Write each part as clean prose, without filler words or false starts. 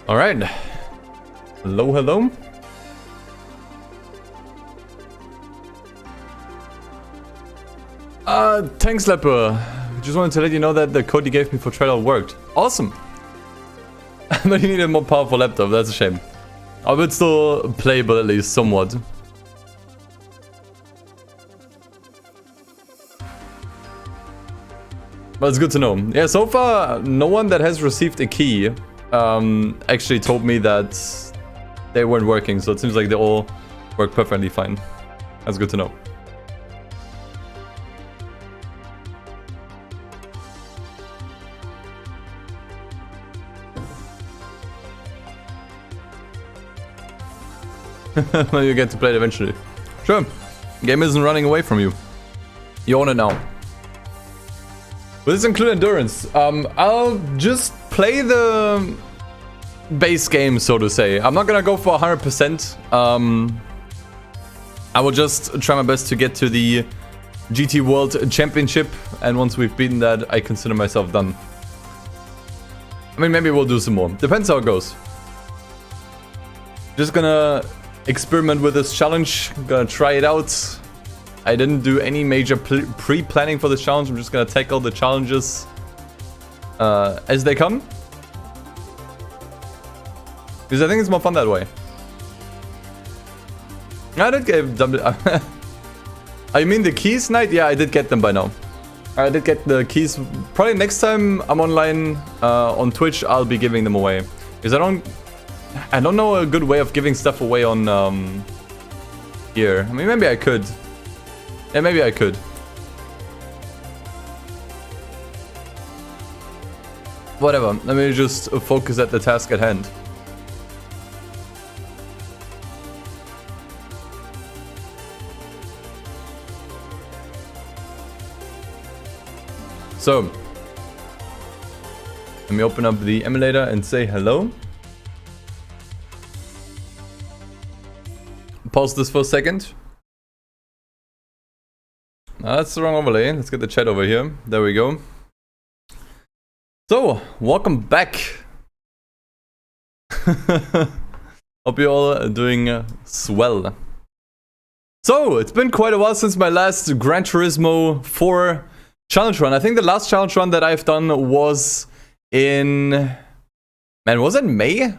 All right. Hello, hello. Thanks, Leper. Just wanted to let you know that the code you gave me for trial worked. Awesome. But you need a more powerful laptop. That's a shame. I would still playable at least somewhat. But it's good to know. Yeah, so far, no one that has received a key actually told me that they weren't working. So it seems like they all work perfectly fine. That's good to know. Well, you get to play it eventually. Sure. Game isn't running away from you. You own it now. Will this include endurance? I'll just play the base game, so to say. I'm not gonna go for 100%. I will just try my best to get to the GT World Championship, and once we've beaten that, I consider myself done. I mean, maybe we'll do some more. Depends how it goes. Just gonna experiment with this challenge. Gonna try it out. I didn't do any major pre-planning for this challenge. I'm just gonna tackle the challenges as they come. Because I think it's more fun that way. I did get... Oh, you mean the keys, Knight? Yeah, I did get them by now. I did get the keys. Probably next time I'm online on Twitch, I'll be giving them away. Because I don't know a good way of giving stuff away on here. I mean, maybe I could. Yeah, maybe I could. Whatever. Let me just focus at the task at hand. So, let me open up the emulator and say hello. Pause this for a second. That's the wrong overlay. Let's get the chat over here. There we go. So, welcome back. Hope you're all doing swell. So, it's been quite a while since my last Gran Turismo 4 challenge run. I think the last challenge run that I've done was in... Man, was it May? It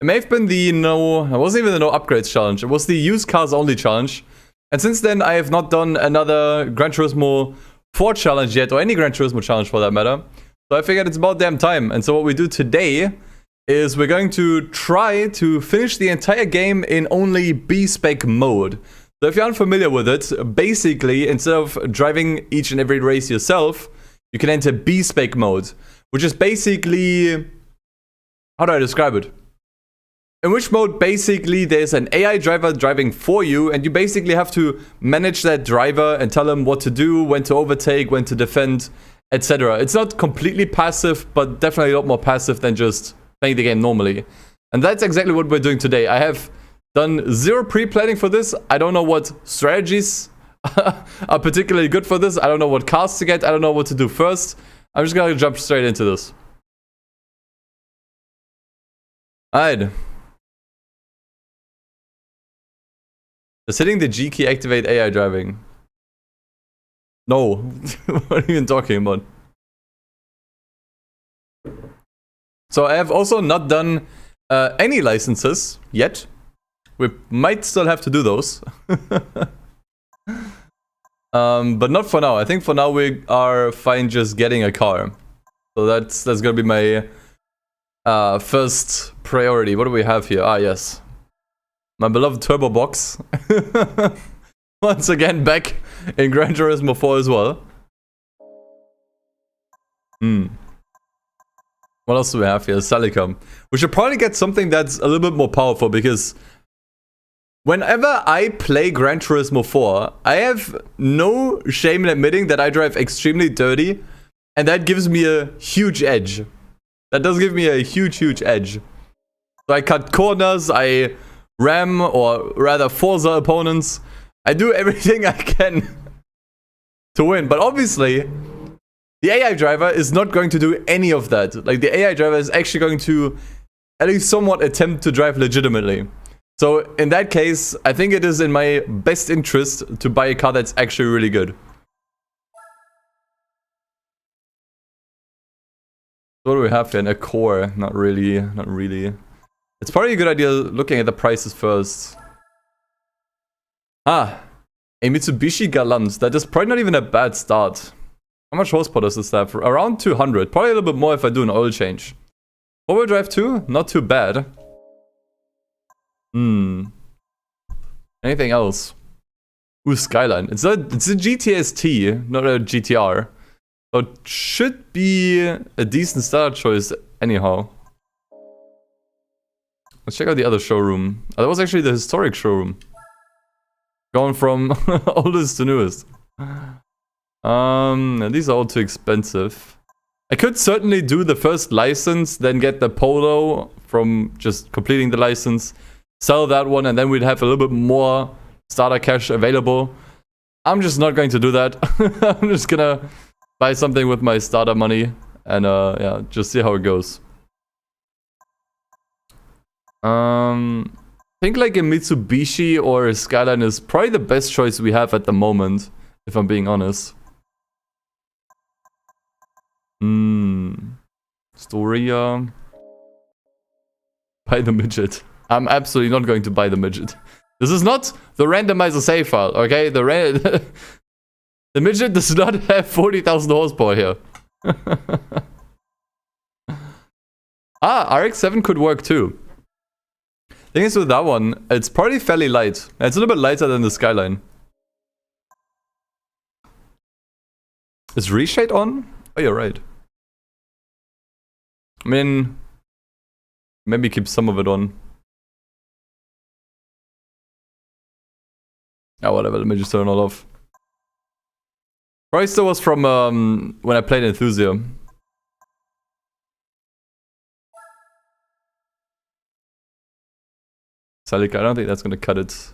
may have been the it wasn't even the no upgrades challenge. It was the used cars only challenge. And since then, I have not done another Gran Turismo 4 challenge yet, or any Gran Turismo challenge for that matter. So I figured it's about damn time. And so what we do today is we're going to try to finish the entire game in only B-Spec Mode. So if you're unfamiliar with it, basically, instead of driving each and every race yourself, you can enter B-Spec Mode, which is basically... How do I describe it? In which mode, basically, there's an AI driver driving for you, and you basically have to manage that driver and tell him what to do, when to overtake, when to defend, etc. It's not completely passive, but definitely a lot more passive than just playing the game normally. And that's exactly what we're doing today. I have done zero pre-planning for this. I don't know what strategies are particularly good for this. I don't know what cars to get. I don't know what to do first. I'm just gonna jump straight into this. Alright. Does hitting the G key activate AI driving? No. What are you even talking about? So I have also not done any licenses yet. We might still have to do those. But not for now. I think for now we are fine just getting a car. So that's gonna be my first priority. What do we have here? Ah, yes. My beloved turbo box. Once again back in Gran Turismo 4 as well. What else do we have here? Salicum. We should probably get something that's a little bit more powerful, because whenever I play Gran Turismo 4, I have no shame in admitting that I drive extremely dirty, and that gives me a huge edge. That does give me a huge edge. So I cut corners, I ram, or rather Forza opponents. I do everything I can to win, but obviously the AI driver is not going to do any of that. Like, the AI driver is actually going to at least somewhat attempt to drive legitimately. So in that case, I think it is in my best interest to buy a car that's actually really good. What do we have here? A core? Not really, not really. It's probably a good idea looking at the prices first. Ah, a Mitsubishi Galant. That is probably not even a bad start. How much horsepower does this have? Around 200. Probably a little bit more if I do an oil change. Four-wheel drive too? Not too bad. Anything else? Ooh, Skyline. It's a GTST, not a GTR. So it should be a decent start choice anyhow. Let's check out the other showroom. Oh, that was actually the historic showroom. Going from oldest to newest. These are all too expensive. I could certainly do the first license, then get the Polo from just completing the license. Sell that one, and then we'd have a little bit more starter cash available. I'm just not going to do that. I'm just gonna buy something with my starter money and yeah, just see how it goes. I think like a Mitsubishi or a Skyline is probably the best choice we have at the moment, if I'm being honest. Storia. Buy the midget. I'm absolutely not going to buy the midget. This is not the randomizer save file, okay? The midget does not have 40,000 horsepower here. RX-7 could work too. Thing is with that one, it's probably fairly light. It's a little bit lighter than the Skyline. Is reshade on? Oh, you're right. I mean, maybe keep some of it on. Oh, whatever, let me just turn it all off. Probably still was from when I played Enthusia. Celica, I don't think that's gonna cut it.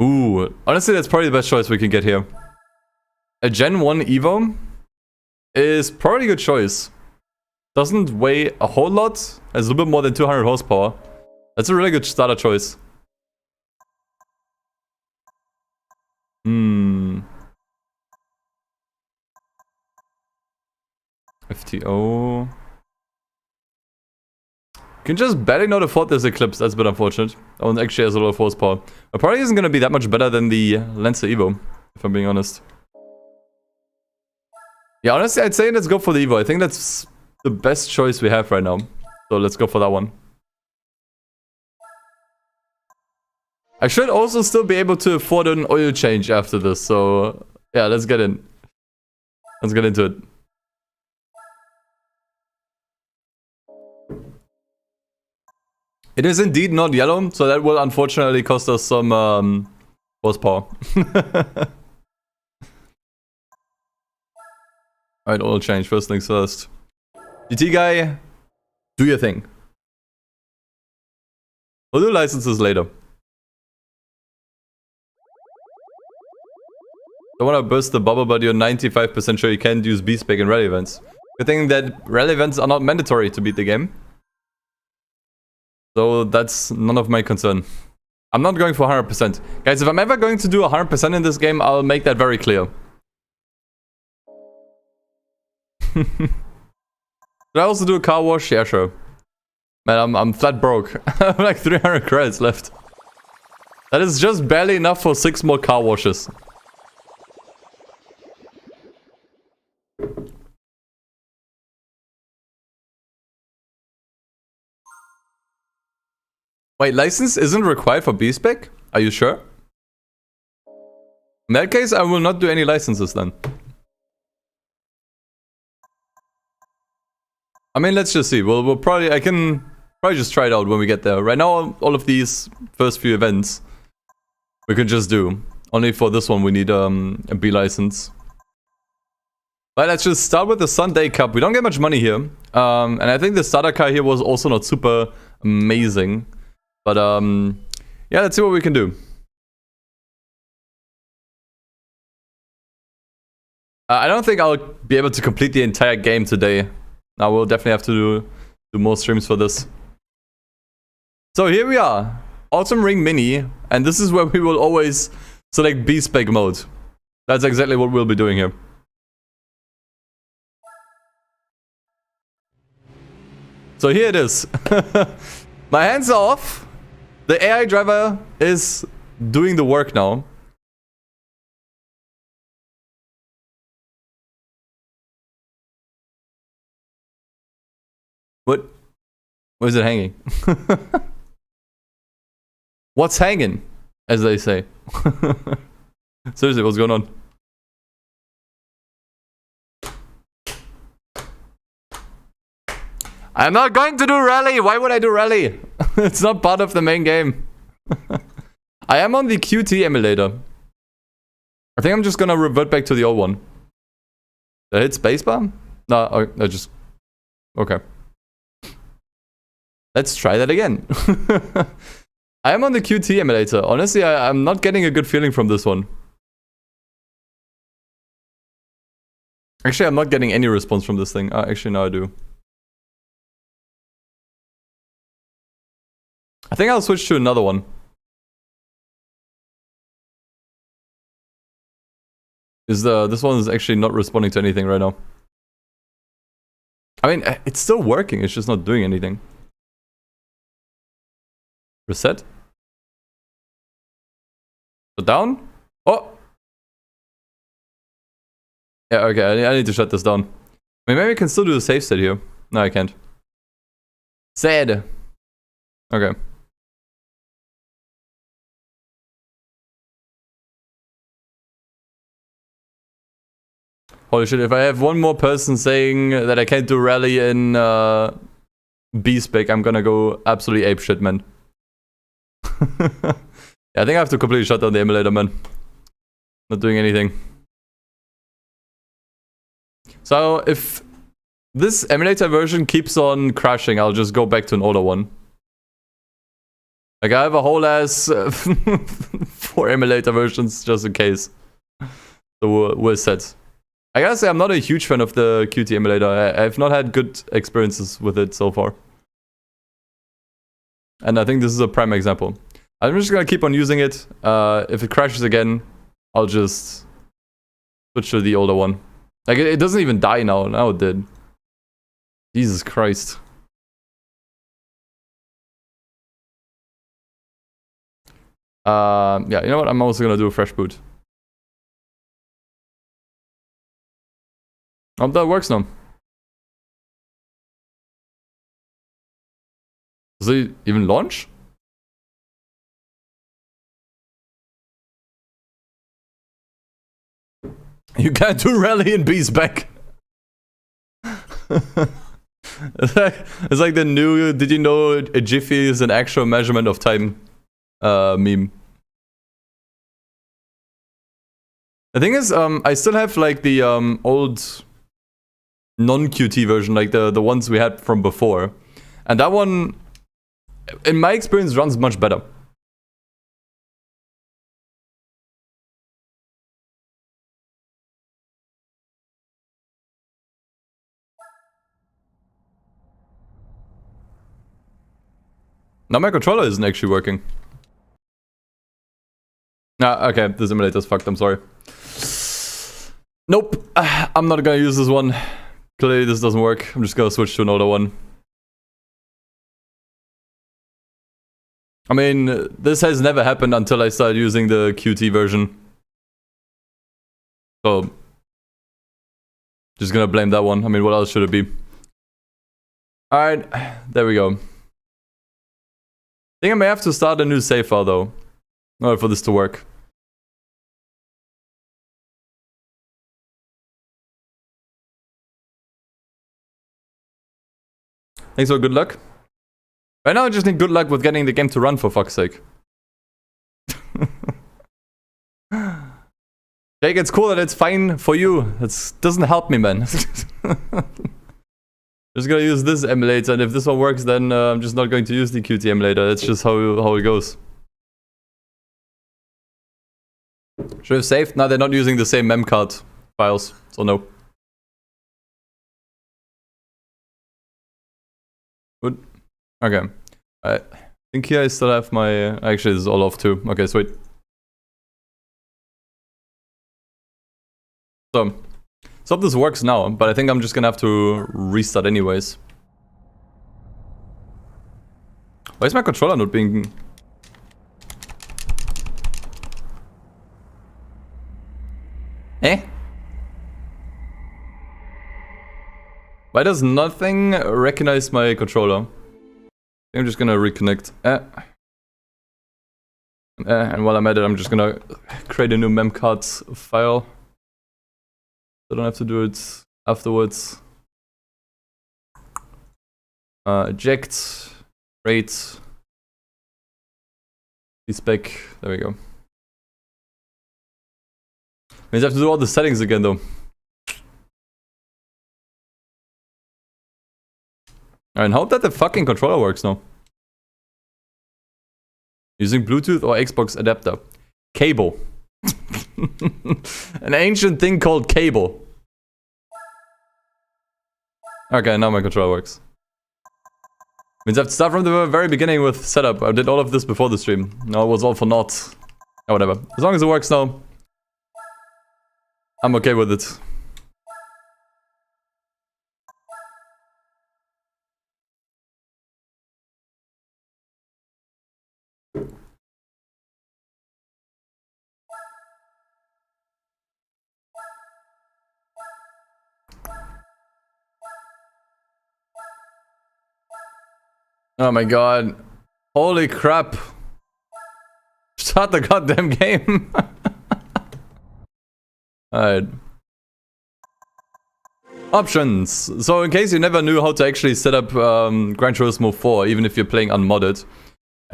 Ooh, honestly, that's probably the best choice we can get here. A Gen 1 Evo is probably a good choice. Doesn't weigh a whole lot. Has a little bit more than 200 horsepower. That's a really good starter choice. FTO. Can just barely not afford this Eclipse. That's a bit unfortunate. That one actually has a lot of horsepower. It probably isn't going to be that much better than the Lancer Evo, if I'm being honest. Yeah, honestly, I'd say let's go for the Evo. I think that's the best choice we have right now. So let's go for that one. I should also still be able to afford an oil change after this. So yeah, let's get in. Let's get into it. It is indeed not yellow, so that will unfortunately cost us some horsepower. Alright, oil change. First things first. GT guy, do your thing. We'll do licenses later. Don't want to burst the bubble, but you're 95% sure you can't use B-Spec in rally events. Good thing that rally events are not mandatory to beat the game. So that's none of my concern. I'm not going for 100%. Guys, if I'm ever going to do 100% in this game, I'll make that very clear. Should I also do a car wash? Yeah, sure. Man, I'm flat broke. I have like 300 credits left. That is just barely enough for 6 more car washes. Wait, license isn't required for B-Spec? Are you sure? In that case, I will not do any licenses then. I mean, let's just see. We'll probably... I can probably just try it out when we get there. Right now, all of these first few events we can just do. Only for this one we need a B license. But let's just start with the Sunday Cup. We don't get much money here. And I think the starter car here was also not super amazing. But yeah, let's see what we can do. I don't think I'll be able to complete the entire game today. I will definitely have to do more streams for this. So here we are. Autumn Ring Mini. And this is where we will always select B-Spec Mode. That's exactly what we'll be doing here. So here it is. My hands are off. The AI driver is doing the work now. What? Where is it hanging? What's hanging? As they say. Seriously, what's going on? I'm not going to do rally! Why would I do rally? It's not part of the main game. I am on the QT emulator. I think I'm just gonna revert back to the old one. Did I hit spacebar? No, I just... Okay. Let's try that again. I am on the QT emulator. Honestly, I'm not getting a good feeling from this one. Actually, I'm not getting any response from this thing. Actually, no, I do. I think I'll switch to another one. This one is actually not responding to anything right now. I mean, it's still working, it's just not doing anything. Reset? Shut down? Oh! Yeah, okay, I need to shut this down. I mean, maybe I can still do the save state here. No, I can't. Sad. Okay. Holy shit, if I have one more person saying that I can't do rally in B-Spec, I'm gonna go absolutely apeshit, man. Yeah, I think I have to completely shut down the emulator, man. Not doing anything. So, if this emulator version keeps on crashing, I'll just go back to an older one. Like, I have a whole ass 4 emulator versions just in case. So, we're set. I gotta say, I'm not a huge fan of the QT emulator. I've not had good experiences with it so far. And I think this is a prime example. I'm just gonna keep on using it. If it crashes again, I'll just switch to the older one. Like, it doesn't even die now. Now it did. Jesus Christ. Yeah, you know what? I'm also gonna do a fresh boot. Oh, that works now. Does it even launch? You can't do rally in B-Spec. It's like the new, did you know a jiffy is an actual measurement of time meme. The thing is, I still have like the old non-QT version, like the ones we had from before. And that one, in my experience, runs much better. Now my controller isn't actually working. Ah, okay, this emulator's fucked, I'm sorry. Nope, I'm not gonna use this one. Clearly this doesn't work. I'm just gonna switch to another one. I mean, this has never happened until I started using the QT version. So, just gonna blame that one. I mean, what else should it be? Alright, there we go. I think I may have to start a new save file though, in order for this to work. Thanks for good luck. Right now I just need good luck with getting the game to run, for fuck's sake. Jake, it's cool that it's fine for you. It doesn't help me, man. Just gonna use this emulator, and if this one works, then I'm just not going to use the QT emulator. That's just how it goes. Should have saved? No, they're not using the same mem card. files, so no. Good. Okay. I think here I still have my... Actually, this is all off too. Okay, sweet. So hope this works now, but I think I'm just gonna have to restart anyways. Why is my controller not being... Eh? Why does nothing recognize my controller? I'm just gonna reconnect. And while I'm at it, I'm just gonna create a new memcards file. I don't have to do it afterwards. Eject, rate, B-Spec, there we go. Means I have to do all the settings again though. And hope that the fucking controller works now. Using Bluetooth or Xbox adapter. Cable. An ancient thing called cable. Okay, now my controller works. Means I have to start from the very beginning with setup. I did all of this before the stream. No, it was all for naught. Oh, whatever. As long as it works now, I'm okay with it. Oh my god. Holy crap. Start the goddamn game. Alright. Options. So in case you never knew how to actually set up Gran Turismo 4, even if you're playing unmodded,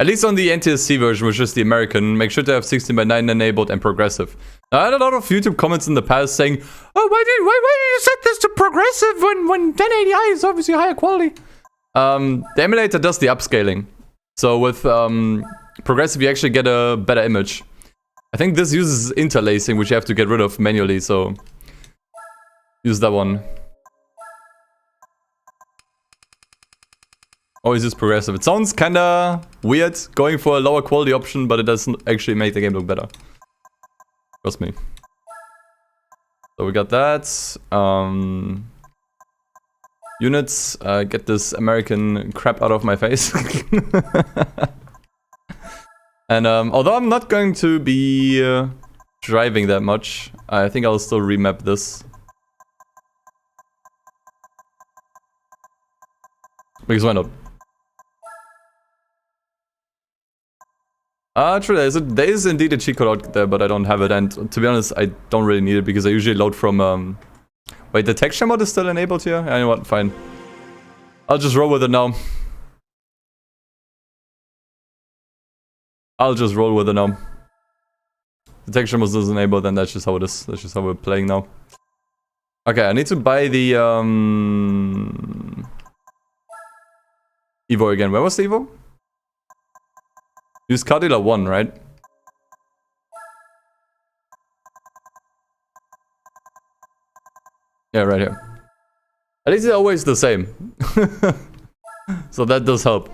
at least on the NTSC version, which is the American, make sure to have 16:9 enabled and progressive. Now, I had a lot of YouTube comments in the past saying, oh, why did you set this to progressive when 1080i is obviously higher quality? The emulator does the upscaling. So with progressive, you actually get a better image. I think this uses interlacing, which you have to get rid of manually, so use that one. Always use progressive. It sounds kinda weird going for a lower quality option, but it doesn't actually make the game look better. Trust me. So we got that. Units, get this American crap out of my face. And although I'm not going to be driving that much, I think I'll still remap this. Because why not? True, there is indeed a cheat code out there, but I don't have it, and to be honest, I don't really need it because I usually load from wait, the texture mod is still enabled here? You know what, fine. I'll just roll with it now. I'll just roll with it now. The texture mod is enabled, and that's just how it is. That's just how we're playing now. Okay, I need to buy the Evo again. Where was the Evo? Use car dealer 1, right? Yeah, right here. At least it's always the same. So that does help.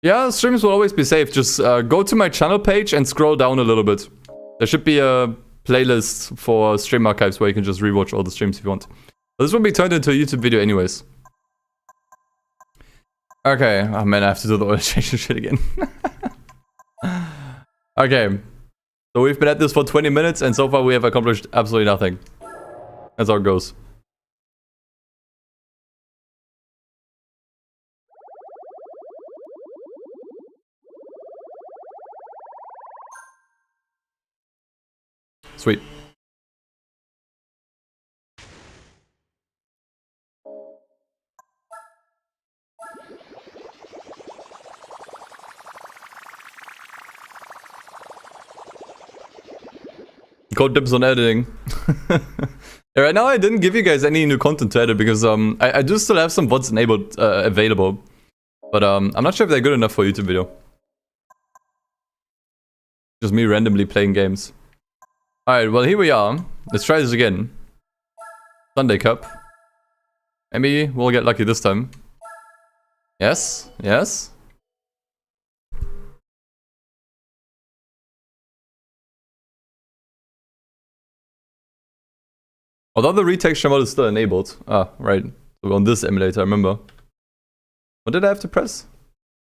Yeah, streams will always be safe. Just go to my channel page and scroll down a little bit. There should be a playlist for stream archives where you can just rewatch all the streams if you want. But this will be turned into a YouTube video anyways. Okay, oh man, I have to do the oil change shit again. Okay, so we've been at this for 20 minutes and so far we have accomplished absolutely nothing. That's how it goes. Sweet. Code dips on editing. Yeah, right now I didn't give you guys any new content to edit because I do still have some VODs enabled available. But I'm not sure if they're good enough for a YouTube video. Just me randomly playing games. Alright, well here we are. Let's try this again. Sunday Cup. Maybe we'll get lucky this time. Yes, yes. Although the retexture mode is still enabled. Ah, right. So on this emulator, I remember. What did I have to press?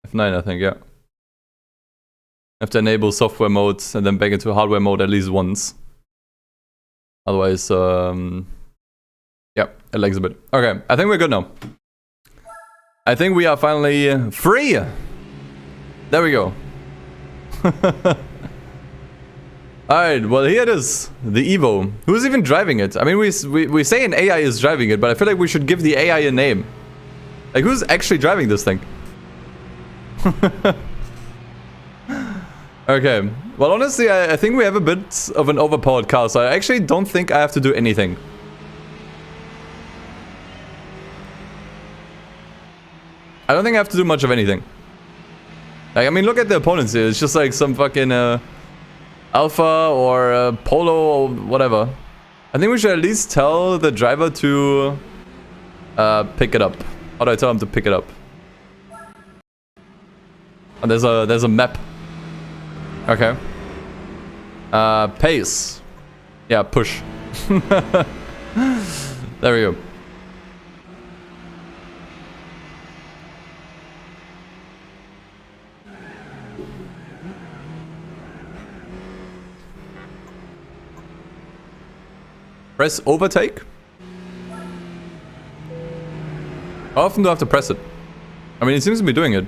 F9, I think, yeah. I have to enable software mode and then back into hardware mode at least once. Otherwise, yeah, it lags a bit. Okay, I think we're good now. I think we are finally free! There we go. Alright, well here it is. The Evo. Who's even driving it? I mean, we say an AI is driving it, but I feel like we should give the AI a name. Like, who's actually driving this thing? Okay. Well, honestly, I think we have a bit of an overpowered car, so I actually don't think I have to do anything. I don't think I have to do much of anything. Like, I mean, look at the opponents here. It's just like some fucking Alpha or Polo or whatever. I think we should at least tell the driver to pick it up. How do I tell him to pick it up? Oh, there's a map. Okay. Pace. Yeah, push. There we go. Press overtake. How often do I have to press it? I mean, it seems to be doing it.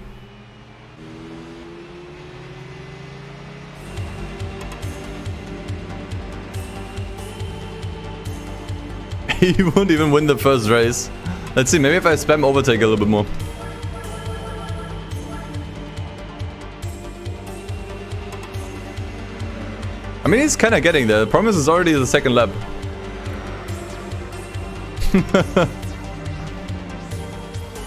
He won't even win the first race. Let's see, maybe if I spam overtake a little bit more. I mean, he's kind of getting there. The problem is it's already the second lap.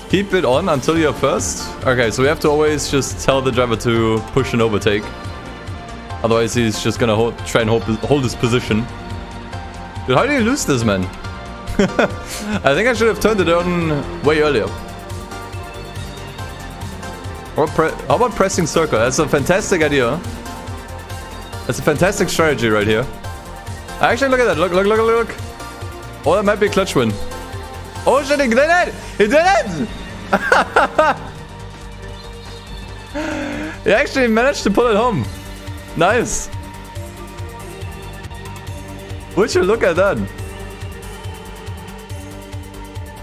Keep it on until you're first. Okay, so we have to always just tell the driver to push and overtake. Otherwise, he's just gonna try and hold his position. Dude, how do you lose this, man? I think I should have turned it on way earlier. Or how about pressing circle? That's a fantastic idea. That's a fantastic strategy right here. Actually, look at that. Look, look, look, look. Oh, that might be a clutch win. Oh shit, he did it! He did it! He actually managed to pull it home. Nice. Would you look at that?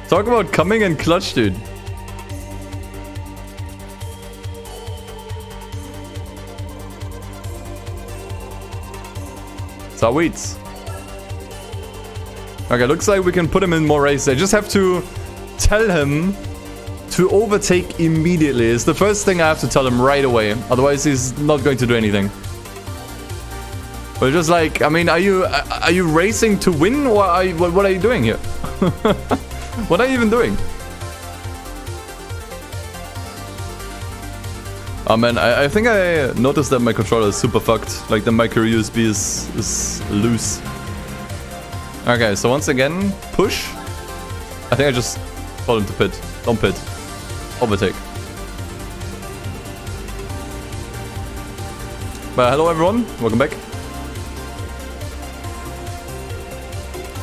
Talk about coming in clutch, dude. Sweet. Okay, looks like we can put him in more races. I just have to tell him to overtake immediately. It's the first thing I have to tell him right away. Otherwise, he's not going to do anything. But just like, I mean, are you racing to win, or are you, what are you doing here? What are you even doing? Oh man, I think I noticed that my controller is super fucked. Like the micro USB is loose. Okay, so once again, push. I think I just told him to pit. Don't pit. Overtake. But hello everyone, welcome back.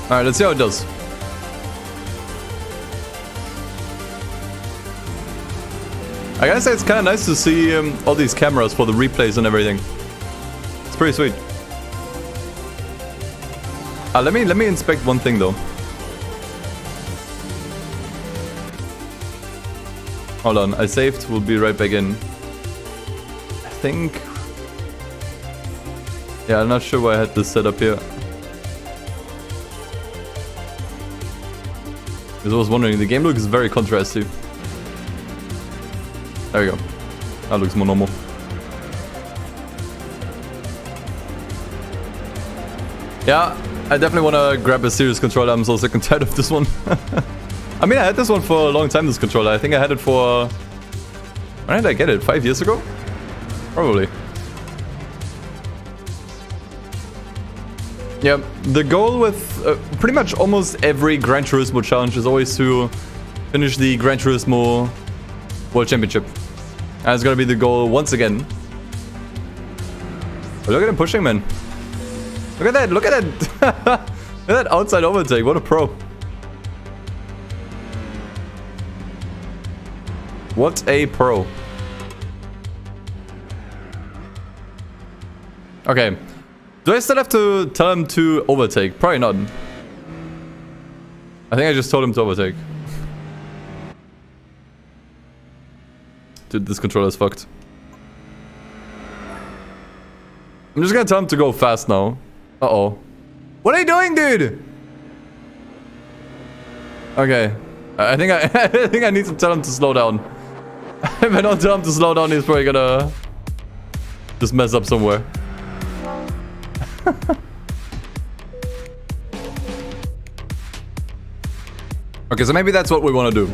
Alright, let's see how it does. I gotta say, it's kind of nice to see all these cameras for the replays and everything. It's pretty sweet. Let me inspect one thing though. Hold on, I saved. We'll be right back in. I think. Yeah, I'm not sure why I had this set up here. Because I was wondering, the game looks very contrasty. There we go. That looks more normal. Yeah, I definitely want to grab a serious controller. I'm so sick and tired of this one. I mean, I had this one for a long time, this controller. I think I had it for When did I get it? 5 years ago? Probably. Yeah, the goal with pretty much almost every Gran Turismo challenge is always to finish the Gran Turismo World Championship. And it's gonna be the goal once again. But look at him pushing, man. Look at that, look at that. Look at that outside overtake, what a pro. What a pro. Okay. Do I still have to tell him to overtake? Probably not. I think I just told him to overtake. Dude, this controller's fucked. I'm just gonna tell him to go fast now. Uh-oh. What are you doing, dude? Okay. I think I need to tell him to slow down. If I don't tell him to slow down, he's probably gonna just mess up somewhere. Okay, so maybe that's what we want to do.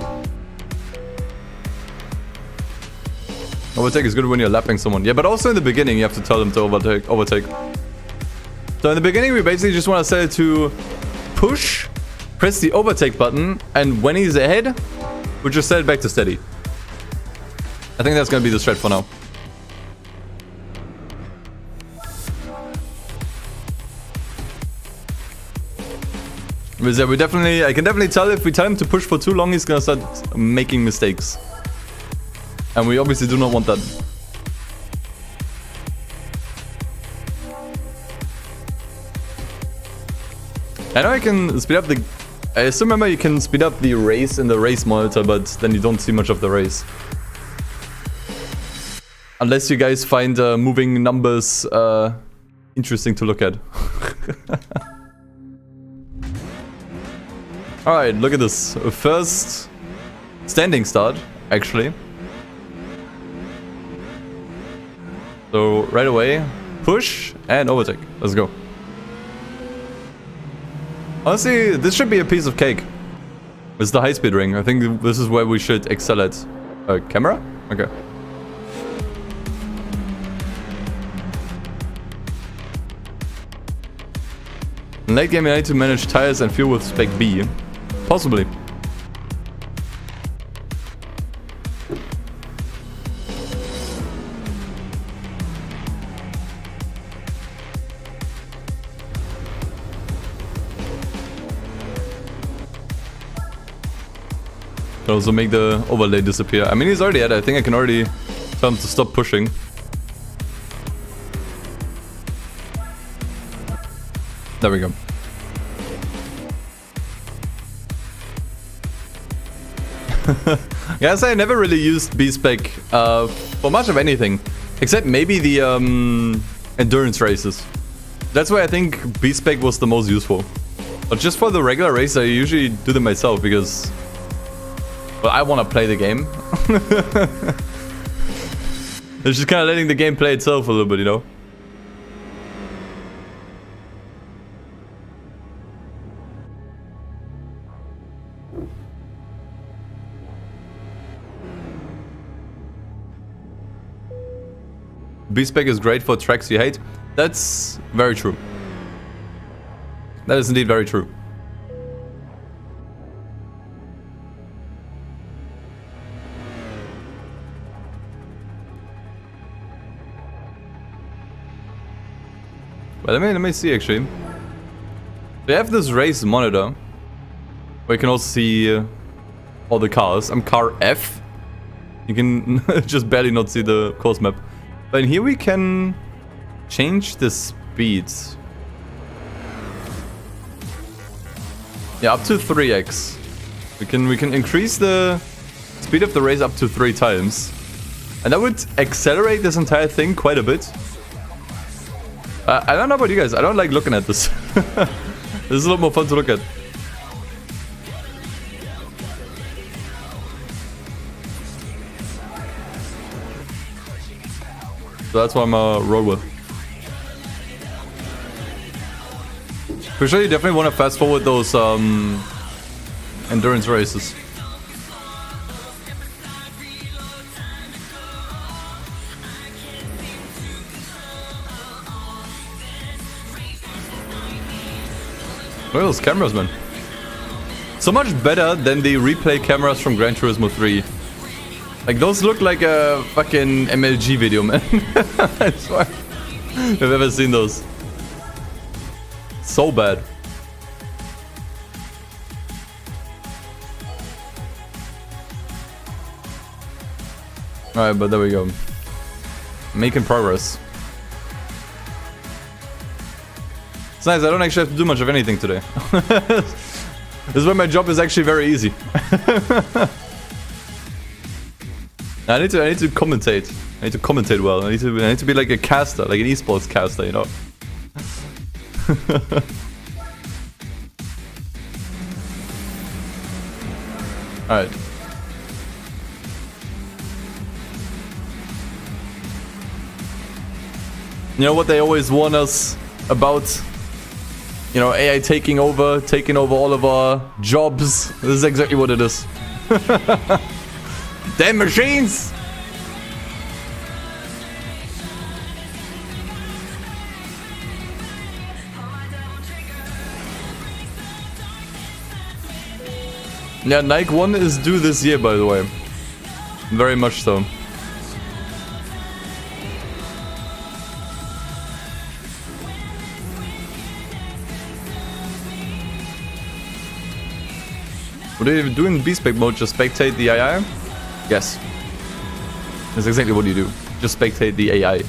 Overtake is good when you're lapping someone. Yeah, but also in the beginning, you have to tell them to overtake. So in the beginning, we basically just want to set it to push, press the overtake button, and when he's ahead, we just set it back to steady. I think that's going to be the strat for now. Because yeah, I can definitely tell if we tell him to push for too long, he's going to start making mistakes. And we obviously do not want that. I know I can speed up the... I still remember you can speed up the race in the race monitor, but then you don't see much of the race. Unless you guys find moving numbers interesting to look at. Alright, look at this. First standing start, actually. So right away, push and overtake. Let's go. Honestly, this should be a piece of cake. It's the high-speed ring. I think this is where we should excel at. Camera? Okay. In late game, I need to manage tires and fuel with spec B. Possibly. Can also make the overlay disappear. I mean, he's already at it. I think I can already tell him to stop pushing. There we go. Yeah, I say I never really used B-Spec for much of anything. Except maybe the endurance races. That's why I think B-Spec was the most useful. But just for the regular race, I usually do them myself because... well, I want to play the game. It's just kind of letting the game play itself a little bit, you know? B-Spec is great for tracks you hate. That's very true. That is indeed very true. Well, let me see actually. We have this race monitor where you can also see all the cars. I'm car F. You can just barely not see the course map. But in here we can change the speeds. Yeah, up to 3x. We can increase the speed of the race up to 3 times. And that would accelerate this entire thing quite a bit. I don't know about you guys, I don't like looking at this. This is a lot more fun to look at. So that's what I'm roll with. For sure, you definitely want to fast forward those endurance races. Look at those cameras, man. So much better than the replay cameras from Gran Turismo 3. Like, those look like a fucking MLG video, man. I swear. I've ever seen those. So bad. Alright, but there we go. Making progress. It's nice, I don't actually have to do much of anything today. This is where my job is actually very easy. I need to commentate. I need to commentate well. I need to be like a caster, like an esports caster, you know. Alright. You know what they always warn us about? You know, AI taking over all of our jobs. This is exactly what it is. Damn machines! Yeah, Nike 1 is due this year, by the way. Very much so. What do you do in B-Spec mode? Just spectate the AI? Yes. That's exactly what you do. Just spectate the AI.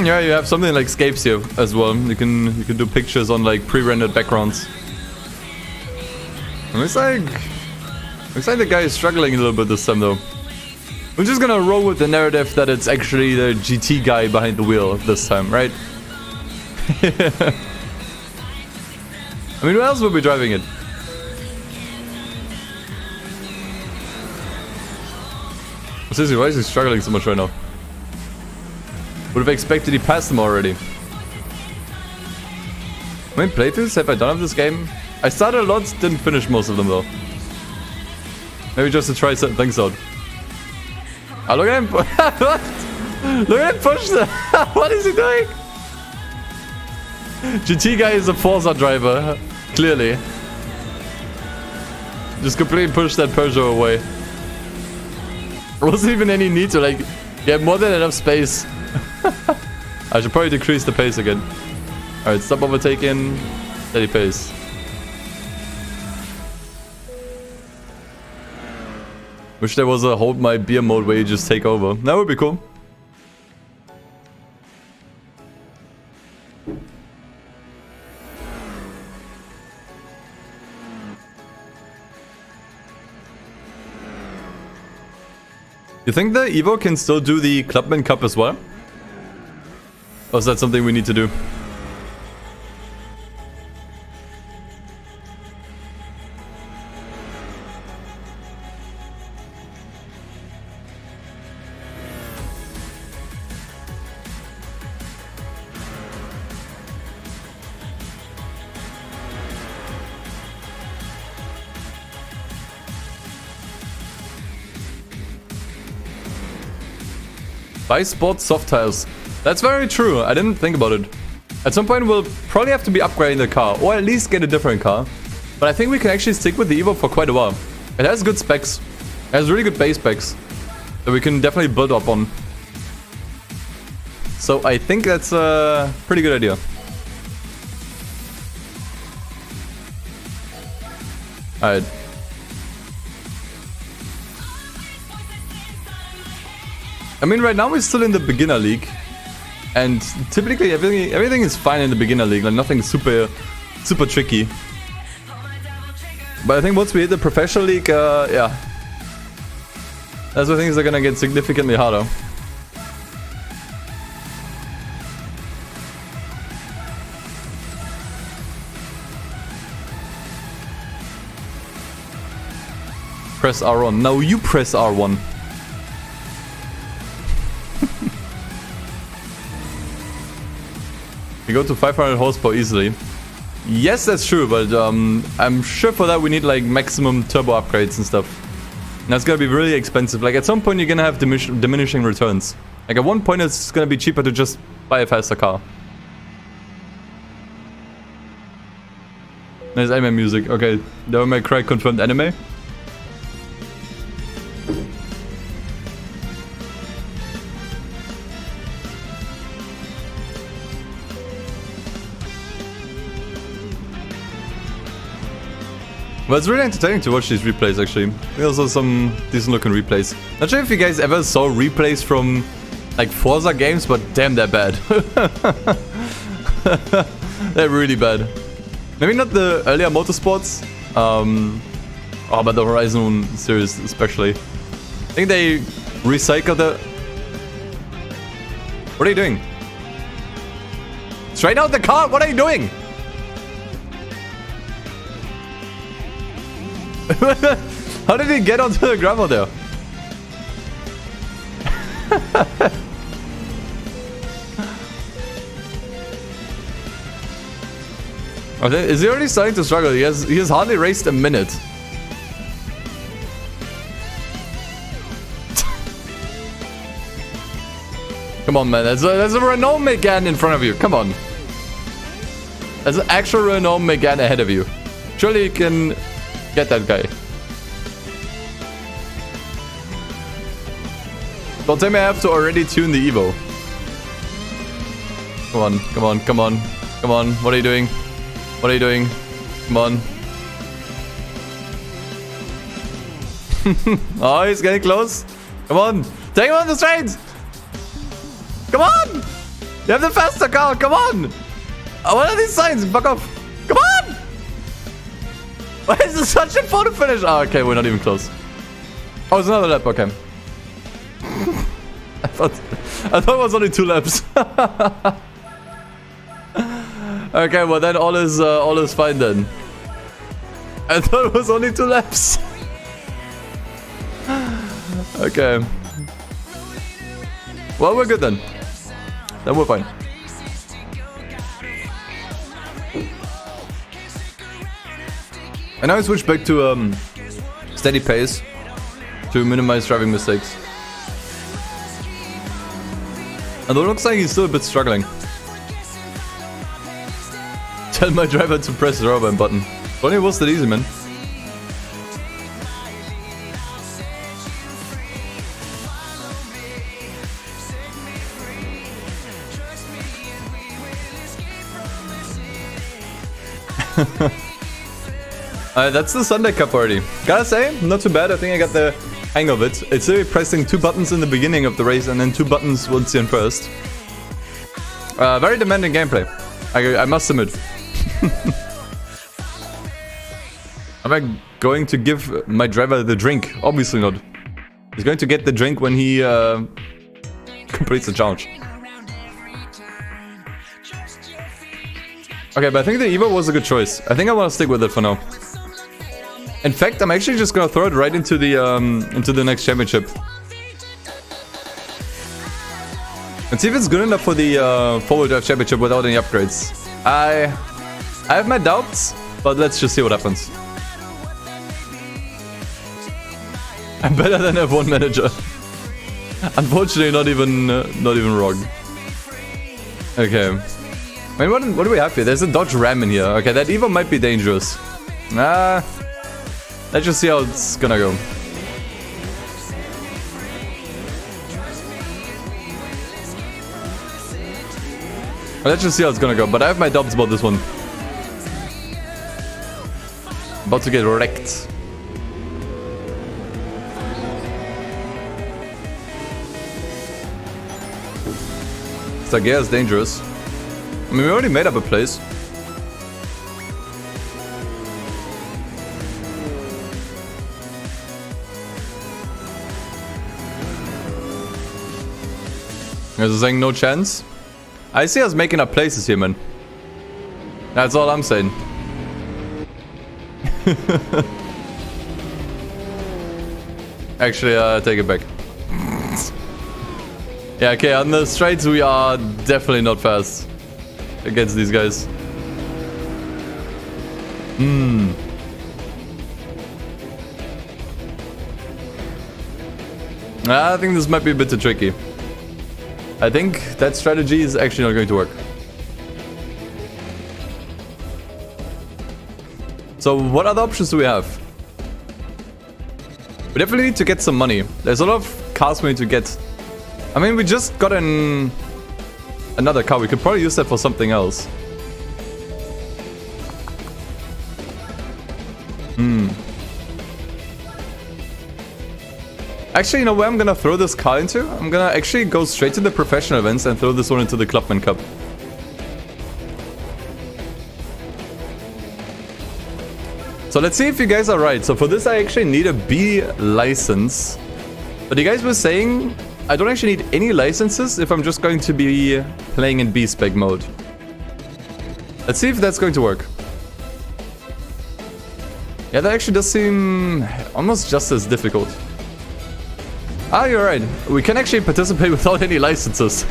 Yeah, you have something like scapes here as well. You can do pictures on like pre-rendered backgrounds. And looks like the guy is struggling a little bit this time though. We're just gonna roll with the narrative that it's actually the GT guy behind the wheel this time, right? I mean, who else would be driving it? Seriously, why is he struggling so much right now? Would have expected he passed him already. How many playthroughs have I done of this game? I started a lot, didn't finish most of them though. Maybe just to try certain things out. Oh, look at him! What? Look at him push the... What is he doing? GT guy is a Forza driver, clearly. Just completely push that Peugeot away. There wasn't even any need to, like, get more than enough space. I should probably decrease the pace again. Alright, stop overtaking. Steady pace. Wish there was a hold my beer mode where you just take over. That would be cool. You think the Evo can still do the Clubman Cup as well? Or is that something we need to do? Buy sport soft tiles. That's very true. I didn't think about it. At some point we'll probably have to be upgrading the car, or at least get a different car. But I think we can actually stick with the Evo for quite a while. It has good specs. It has really good base specs that we can definitely build up on. So I think that's a pretty good idea. Alright. I mean, right now we're still in the beginner league, and typically everything is fine in the beginner league, like nothing super tricky. But I think once we hit the professional league, yeah, that's where things are gonna get significantly harder. Press R1. No, you press R1. We go to 500 horsepower easily. Yes, that's true, but I'm sure for that we need like maximum turbo upgrades and stuff. And that's gonna be really expensive. Like at some point you're gonna have diminishing returns. Like at one point it's gonna be cheaper to just buy a faster car. There's anime music. Okay, Devil May Cry confirmed anime. Well, it's really entertaining to watch these replays, actually. There's also some decent looking replays. Not sure if you guys ever saw replays from, like, Forza games, but damn, they're bad. They're really bad. Maybe not the earlier motorsports. Oh, but the Horizon series especially. I think they recycled the... What are you doing? Straight out the car! What are you doing? How did he get onto the gravel there? Is he already starting to struggle? He has hardly raced a minute. Come on, man. There's a Renault Megane in front of you. Come on. There's an actual Renault Megane ahead of you. Surely you can get that guy. Don't tell me I have to already tune the Evo. Come on, come on, come on. Come on, what are you doing? What are you doing? Come on. Oh, he's getting close. Come on. Take him on the straight. Come on. You have the faster car. Come on. Oh, what are these signs? Fuck off. Come on. Why is this such a photo finish? Oh, okay, we're not even close. Oh, it's another lap. Okay. I thought it was only 2 laps. Okay, well then all is fine then. I thought it was only 2 laps. Okay. Well, we're good then. Then we're fine. And now I switch back to steady pace to minimize driving mistakes. Although it looks like he's still a bit struggling. Tell my driver to press the rubber button. If only it was that easy, man. That's the Sunday Cup already. Gotta say, not too bad. I think I got the hang of it. It's really pressing 2 buttons in the beginning of the race and then 2 buttons once you're in first. Very demanding gameplay, I must admit. Am I going to give my driver the drink? Obviously not. He's going to get the drink when he completes the challenge. Okay, but I think the Evo was a good choice. I think I want to stick with it for now. In fact, I'm actually just gonna throw it right into the next championship. And see if it's good enough for the four-wheel drive championship without any upgrades. I have my doubts, but let's just see what happens. I'm better than F1 manager. Unfortunately, not even wrong. Okay. I mean, what do we have here? There's a Dodge Ram in here. Okay, that Evo might be dangerous. Let's just see how it's gonna go. Let's just see how it's gonna go. But I have my doubts about this one. About to get wrecked. Sagea is dangerous. I mean, we already made up a place. Is saying no chance? I see us making up places here, man. That's all I'm saying. Actually, take it back. Yeah, okay, on the straights we are definitely not fast against these guys. I think this might be a bit too tricky. I think that strategy is actually not going to work. So what other options do we have? We definitely need to get some money. There's a lot of cars we need to get. I mean, we just got another car. We could probably use that for something else. Actually, you know where I'm gonna throw this car into? I'm gonna actually go straight to the professional events and throw this one into the Clubman Cup. So let's see if you guys are right. So for this, I actually need a B license. But you guys were saying I don't actually need any licenses if I'm just going to be playing in B-Spec mode. Let's see if that's going to work. Yeah, that actually does seem almost just as difficult. Ah, you're right. We can actually participate without any licenses.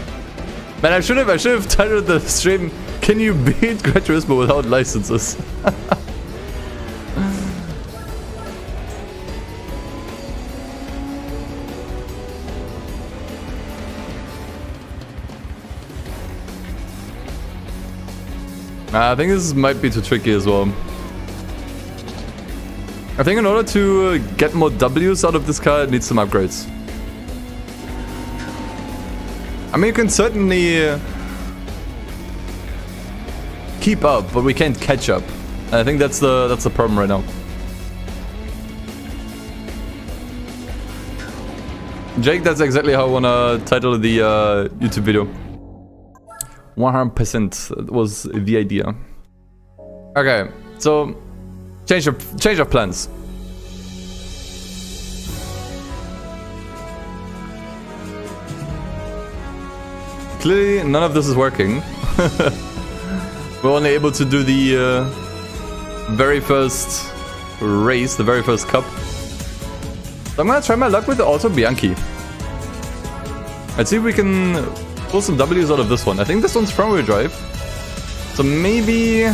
Man, I should have titled the stream, "Can you beat Gran Turismo without licenses?" I think this might be too tricky as well. I think in order to get more W's out of this car, it needs some upgrades. I mean, you can certainly keep up, but we can't catch up. And I think that's the problem right now. Jake, that's exactly how I wanna title the YouTube video. 100% was the idea. Okay, so change of plans. Clearly, none of this is working. We're only able to do the very first race, the very first cup. So I'm gonna try my luck with the Auto Bianchi. Let's see if we can pull some W's out of this one. I think this one's front-wheel drive. So maybe... I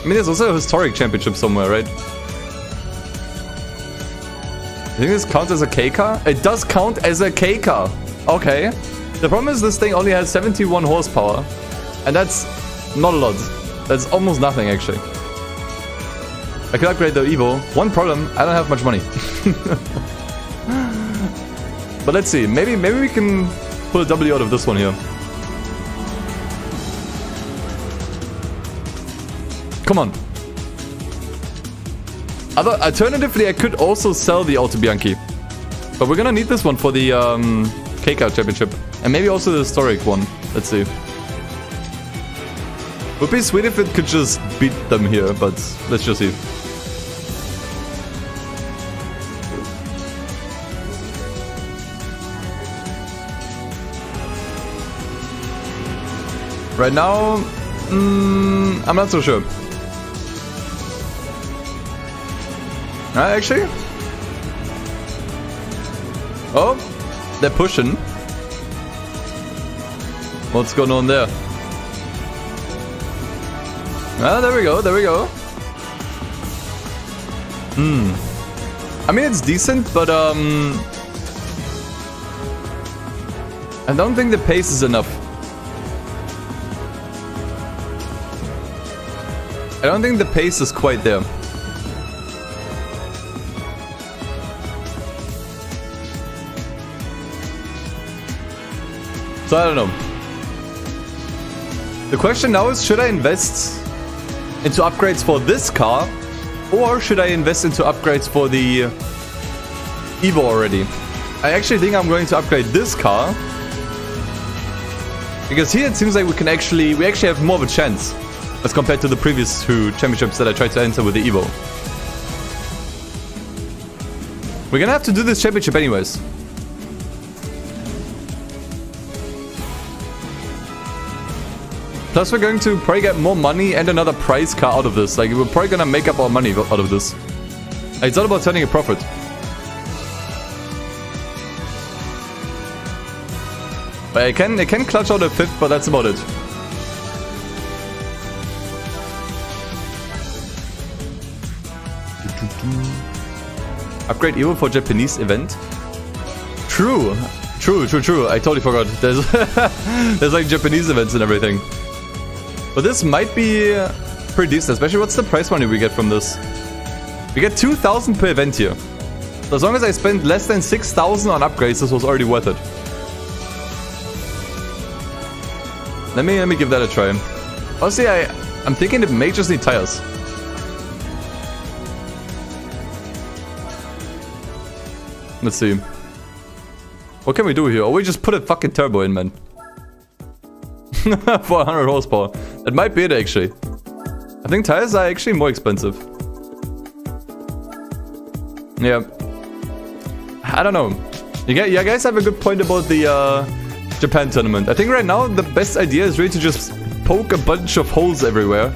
mean, there's also a historic championship somewhere, right? I think this counts as a K car? It does count as a K car. Okay. The problem is this thing only has 71 horsepower. And that's not a lot. That's almost nothing, actually. I can upgrade the Evo. One problem, I don't have much money. But let's see. Maybe we can pull a W out of this one here. Come on. Alternatively, I could also sell the Auto Bianchi. But we're gonna need this one for the K-Car Championship. And maybe also the historic one. Let's see. Would be sweet if it could just beat them here, but let's just see. Right now, I'm not so sure. Actually? Oh, they're pushing. What's going on there? Ah, there we go, there we go. I mean, it's decent, but I don't think the pace is enough. I don't think the pace is quite there. So I don't know. The question now is, should I invest into upgrades for this car? Or should I invest into upgrades for the Evo already? I actually think I'm going to upgrade this car. Because here it seems like we actually have more of a chance as compared to the previous two championships that I tried to enter with the Evo. We're gonna have to do this championship anyways. Plus we're going to probably get more money and another prize car out of this. Like, we're probably gonna make up our money out of this. It's all about turning a profit. But I can clutch out a fifth, but that's about it. Upgrade Evo for Japanese event. True. True. I totally forgot. There's there's like Japanese events and everything. But this might be pretty decent, especially what's the prize money we get from this? We get 2,000 per event here. So as long as I spend less than 6,000 on upgrades, this was already worth it. Let me give that a try. Honestly, I'm thinking it may just need tires. Let's see. What can we do here? Oh, we just put a fucking turbo in, man. For 100 horsepower. That might be it, actually. I think tires are actually more expensive. Yeah. I don't know. You guys have a good point about the Japan tournament. I think right now the best idea is really to just poke a bunch of holes everywhere.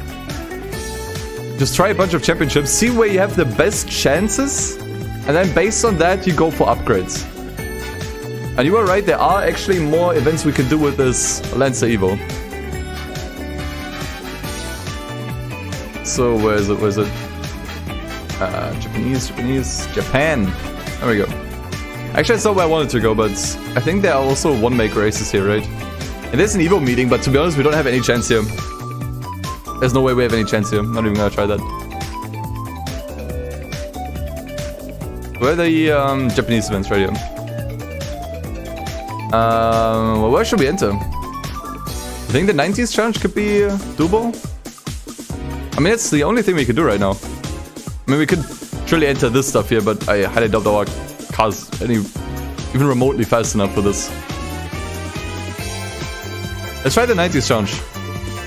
Just try a bunch of championships, see where you have the best chances, and then based on that you go for upgrades. And you were right, there are actually more events we can do with this Lancer Evo. So where is it? Japan. There we go. Actually, that's not where I wanted to go, but I think there are also one-make races here, right? And there's an Evo meeting, but to be honest, we don't have any chance here. There's no way we have any chance here. I'm not even gonna try that. Where are the Japanese events right here? Well, where should we enter? I think the 90s challenge could be doable. I mean, it's the only thing we could do right now. I mean, we could surely enter this stuff here, but I highly doubt our cars even remotely fast enough for this. Let's try the 90s challenge.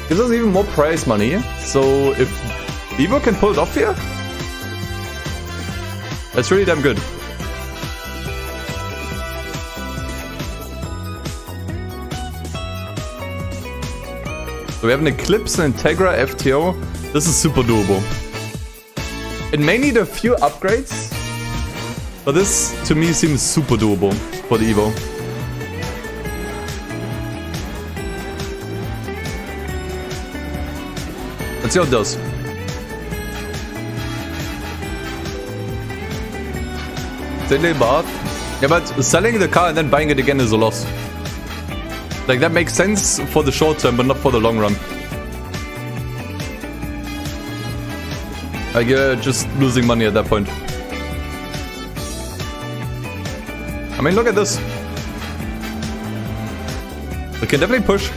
Gives us even more prize money. So if Evo can pull it off here, that's really damn good. So we have an Eclipse, an Integra, FTO. This is super doable. It may need a few upgrades, but this to me seems super doable for the Evo. Let's see how it does. Yeah, but selling the car and then buying it again is a loss. Like, that makes sense for the short term, but not for the long run. Like, you're just losing money at that point. I mean, look at this. We can definitely push.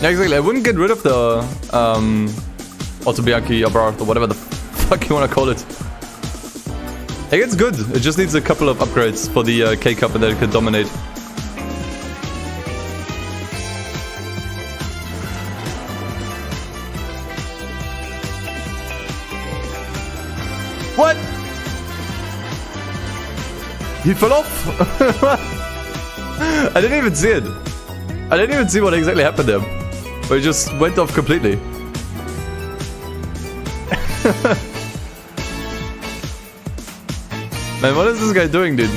Yeah, exactly. I wouldn't get rid of the Autobianchi or whatever the fuck you want to call it. Like, it's good. It just needs a couple of upgrades for the K-Cup and then it can dominate. What? He fell off? I didn't even see it. I didn't even see what exactly happened there. But he just went off completely. Man, what is this guy doing, dude?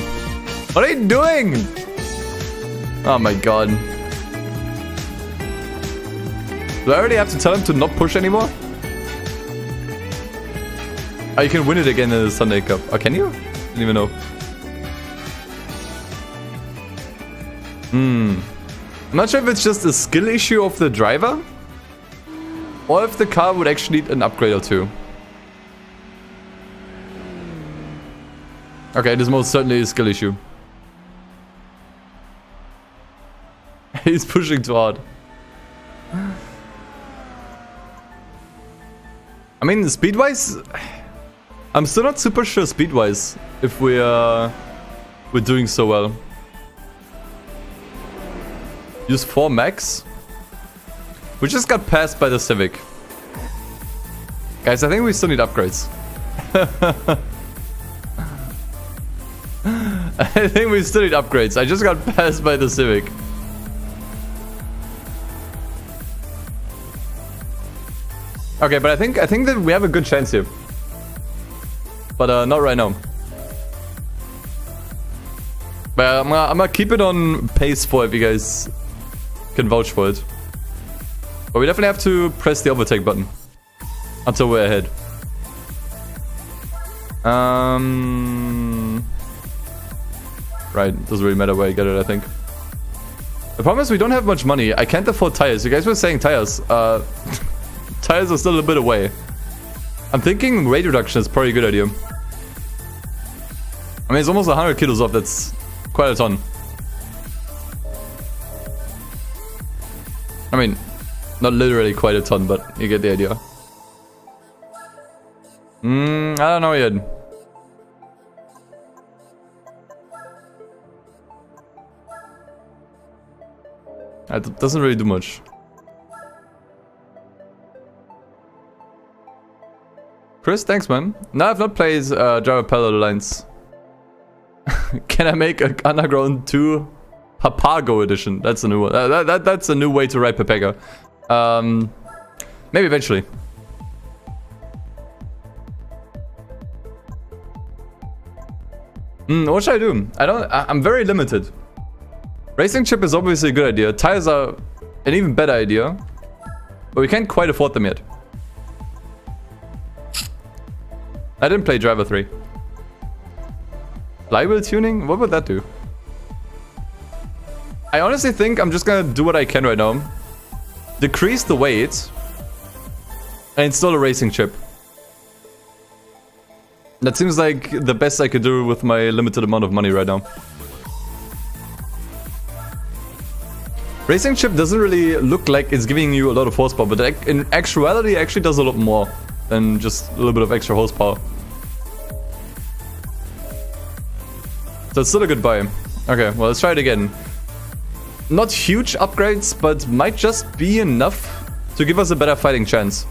What are you doing? Oh my god. Do I already have to tell him to not push anymore? Oh, you can win it again in the Sunday Cup. Oh, can you? Didn't even know. I'm not sure if it's just a skill issue of the driver, or if the car would actually need an upgrade or two. Okay, it is most certainly a skill issue. He's pushing too hard. I mean, speed-wise, I'm still not super sure speed-wise if we're doing so well. Use 4 max. We just got passed by the Civic. Guys, I think we still need upgrades. I think we still need upgrades. I just got passed by the Civic. Okay, but I think that we have a good chance here. But not right now. But I'm gonna keep it on pace 4 if you guys can vouch for it. But we definitely have to press the overtake button until we're ahead. Right, doesn't really matter where I get it, I think. The problem is we don't have much money. I can't afford tires. You guys were saying tires. Tires are still a bit away. I'm thinking weight reduction is probably a good idea. I mean, it's almost 100 kilos off. That's quite a ton. I mean, not literally quite a ton, but you get the idea. I don't know yet. It doesn't really do much. Chris, thanks, man. No, I've not played Java Parallel Lines. Can I make a Underground 2 Papago edition? That's a new one. That's a new way to write Papago. Maybe eventually. What should I do? I'm very limited. Racing chip is obviously a good idea. Tires are an even better idea. But we can't quite afford them yet. I didn't play Driver 3. Flywheel tuning? What would that do? I honestly think I'm just gonna do what I can right now. Decrease the weight. And install a racing chip. That seems like the best I could do with my limited amount of money right now. Racing chip doesn't really look like it's giving you a lot of horsepower, but in actuality it actually does a lot more than just a little bit of extra horsepower. So it's still a good buy. Okay, well, let's try it again. Not huge upgrades, but might just be enough to give us a better fighting chance.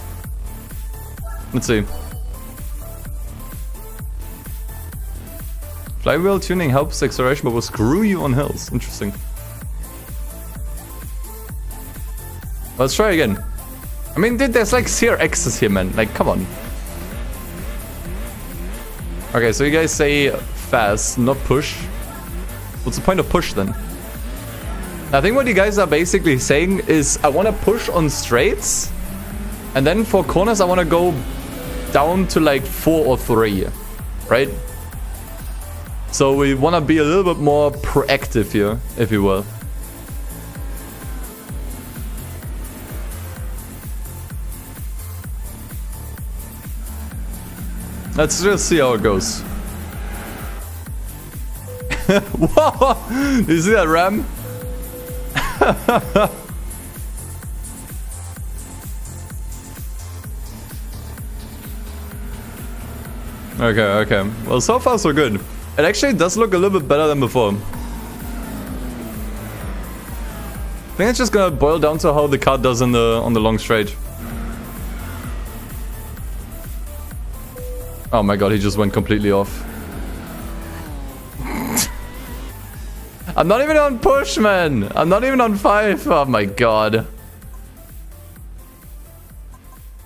Let's see. Flywheel tuning helps acceleration, but will screw you on hills. Interesting. Let's try again. I mean, dude, there's like CRXs here, man. Like, come on. Okay, so you guys say fast, not push. What's the point of push then? I think what you guys are basically saying is I want to push on straights, and then for corners I want to go down to like 4 or 3, right? So we want to be a little bit more proactive here, if you will. Let's just see how it goes. Whoa! Do you see that ram? Okay. Well, so far so good. It actually does look a little bit better than before. I think it's just gonna boil down to how the car does on the long straight. Oh my god, he just went completely off. I'm not even on push, man. I'm not even on 5. Oh my god.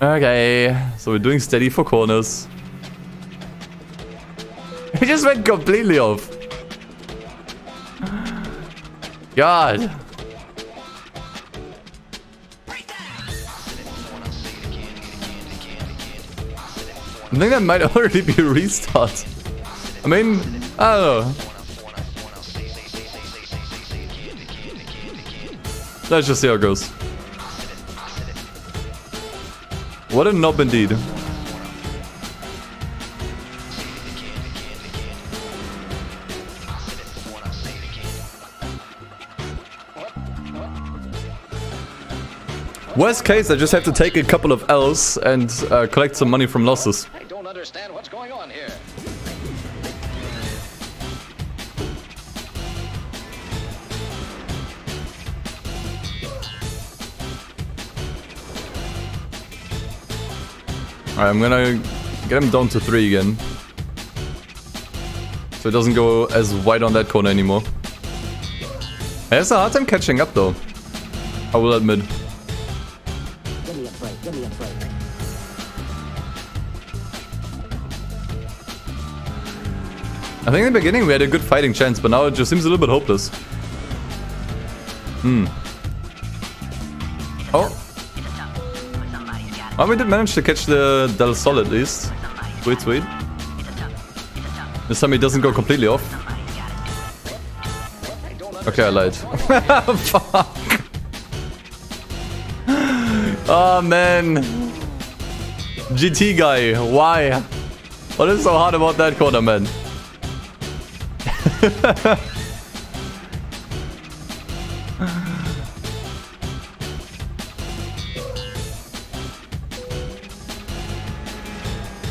Okay, so we're doing steady for corners. He just went completely off. God. I think that might already be a restart. I mean, I don't know. Let's just see how it goes. What a knob indeed. Worst case, I just have to take a couple of L's and collect some money from losses. I don't understand what's going on here. Alright, I'm gonna get him down to 3 again. So it doesn't go as wide on that corner anymore. He has a hard time catching up though, I will admit. I think in the beginning we had a good fighting chance, but now it just seems a little bit hopeless. Oh. Oh, we did manage to catch the Del Sol at least. Sweet, sweet. This time he doesn't go completely off. Okay, I lied. Fuck. Oh man. GT guy, why? What is so hard about that corner, man?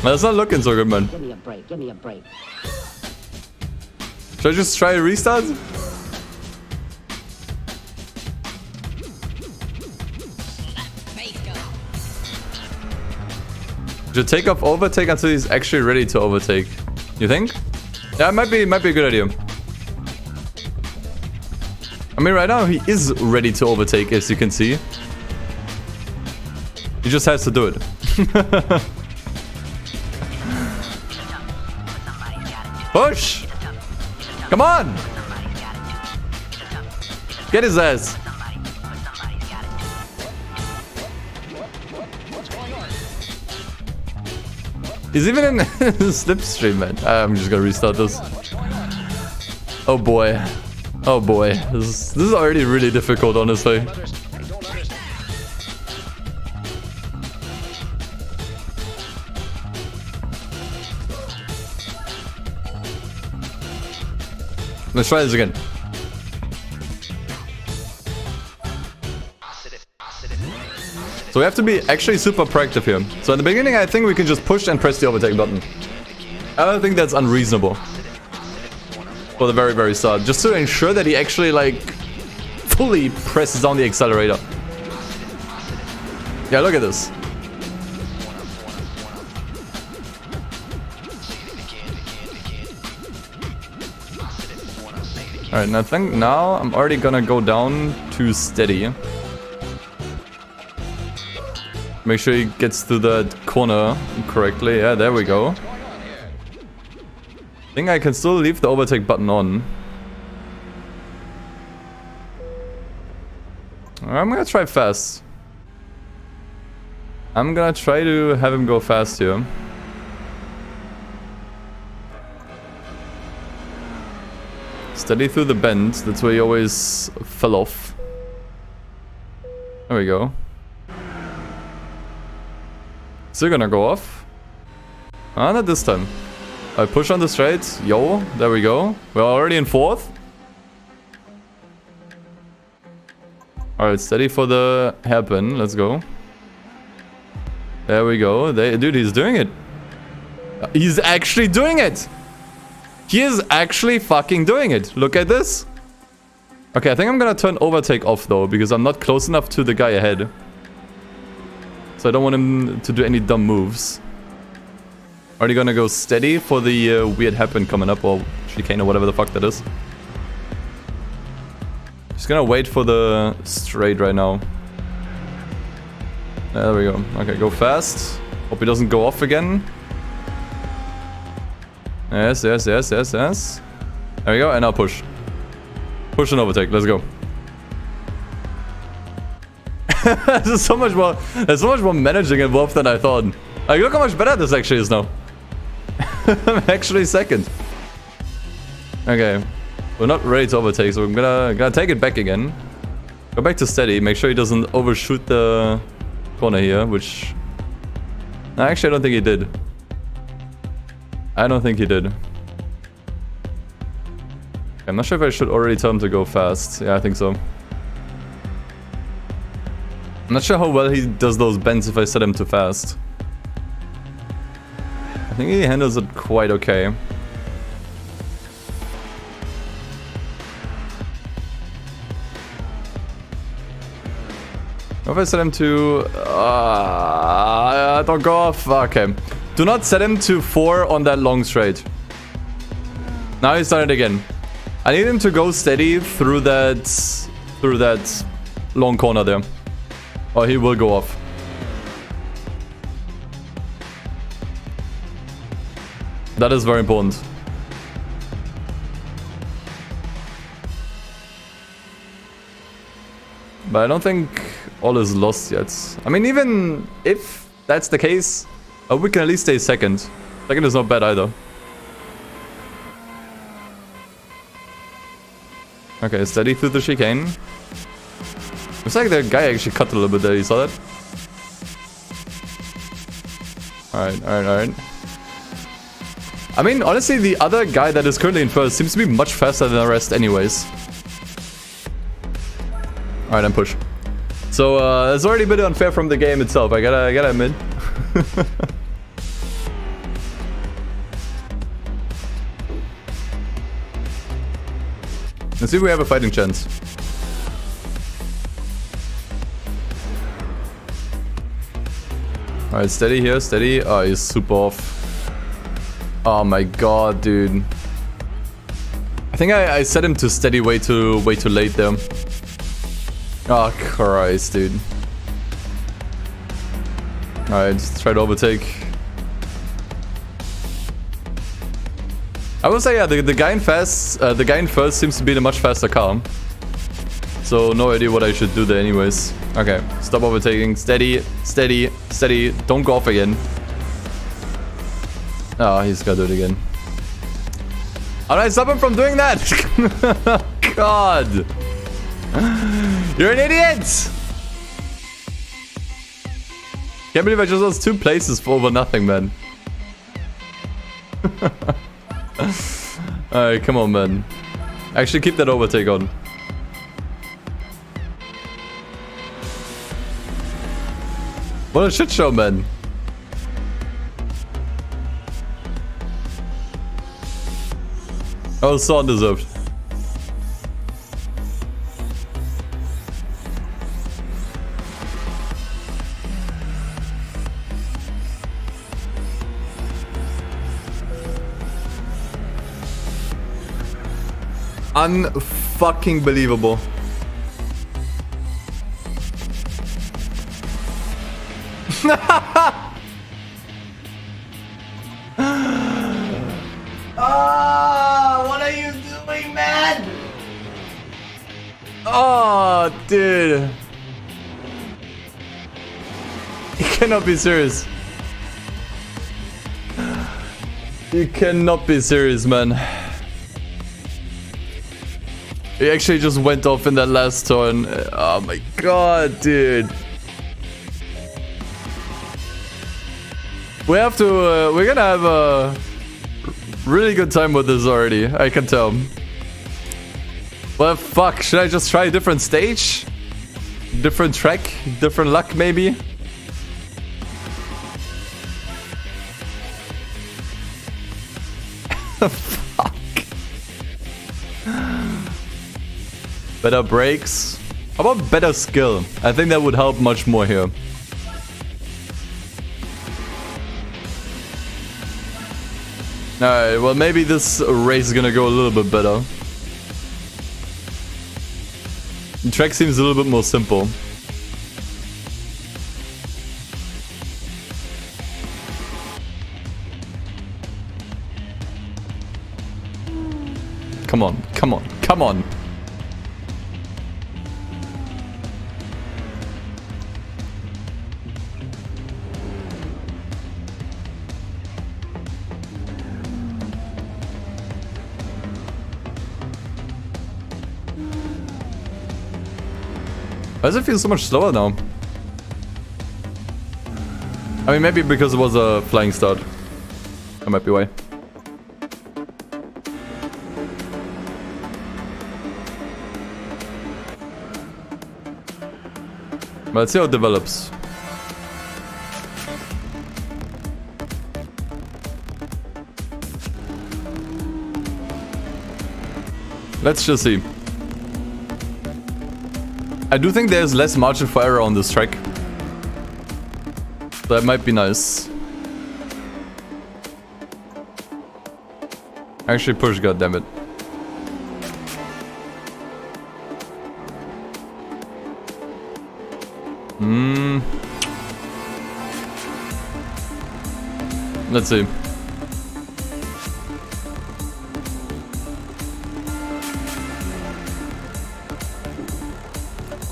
That's not looking so good, man. Give me a break, give me a break. Should I just try a restart? Should take off overtake until he's actually ready to overtake. You think? Yeah, it might be a good idea. I mean, right now he is ready to overtake, as you can see. He just has to do it. Push! Come on! Get his ass! He's even in slipstream, man. I'm just gonna restart this. Oh boy. Oh boy. This is already really difficult, honestly. Let's try this again. So we have to be actually super proactive here. So in the beginning, I think we can just push and press the overtake button. I don't think that's unreasonable. For the very, very start. Just to ensure that he actually, like, fully presses down the accelerator. Yeah, look at this. Alright, and I think now I'm already gonna go down to steady. Make sure he gets to the corner correctly. Yeah, there we go. I think I can still leave the overtake button on. I'm gonna try fast. I'm gonna try to have him go fast here. Steady through the bend. That's where he always fell off. There we go. Still gonna go off. Ah, not this time. I push on the straight. Yo, there we go. We're already in fourth. Alright, steady for the hairpin. Let's go. There we go. Dude, he's doing it. He's actually doing it. He is actually fucking doing it. Look at this. Okay, I think I'm gonna turn overtake off though, because I'm not close enough to the guy ahead. So I don't want him to do any dumb moves. Already gonna go steady for the weird hairpin coming up, or chicane or whatever the fuck that is. Just gonna wait for the straight right now. There we go. Okay, go fast. Hope he doesn't go off again. Yes, yes, yes, yes, yes. There we go, and now push. Push and overtake, let's go. There's so much more managing involved than I thought. Like, look how much better this actually is now. I'm actually second. Okay. We're not ready to overtake, so I'm gonna take it back again. Go back to steady, make sure he doesn't overshoot the corner here, which... No, actually I don't think he did. I don't think he did. I'm not sure if I should already tell him to go fast. Yeah, I think so. I'm not sure how well he does those bends if I set him too fast. I think he handles it quite okay. What if I set him to... don't go off. Okay. Do not set him to 4 on that long straight. Now he's done it again. I need him to go steady through that long corner there. Or he will go off. That is very important. But I don't think all is lost yet. I mean, even if that's the case, we can at least stay second. Second is not bad either. Okay, steady through the chicane. Looks like the guy actually cut a little bit there, you saw that? Alright. I mean, honestly, the other guy that is currently in first seems to be much faster than the rest anyways. Alright, I'm push. So, it's already a bit unfair from the game itself, I gotta admit. Let's see if we have a fighting chance. Alright, steady here, steady. Oh, he's super off. Oh my god, dude. I think I set him to steady way too late there. Oh Christ, dude. Alright, just try to overtake. I will say, yeah, the guy in first seems to be the much faster car. So no idea what I should do there anyways. Okay, stop overtaking. Steady, steady, steady. Don't go off again. Oh, he's gotta do it again. How did I stop him from doing that? God. You're an idiot! Can't believe I just lost 2 places for over nothing, man. Alright, come on, man. Actually, keep that overtake on. What a shit show, man. Oh, so undeserved. Unfucking believable. What are you doing, man? Oh, dude. You cannot be serious. You cannot be serious, man. He actually just went off in that last turn. Oh my god, dude. We have to, we're gonna have a really good time with this already, I can tell. Well, fuck, should I just try a different stage? Different track? Different luck, maybe? Fuck. Better brakes. How about better skill? I think that would help much more here. Alright, well maybe this race is gonna go a little bit better. The track seems a little bit more simple. Come on, come on, come on! Why does it feel so much slower now? I mean, maybe because it was a flying start. That might be why. But let's see how it develops. Let's just see. I do think there's less margin for error on this track. That might be nice. Actually push, goddammit. Let's see.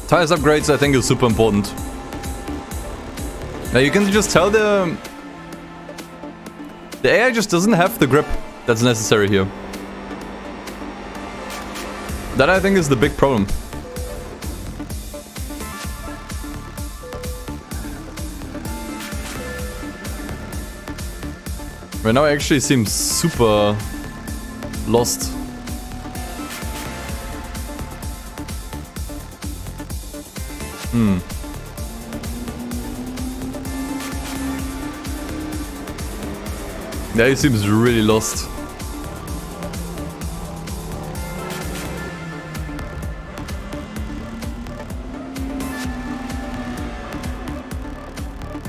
Tires upgrades, I think, is super important. Now you can just tell the AI just doesn't have the grip that's necessary here. That I think is the big problem. Right now it actually seems super lost. Yeah, he seems really lost.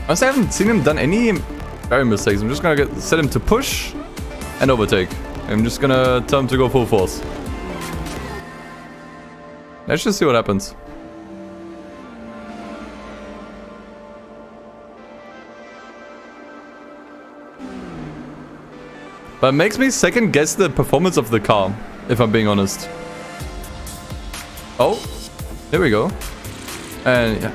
Honestly, I haven't seen him done any driving mistakes. I'm just gonna set him to push and overtake. I'm just gonna tell him to go full force. Let's just see what happens. But it makes me second guess the performance of the car, if I'm being honest. Oh, there we go. And yeah.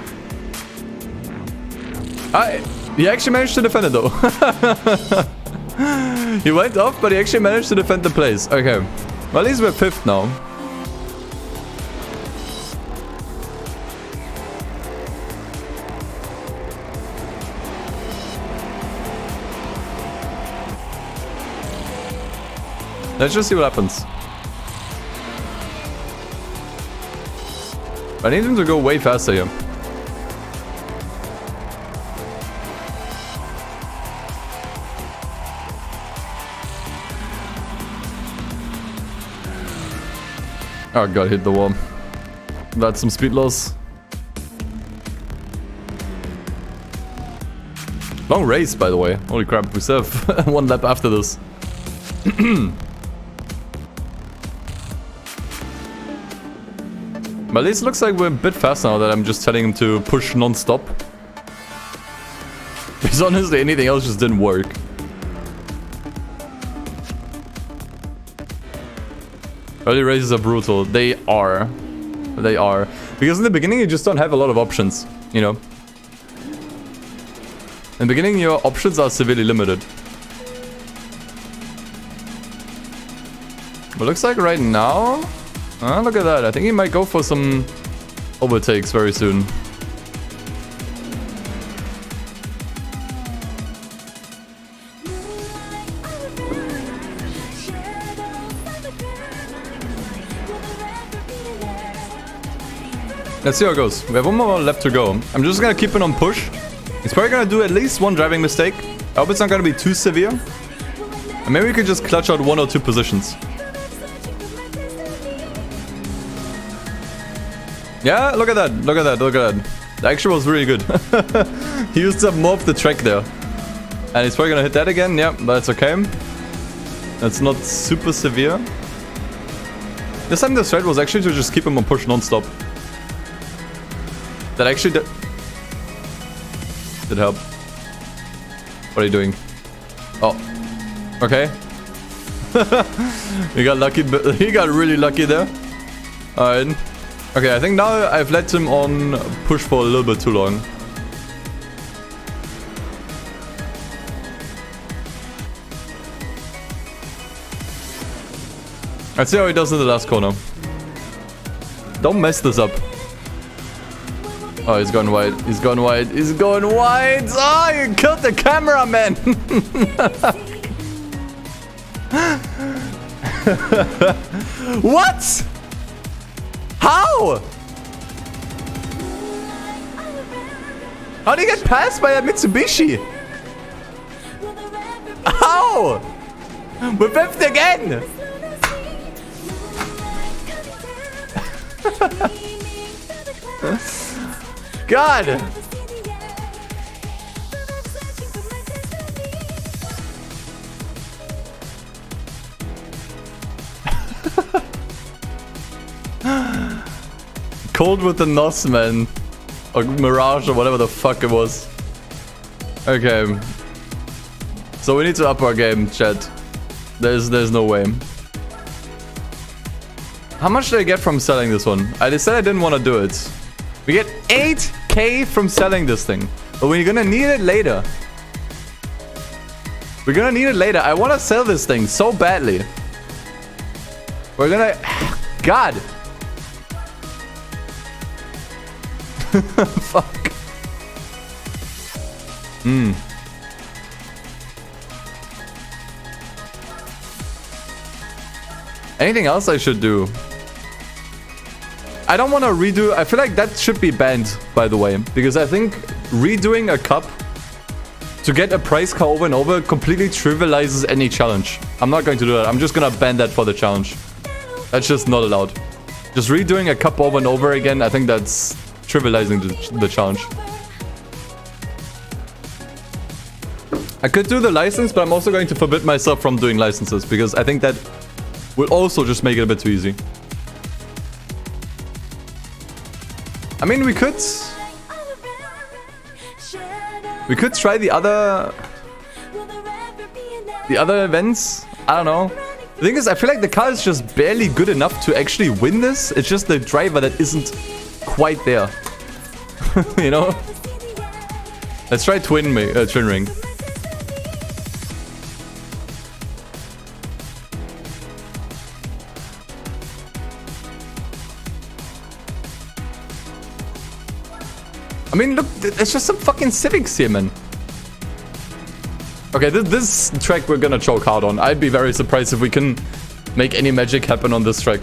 He actually managed to defend it though. He went off, but he actually managed to defend the place. Okay. Well, at least we're 5th now. Let's just see what happens. I need him to go way faster here. Oh god, hit the wall. That's some speed loss. Long race, by the way. Holy crap, we still have 1 lap after this. But at least it looks like we're a bit faster now that I'm just telling him to push non-stop. Because honestly, anything else just didn't work. Early races are brutal. They are. They are. Because in the beginning, you just don't have a lot of options, you know? In the beginning, your options are severely limited. But looks like right now... look at that. I think he might go for some overtakes very soon. Let's see how it goes. We have 1 more left to go. I'm just gonna keep it on push. He's probably gonna do at least 1 driving mistake. I hope it's not gonna be too severe. And maybe we could just clutch out 1 or 2 positions. Yeah, look at that. Look at that. Look at that. That actually was really good. He used up more of the track there. And he's probably gonna hit that again. Yeah, that's okay. That's not super severe. This time the strat was actually to just keep him on push non-stop. That actually did help. What are you doing? Oh. Okay. He got lucky. He got really lucky there. Alright. Okay, I think now I've let him on push for a little bit too long. Let's see how he does in the last corner. Don't mess this up. Oh, he's going wide. He's going wide. He's going wide. Oh, you killed the camera, man. What? How? How did he get passed by a Mitsubishi? How? We're 5th again. God. Cold with the NOS, man. Or Mirage or whatever the fuck it was. Okay. So we need to up our game, chat. There's no way. How much did I get from selling this one? I said I didn't want to do it. We get 8k from selling this thing. But we're gonna need it later. We're gonna need it later. I want to sell this thing so badly. We're gonna... God. Fuck. Anything else I should do? I don't want to redo... I feel like that should be banned, by the way. Because I think redoing a cup to get a prize car over and over completely trivializes any challenge. I'm not going to do that. I'm just going to ban that for the challenge. That's just not allowed. Just redoing a cup over and over again, I think that's trivializing the challenge. I could do the license, but I'm also going to forbid myself from doing licenses. Because I think that will also just make it a bit too easy. I mean, we could try the other events. I don't know. The thing is, I feel like the car is just barely good enough to actually win this. It's just the driver that isn't quite there. You know? Let's try twin ring. I mean, look, it's just some fucking Civics here, man. Okay, this track we're gonna choke hard on. I'd be very surprised if we can make any magic happen on this track.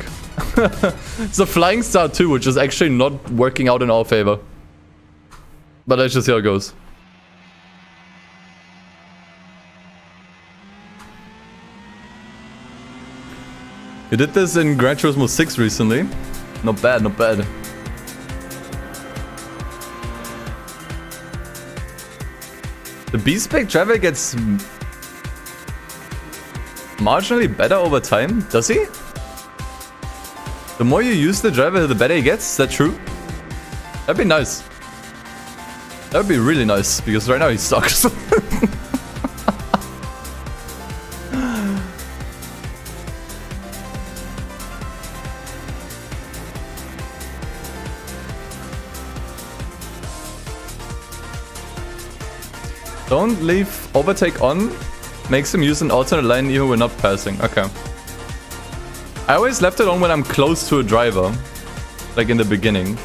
It's a Flying Star 2, which is actually not working out in our favor. But let's just see how it goes. We did this in Gran Turismo 6 recently. Not bad, not bad. The B-Spec driver gets marginally better over time, does he? The more you use the driver, the better he gets, is that true? That'd be nice. That would be really nice, because right now he sucks. Don't leave overtake on. Makes him use an alternate line even when not passing. Okay. I always left it on when I'm close to a driver. Like in the beginning.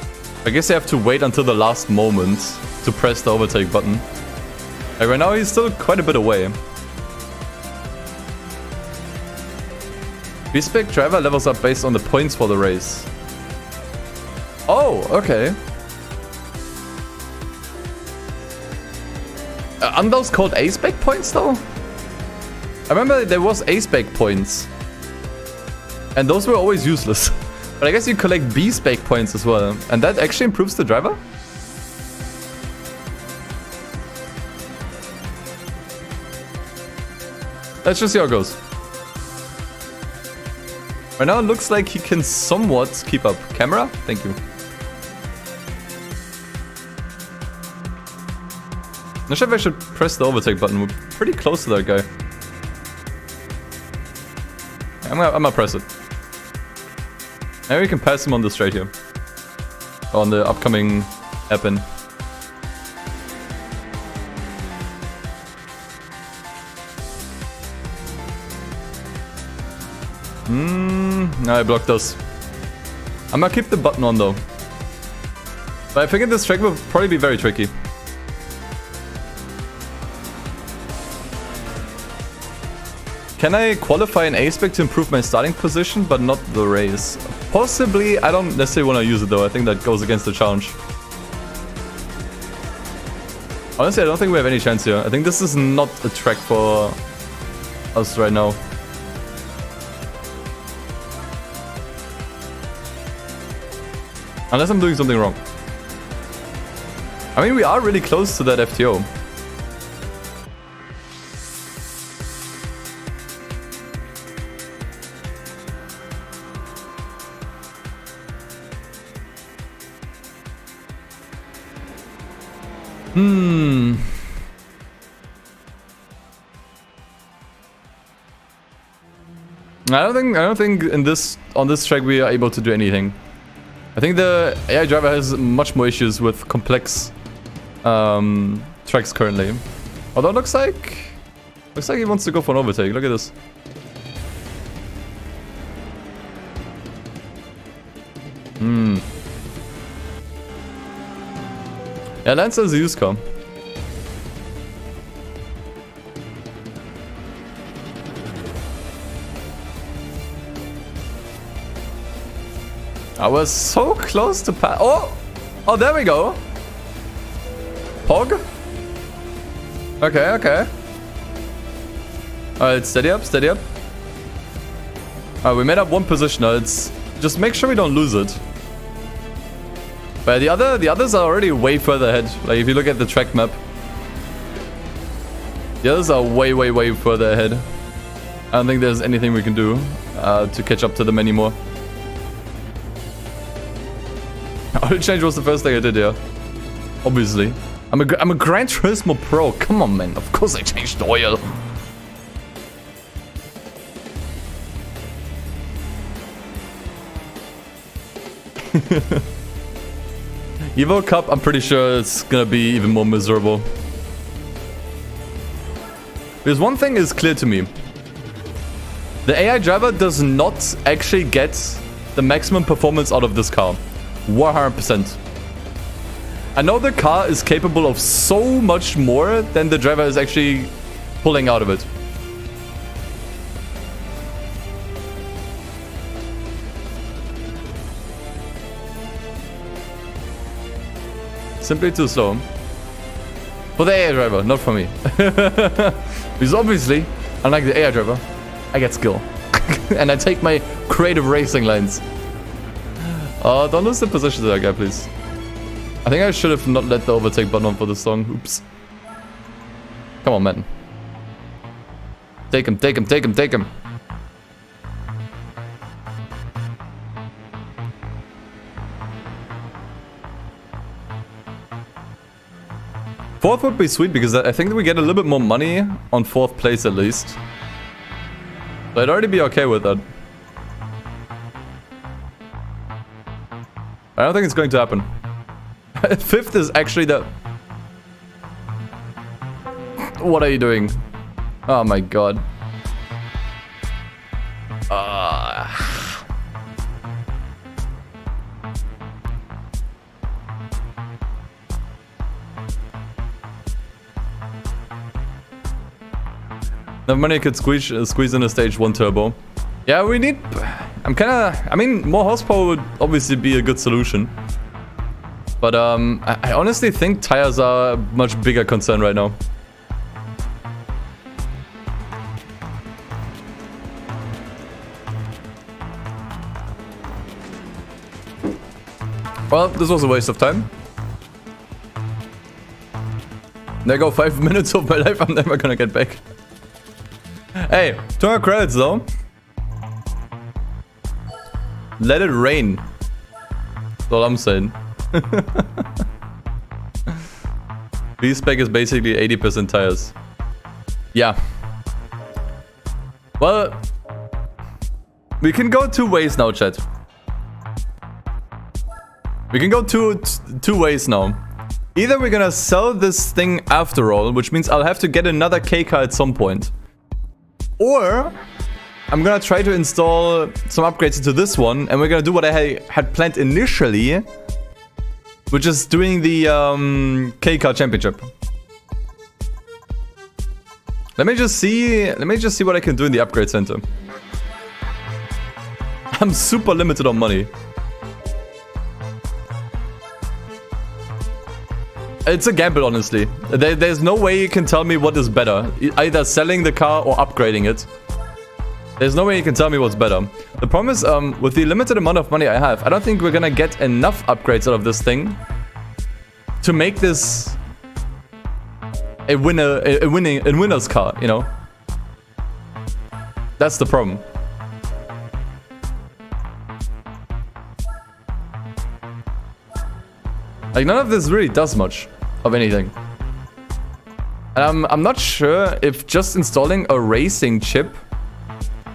I guess I have to wait until the last moment to press the overtake button. Like right now he's still quite a bit away. B-Spec driver levels up based on the points for the race. Oh, okay. Aren't those called A-Spec points though? I remember there was A-Spec points. And those were always useless. But I guess you collect B-Spec points as well. And that actually improves the driver? Let's just see how it goes. Right now it looks like he can somewhat keep up. Camera? Thank you. Not sure if I should press the overtake button. We're pretty close to that guy. I'm gonna press it. Maybe we can pass him on the straight here. On the upcoming happen. No, I blocked those. I'm gonna keep the button on though. But I figured this track will probably be very tricky. Can I qualify an A-Spec to improve my starting position, but not the race? Possibly. I don't necessarily want to use it though. I think that goes against the challenge. Honestly, I don't think we have any chance here. I think this is not a track for us right now. Unless I'm doing something wrong. I mean, we are really close to that FTO. I don't think on this track we are able to do anything. I think the AI driver has much more issues with complex tracks currently. Although it looks like he wants to go for an overtake. Look at this. Yeah, Lancer is a used car. I was so close to pass. Oh! Oh, there we go. Pog? Okay, okay. Alright, steady up, steady up. Alright, we made up one position now. It's just make sure we don't lose it. But the others are already way further ahead. Like if you look at the track map. The others are way, way, way further ahead. I don't think there's anything we can do to catch up to them anymore. Oil change was the first thing I did, yeah. Obviously. I'm a Gran Turismo pro. Come on, man. Of course I changed oil. Evo Cup, I'm pretty sure it's gonna be even more miserable. Because one thing is clear to me. The AI driver does not actually get the maximum performance out of this car. 100%. I know the car is capable of so much more than the driver is actually pulling out of it. Simply too slow. For the AI driver, not for me. Because obviously, unlike the AI driver, I get skill. And I take my creative racing lines. Don't lose the position to that guy, please. I think I should have not let the overtake button on for this song. Oops. Come on, man. Take him, take him, take him, take him. Fourth would be sweet because I think that we get a little bit more money on fourth place at least. So I'd already be okay with that. I don't think it's going to happen. Fifth is actually the... What are you doing? Oh my god. The money could squeeze in a stage 1 turbo. Yeah, we need... I mean, more horsepower would obviously be a good solution. But I honestly think tires are a much bigger concern right now. Well, this was a waste of time. There go 5 minutes of my life I'm never gonna get back. Hey, 200 credits though. Let it rain. That's all I'm saying. B-Spec is basically 80% tires. Yeah. Well, we can go two ways now, chat. We can go two ways now. Either we're gonna sell this thing after all, which means I'll have to get another K car at some point. Or I'm gonna try to install some upgrades into this one, and we're gonna do what I had planned initially, which is doing the K car championship. Let me just see what I can do in the upgrade center. I'm super limited on money. It's a gamble, honestly. There's no way you can tell me what is better. Either selling the car or upgrading it. There's no way you can tell me what's better. The problem is, with the limited amount of money I have, I don't think we're gonna get enough upgrades out of this thing to make this a winner's car, you know? That's the problem. Like, none of this really does much of anything. And I'm not sure if just installing a racing chip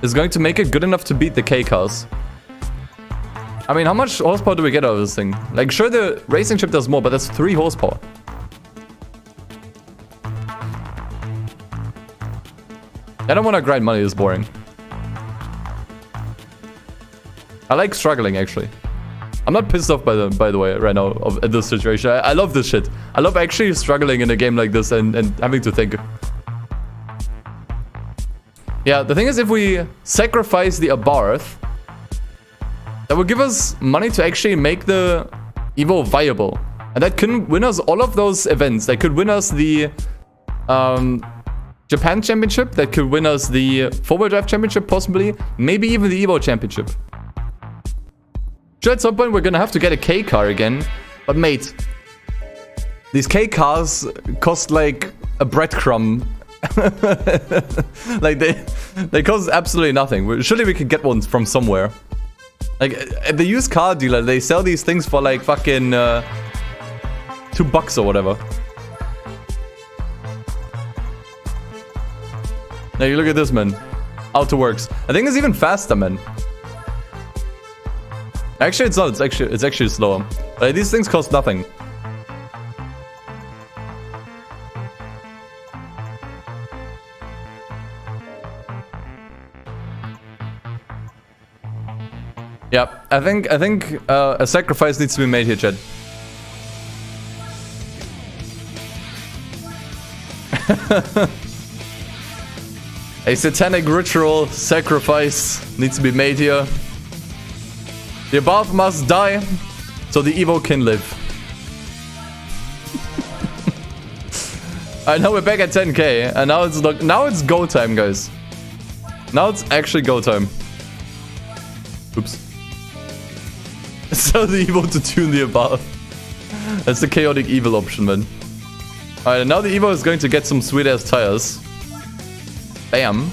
is going to make it good enough to beat the K cars. I mean, how much horsepower do we get out of this thing? Like, sure, the racing chip does more, but that's 3 horsepower. I don't want to grind money, it's boring. I like struggling, actually. I'm not pissed off by the way right now at this situation. I love this shit. I love actually struggling in a game like this and having to think. Yeah, the thing is, if we sacrifice the Abarth, that would give us money to actually make the Evo viable. And that can win us all of those events. That could win us the Japan Championship. That could win us the 4-wheel drive championship, possibly. Maybe even the Evo Championship. Sure, at some point we're gonna have to get a K car again. But mate, these K cars cost like a breadcrumb. Like they cost absolutely nothing. Surely we could get one from somewhere. Like at the used car dealer, they sell these things for like fucking $2 or whatever. Now you look at this, man. Auto works. I think it's even faster, man. Actually, it's not. It's actually slower. But these things cost nothing. Yeah, I think a sacrifice needs to be made here, Chad. A satanic ritual sacrifice needs to be made here. The above must die, so the Evo can live. Alright, now we're back at 10k, and now it's go time, guys. Now it's actually go time. Oops. So the Evo to tune the above. That's the chaotic evil option, man. Alright, and now the Evo is going to get some sweet ass tires. Bam.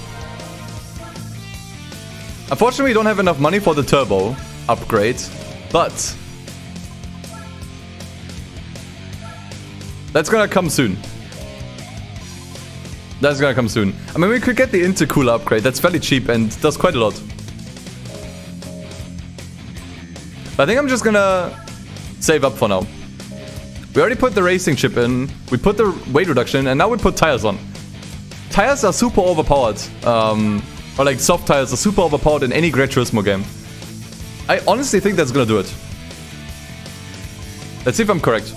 Unfortunately, we don't have enough money for the turbo upgrade, but that's gonna come soon. That's gonna come soon. I mean, we could get the intercooler upgrade. That's fairly cheap and does quite a lot. But I think I'm just gonna save up for now. We already put the racing chip in, we put the weight reduction, and now we put tires on. Tires are super overpowered. Or like soft tires are super overpowered in any Gran Turismo game. I honestly think that's gonna do it. Let's see if I'm correct.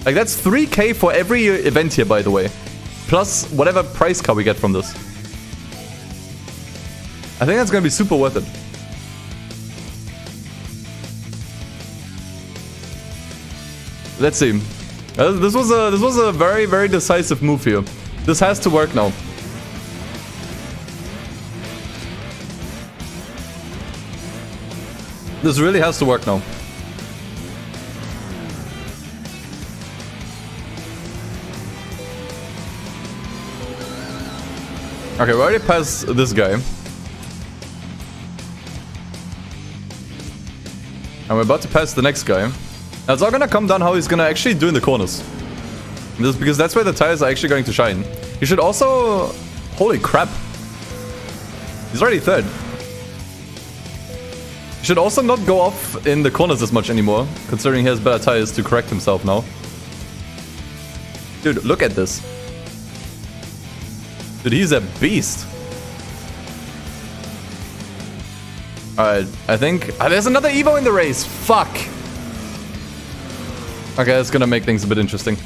Like that's 3k for every event here, by the way. Plus whatever price car we get from this. I think that's gonna be super worth it. Let's see. This was a very, very decisive move here. This has to work now. This really has to work now. Okay, we already passed this guy. And we're about to pass the next guy. Now it's all gonna come down how he's gonna actually do in the corners. This, because that's where the tires are actually going to shine. You should also... Holy crap. He's already third. He should also not go off in the corners as much anymore, considering he has better tires to correct himself now. Dude, look at this. Dude, he's a beast. Alright, I think... there's another Evo in the race! Fuck! Okay, that's gonna make things a bit interesting.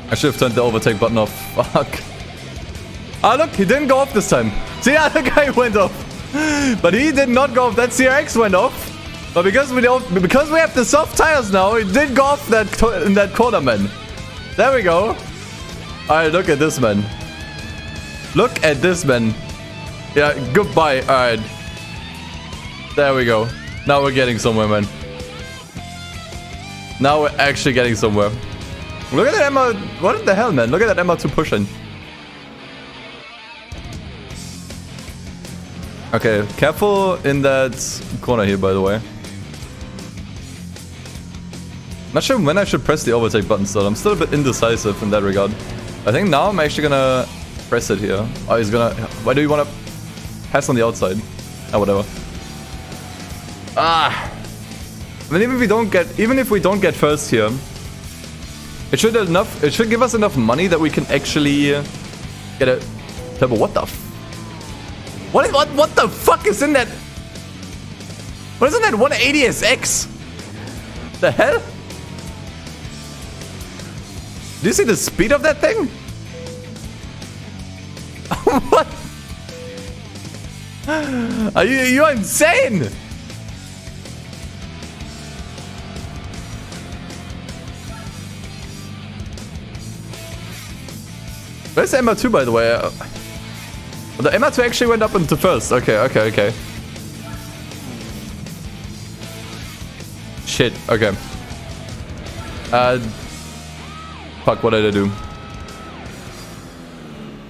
I should have turned the overtake button off. Fuck. Ah, look, he didn't go off this time. See, the other guy went off. But he did not go off. That CRX went off. But because we have the soft tires now, it did go off in that corner, man. There we go. Alright, look at this, man. Look at this, man. Yeah, goodbye. Alright. There we go. Now we're getting somewhere, man. Now we're actually getting somewhere. Look at that Emma. What the hell, man? Look at that Emma 2 pushing. Okay, careful in that corner here, by the way. Not sure when I should press the overtake button still. I'm still a bit indecisive in that regard. I think now I'm actually gonna press it here. Oh, he's gonna... Why do you want to pass on the outside? Oh, whatever. Ah! I mean, even if we don't get first here, it should give us enough money that we can actually get a turbo. What the? What the fuck is in that? What isn't that 180SX? The hell? Do you see the speed of that thing? What? Are you're insane! Where's the MR2 by the way? The MR2 actually went up into first. Okay. Shit, okay. Fuck, what did I do?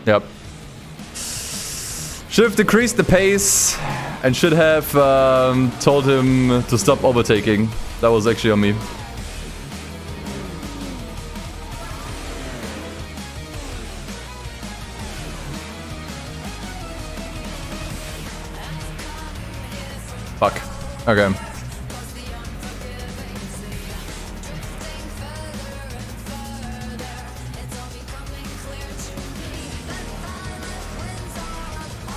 Yep. Should have decreased the pace and should have told him to stop overtaking. That was actually on me. Fuck. Okay.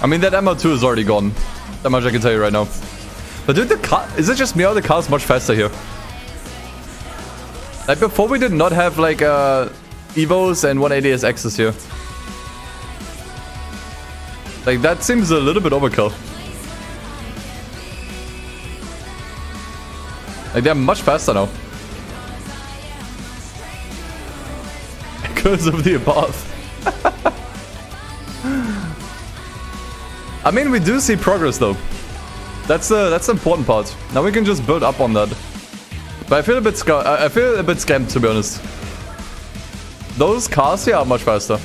I mean, that MO2 is already gone. That much I can tell you right now. But dude, the car... Is it just me or the car's much faster here? Like, before we did not have, like, Evos and 180SXs here. Like, that seems a little bit overkill. Like, they're much faster now. Because of the above. I mean, we do see progress though. That's the important part. Now we can just build up on that. But I feel a bit scammed, to be honest. Those cars here are much faster.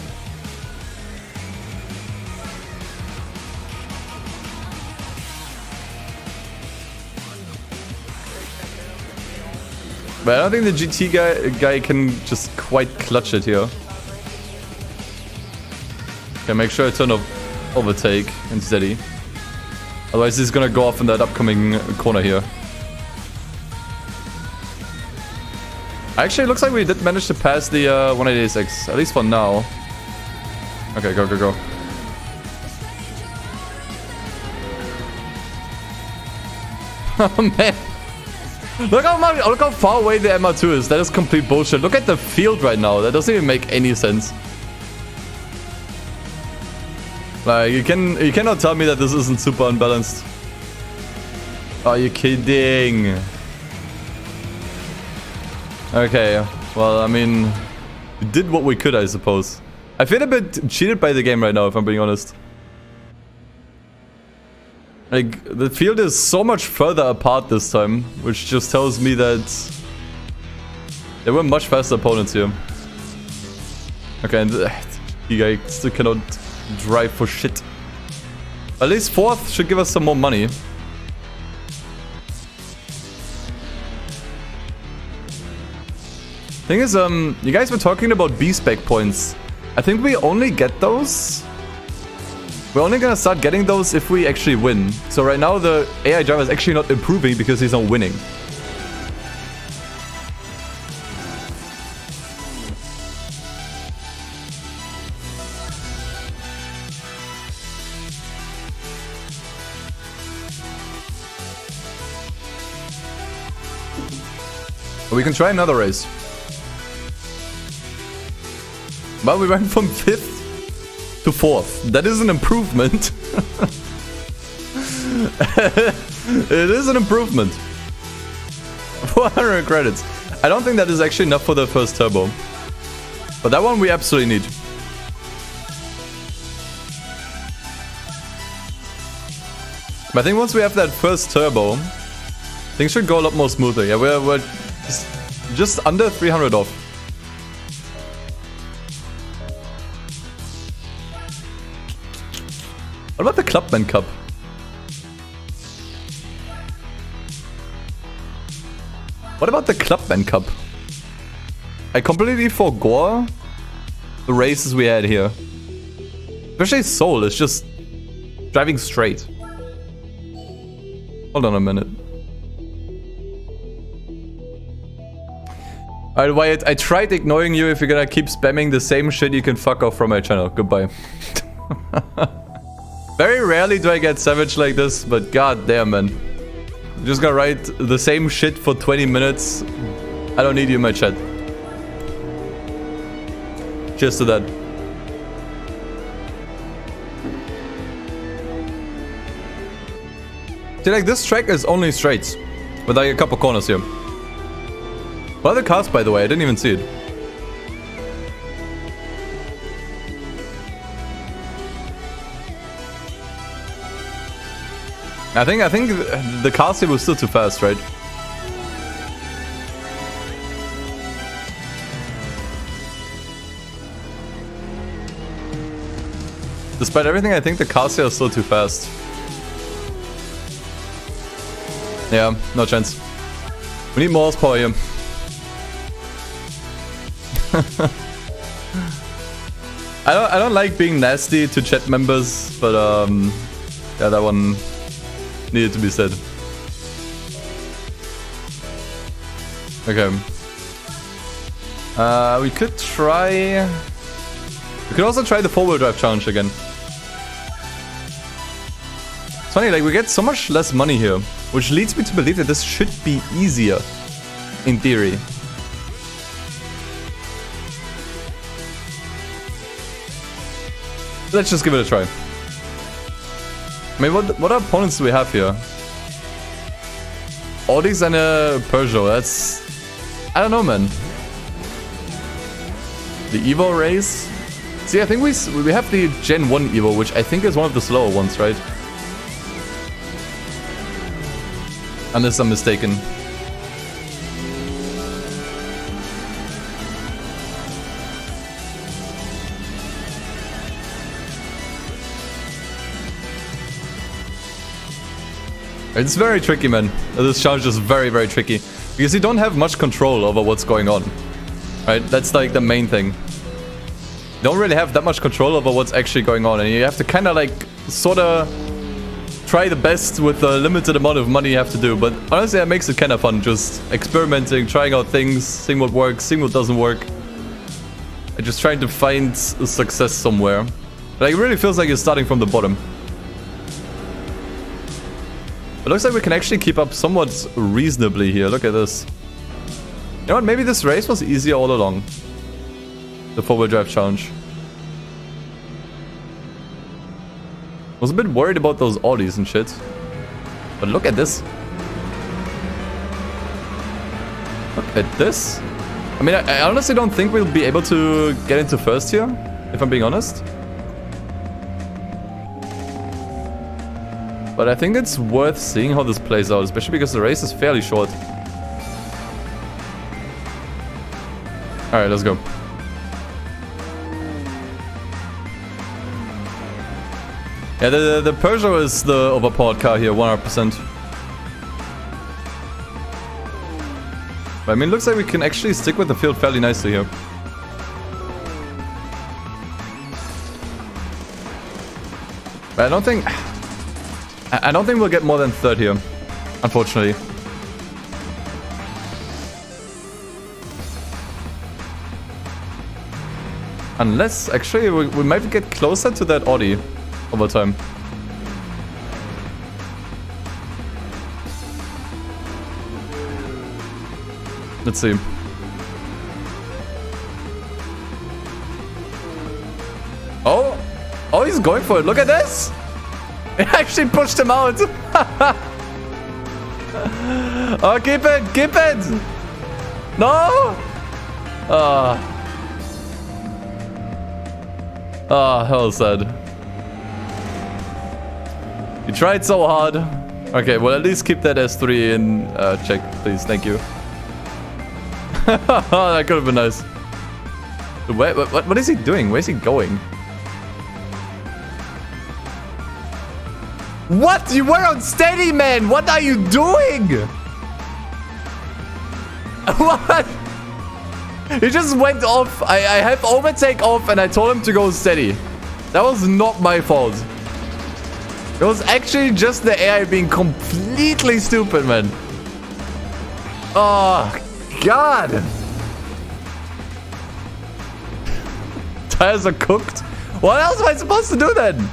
But I don't think the GT guy can just quite clutch it here. Okay, make sure I turn off overtake and steady. Otherwise he's gonna go off in that upcoming corner here. Actually, it looks like we did manage to pass the 180SX, at least for now. Okay, go. Oh man. Look how far away the MR2 is. That is complete bullshit. Look at the field right now. That doesn't even make any sense. Like, you cannot tell me that this isn't super unbalanced. Are you kidding? Okay, well, I mean, we did what we could, I suppose. I feel a bit cheated by the game right now, if I'm being honest. Like, the field is so much further apart this time, which just tells me that there were much faster opponents here. Okay, and you guys still cannot drive for shit. At least fourth should give us some more money. Thing is, you guys were talking about B-Spec points. I think we only get those. We're only gonna start getting those if we actually win. So right now the AI driver is actually not improving because he's not winning. But we can try another race. But we went from 5th to 4th. That is an improvement. It is an improvement. 400 credits. I don't think that is actually enough for the first turbo. But that one we absolutely need. But I think once we have that first turbo, things should go a lot more smoothly. Yeah, we're just under 300 off. What about the Clubman Cup? What about the Clubman Cup? I completely forgot the races we had here. Especially Seoul is just driving straight. Hold on a minute. Alright, Wyatt, I tried ignoring you. If you're gonna keep spamming the same shit, you can fuck off from my channel. Goodbye. Very rarely do I get savage like this, but god damn, man. Just gonna write the same shit for 20 minutes. I don't need you in my chat. Cheers to that. See, like, this track is only straights. With like a couple corners here. What are the cars, by the way? I didn't even see it. I think the cars here was still too fast, right? Despite everything, I think the cars here are still too fast. Yeah, no chance. We need more horsepower here. I don't like being nasty to chat members, but yeah, that one needed to be said. Okay. We could try. We could also try the 4-wheel drive challenge again. It's funny, like, we get so much less money here, which leads me to believe that this should be easier, in theory. Let's just give it a try. I mean, what opponents do we have here? Audis and a Peugeot. That's... I don't know, man. The Evo race? See, I think we have the Gen 1 Evo, which I think is one of the slower ones, right? Unless I'm mistaken. It's very tricky, man. This challenge is very, very tricky. Because you don't have much control over what's going on. Right? That's like the main thing. You don't really have that much control over what's actually going on. And you have to kind of like, sort of try the best with the limited amount of money you have to do. But honestly, that makes it kind of fun. Just experimenting, trying out things, seeing what works, seeing what doesn't work. And just trying to find success somewhere. Like, it really feels like you're starting from the bottom. It looks like we can actually keep up somewhat reasonably here. Look at this. You know what? Maybe this race was easier all along. The 4-wheel drive challenge. I was a bit worried about those Audis and shit. But look at this. Look at this. I mean, I honestly don't think we'll be able to get into first here, if I'm being honest. But I think it's worth seeing how this plays out, especially because the race is fairly short. Alright, let's go. Yeah, the Peugeot is the overpowered car here, 100%. But I mean, it looks like we can actually stick with the field fairly nicely here. But I don't think we'll get more than third here, unfortunately. Unless, actually, we might get closer to that Audi over time. Let's see. Oh! Oh, he's going for it. Look at this! It actually pushed him out. Oh, keep it! Keep it! No! Oh, hell sad. You tried so hard. Okay, well, at least keep that S3 in check, please. Thank you. That could have been nice. Wait, what is he doing? Where's he going? What? You were on steady, man! What are you doing? What? He just went off. I have overtake off and I told him to go steady. That was not my fault. It was actually just the AI being completely stupid, man. Oh, God. Tires are cooked. What else am I supposed to do then?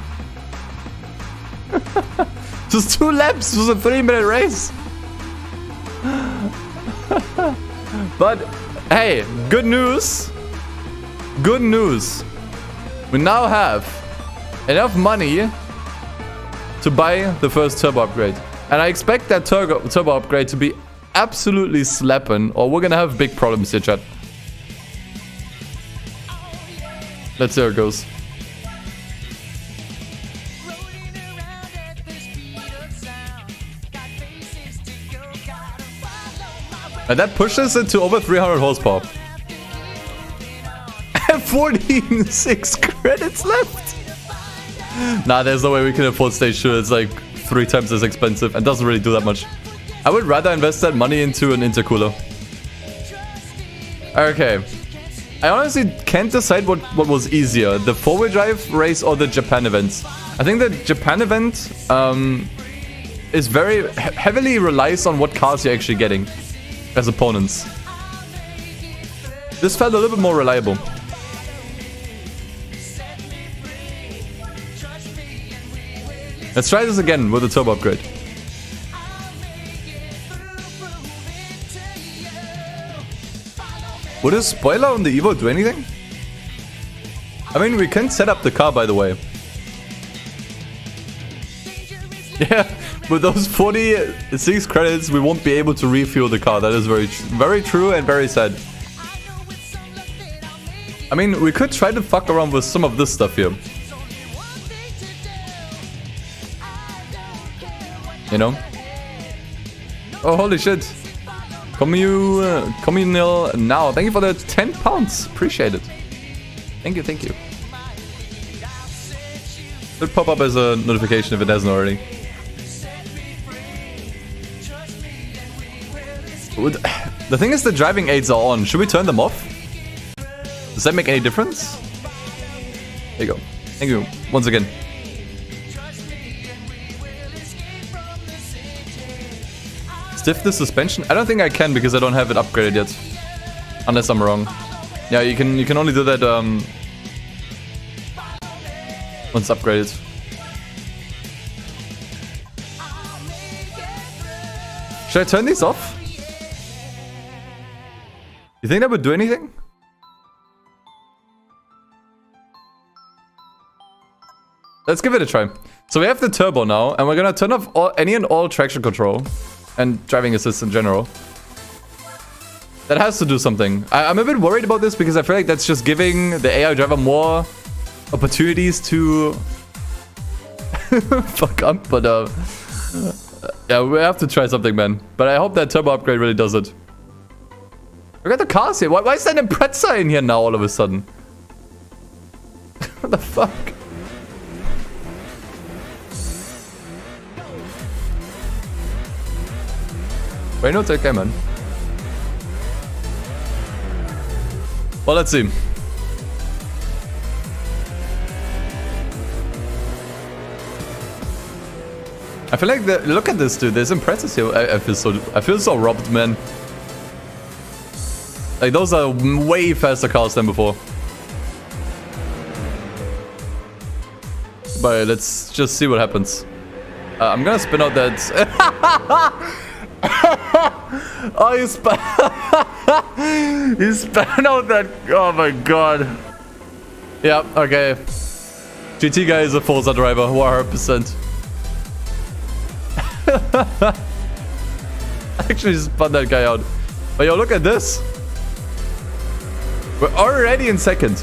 Just 2 laps. It was a 3-minute race. But hey, good news. Good news. We now have enough money to buy the first turbo upgrade. And I expect that turbo upgrade to be absolutely slapping, or we're gonna have big problems here, chat. Let's see how it goes. And that pushes it to over 300 horsepower. And 14.6 credits left. Nah, there's no way we can afford stage 2. It's like 3 times as expensive and doesn't really do that much. I would rather invest that money into an intercooler. Okay. I honestly can't decide what was easier, the 4-wheel drive race or the Japan event. I think the Japan event is very heavily relies on what cars you're actually getting as opponents. This felt a little bit more reliable. Let's try this again with the turbo upgrade. Would a spoiler on the Evo do anything? I mean, we can set up the car, by the way. Yeah, with those 46 credits, we won't be able to refuel the car. That is very true and very sad. I mean, we could try to fuck around with some of this stuff here. You know? Oh, holy shit. Communal now. Thank you for the 10 pounds. Appreciate it. Thank you, thank you. It'll pop up as a notification if it hasn't already. The thing is, the driving aids are on. Should we turn them off? Does that make any difference? There you go. Thank you once again. Stiff the suspension? I don't think I can because I don't have it upgraded yet. Unless I'm wrong. Yeah, you can only do that once upgraded. Should I turn these off? You think that would do anything? Let's give it a try. So we have the turbo now, and we're gonna turn off any and all traction control and driving assist in general. That has to do something. I'm a bit worried about this because I feel like that's just giving the AI driver more opportunities to fuck up, but yeah, we have to try something, man. But I hope that turbo upgrade really does it. Look at the cars here. Why is that Impreza in here now all of a sudden? What the fuck? Wait, no, it's okay, man. Well, let's see. I feel like look at this, dude. There's Imprezas here. I feel so robbed, man. Like, those are way faster cars than before. But let's just see what happens. I'm gonna spin out that. Oh, you span out that. Oh my god. Yeah, okay. GT guy is a Forza driver, 100%. Actually spun that guy out. But yo, look at this. We're already in second.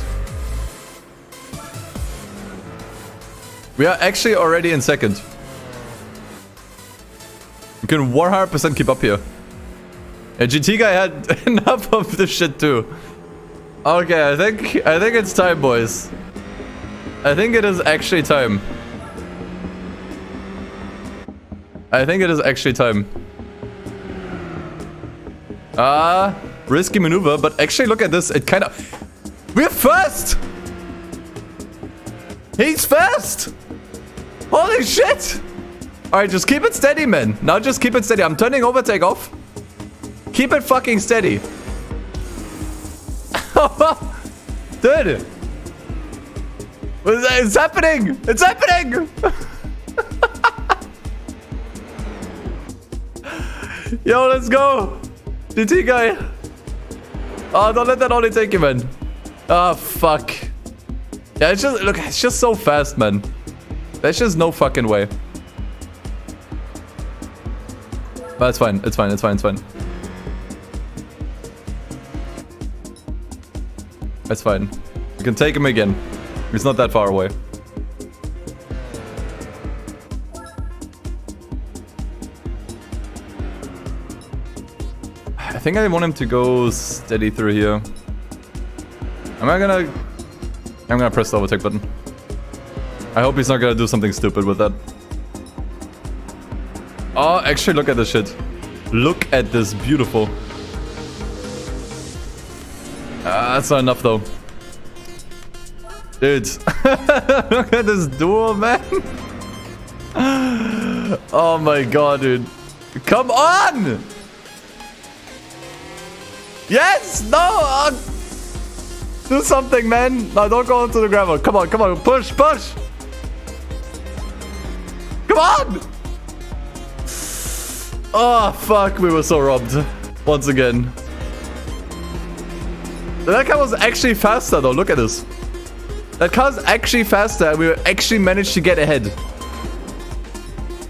We are actually already in second. We can 100% keep up here. Yeah, GT guy had enough of this shit too. Okay, I think it's time, boys. I think it is actually time. I think it is actually time. Risky maneuver, but actually look at this. It kind of... We're first! He's first! Holy shit! Alright, just keep it steady, man. Now just keep it steady. I'm turning overtake off. Keep it fucking steady. Dude! It's happening! It's happening! Yo, let's go! GT guy. Oh, don't let that only take you, man. Oh, fuck. Yeah, it's just, look, it's just so fast, man. There's just no fucking way. But it's fine, it's fine, it's fine, it's fine. It's fine. We can take him again. He's not that far away. I think I want him to go steady through here. I'm gonna press the overtake button. I hope he's not gonna do something stupid with that. Oh, actually, look at this shit. Look at this, beautiful. That's not enough though. Dude, look at this duel, man. Oh my god, dude. Come on! Yes! No! Do something, man. No, don't go into the gravel. Come on, come on. Push, push. Come on! Oh, fuck. We were so robbed. Once again. That car was actually faster, though. Look at this. That car's actually faster, and we actually managed to get ahead.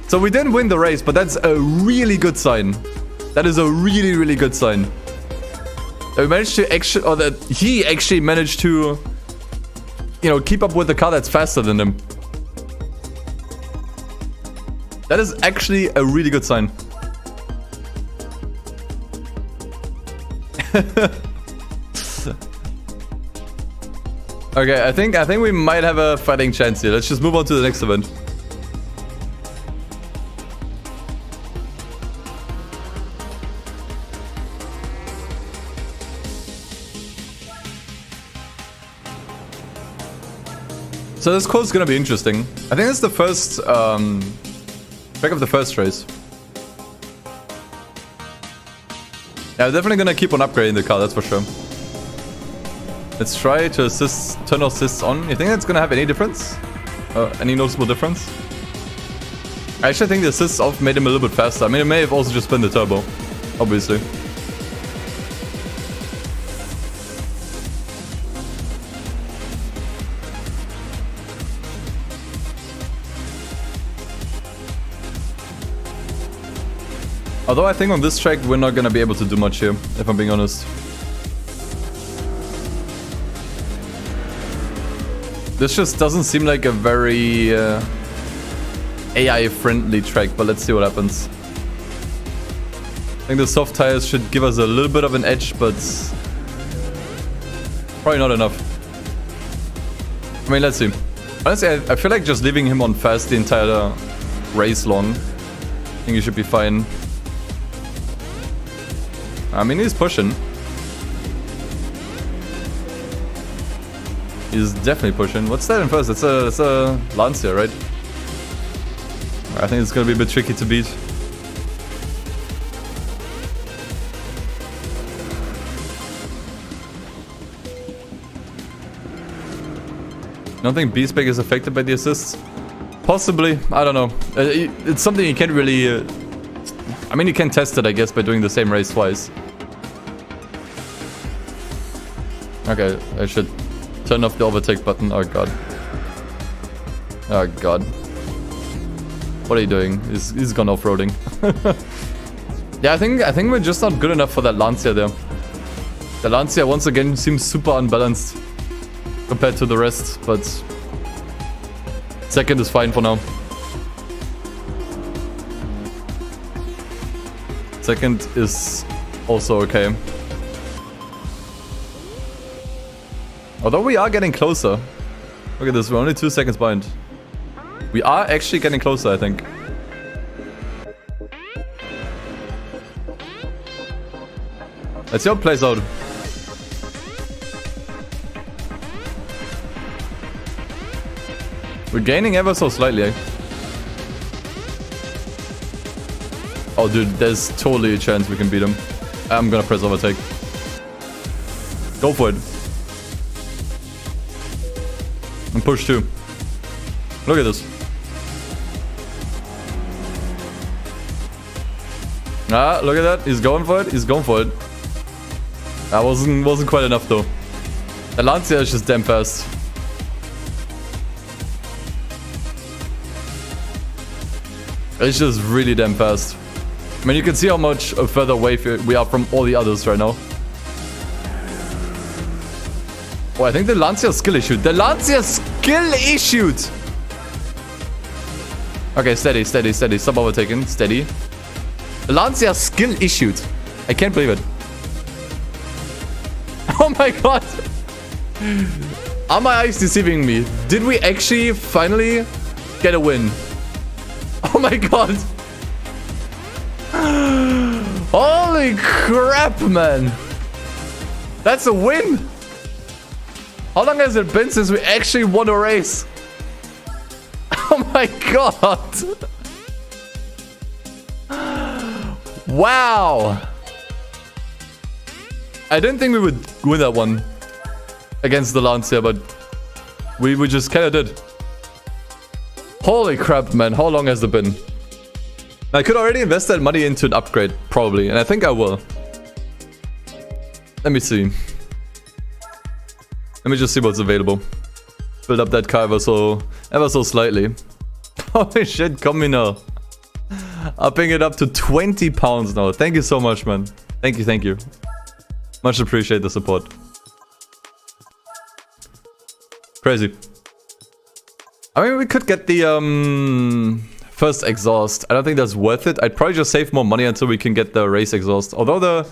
So we didn't win the race, but that's a really good sign. That is a really, really good sign. That we managed to actually, or that he actually managed to, you know, keep up with the car that's faster than him. That is actually a really good sign. Okay, I think we might have a fighting chance here. Let's just move on to the next event. So this course is gonna be interesting. I think it's the first track of the first race. Yeah, I'm definitely gonna keep on upgrading the car, that's for sure. Let's try to turn assists on. You think that's gonna have any difference? Any noticeable difference? I actually think the assists off made him a little bit faster. I mean, it may have also just been the turbo, obviously. Although I think on this track we're not gonna be able to do much here, if I'm being honest. This just doesn't seem like a very AI-friendly track, but let's see what happens. I think the soft tires should give us a little bit of an edge, but probably not enough. I mean, let's see. Honestly, I feel like just leaving him on fast the entire race long. I think he should be fine. I mean, he's pushing. He's definitely pushing. What's that in first? It's a Lancia, right? I think it's gonna be a bit tricky to beat. I don't think B-Spec is affected by the assists. Possibly. I don't know. It's something you can't really... I mean, you can test it, I guess, by doing the same race twice. Okay, I should turn off the overtake button. Oh god. Oh god. What are you doing? He's gone off-roading. Yeah, I think we're just not good enough for that Lancia there. The Lancia once again seems super unbalanced compared to the rest, but second is fine for now. Second is also okay. Although we are getting closer. Look at this, we're only 2 seconds behind. We are actually getting closer, I think. Let's see how it plays out. We're gaining ever so slightly, eh? Oh dude, there's totally a chance we can beat him. I'm gonna press overtake. Go for it. And push too. Look at this. Ah, look at that. He's going for it. He's going for it. That wasn't quite enough though. The Lancia is just damn fast. It's just really damn fast. I mean, you can see how much further away we are from all the others right now. Oh, I think the Lancia skill issued. The Lancia skill issued! Okay, steady, steady, steady. Stop overtaking. Steady. The Lancia skill issued. I can't believe it. Oh my god! Are my eyes deceiving me? Did we actually finally get a win? Oh my god! Holy crap, man! That's a win! How long has it been since we actually won a race? Oh my god! Wow! I didn't think we would win that one against the Lancia, but we just kind of did. Holy crap, man. How long has it been? I could already invest that money into an upgrade, probably. And I think I will. Let me see. Let me just see what's available. Build up that car ever so slightly. Holy shit, Communal. Upping it up to 20 pounds now. Thank you so much, man. Thank you, thank you. Much appreciate the support. Crazy. I mean, we could get the first exhaust. I don't think that's worth it. I'd probably just save more money until we can get the race exhaust. Although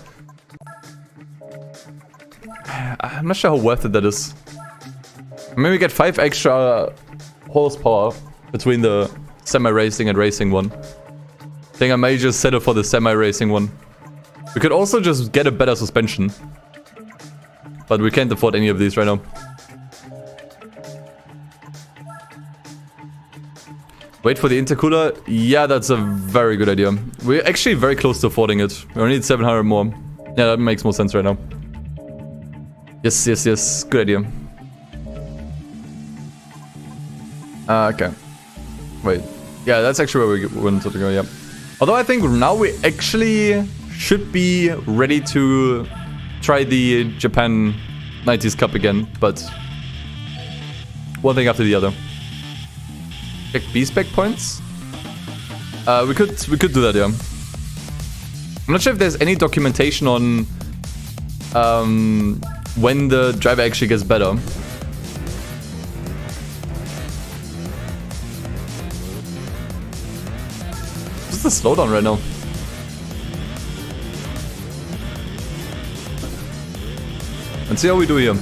I'm not sure how worth it that is. I mean, we get 5 extra horsepower between the semi-racing and racing one. I think I may just settle for the semi-racing one. We could also just get a better suspension. But we can't afford any of these right now. Wait for the intercooler? Yeah, that's a very good idea. We're actually very close to affording it. We only need 700 more. Yeah, that makes more sense right now. Yes, yes, yes. Good idea. Okay. Wait. Yeah, that's actually where we wanted to go, yeah. Although I think now we actually should be ready to try the Japan 90s Cup again, but one thing after the other. Check B-Spec points? We could do that, yeah. I'm not sure if there's any documentation on when the driver actually gets better. What's the slowdown right now? Let's see how we do here.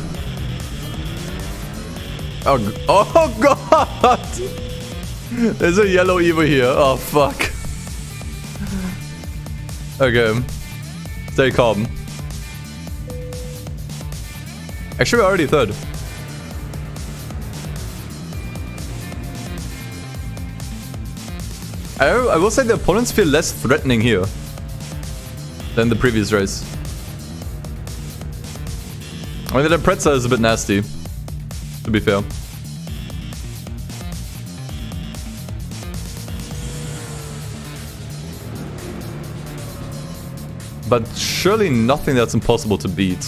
Oh god! There's a yellow Evo here. Oh fuck. Okay. Stay calm. Actually, we're already third. I will say the opponents feel less threatening here than the previous race. I mean, the Pretza is a bit nasty, to be fair. But surely nothing that's impossible to beat.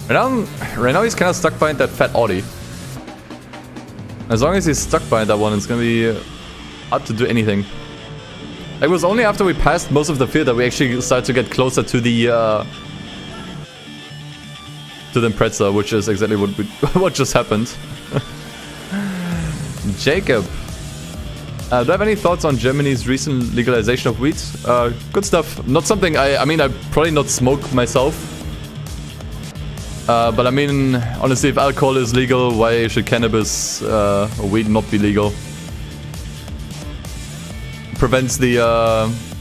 Right now he's kind of stuck behind that fat Audi. As long as he's stuck behind that one, it's gonna be hard to do anything. It was only after we passed most of the field that we actually started to get closer to the Impreza, which is exactly what just happened. Jacob. Do I have any thoughts on Germany's recent legalization of weed? Good stuff. Not something I mean, I probably not smoke myself. But I mean, honestly, if alcohol is legal, why should cannabis or weed not be legal? Prevents the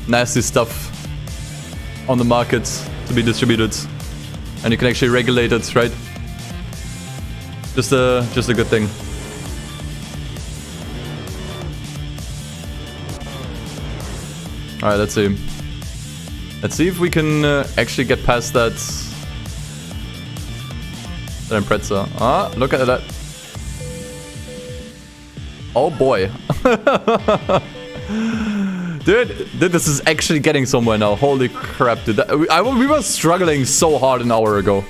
nasty stuff on the market to be distributed. And you can actually regulate it, right? Just a good thing. Alright, let's see. Let's see if we can actually get past that Impreza. Ah, look at that. Oh boy. Dude, this is actually getting somewhere now. Holy crap, dude. We were struggling so hard an hour ago.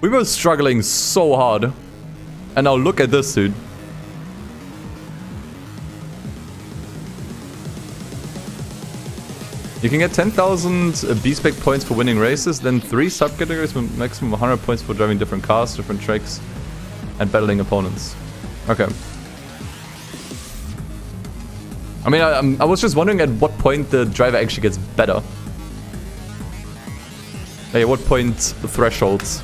We were struggling so hard. And now look at this, dude. You can get 10,000 B-Spec points for winning races, then 3 subcategories with maximum 100 points for driving different cars, different tracks, and battling opponents. Okay. I mean, I was just wondering at what point the driver actually gets better. Like, at what point the thresholds.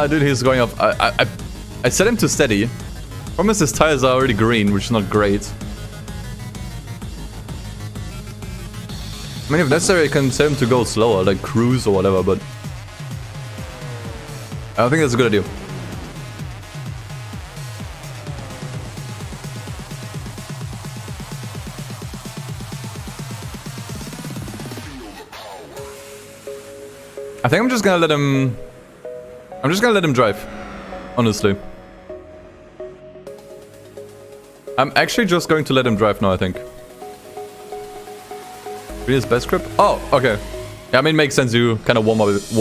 Dude, he's going off. I set him to steady. Problem is his tires are already green, which is not great. I mean, if necessary, I can set him to go slower, like cruise or whatever, but I don't think that's a good idea. I think I'm just gonna let him... I'm just gonna let him drive, honestly. I'm actually just going to let him drive now, I think. His best grip? Oh, okay. Yeah, I mean, it makes sense. You kind of warm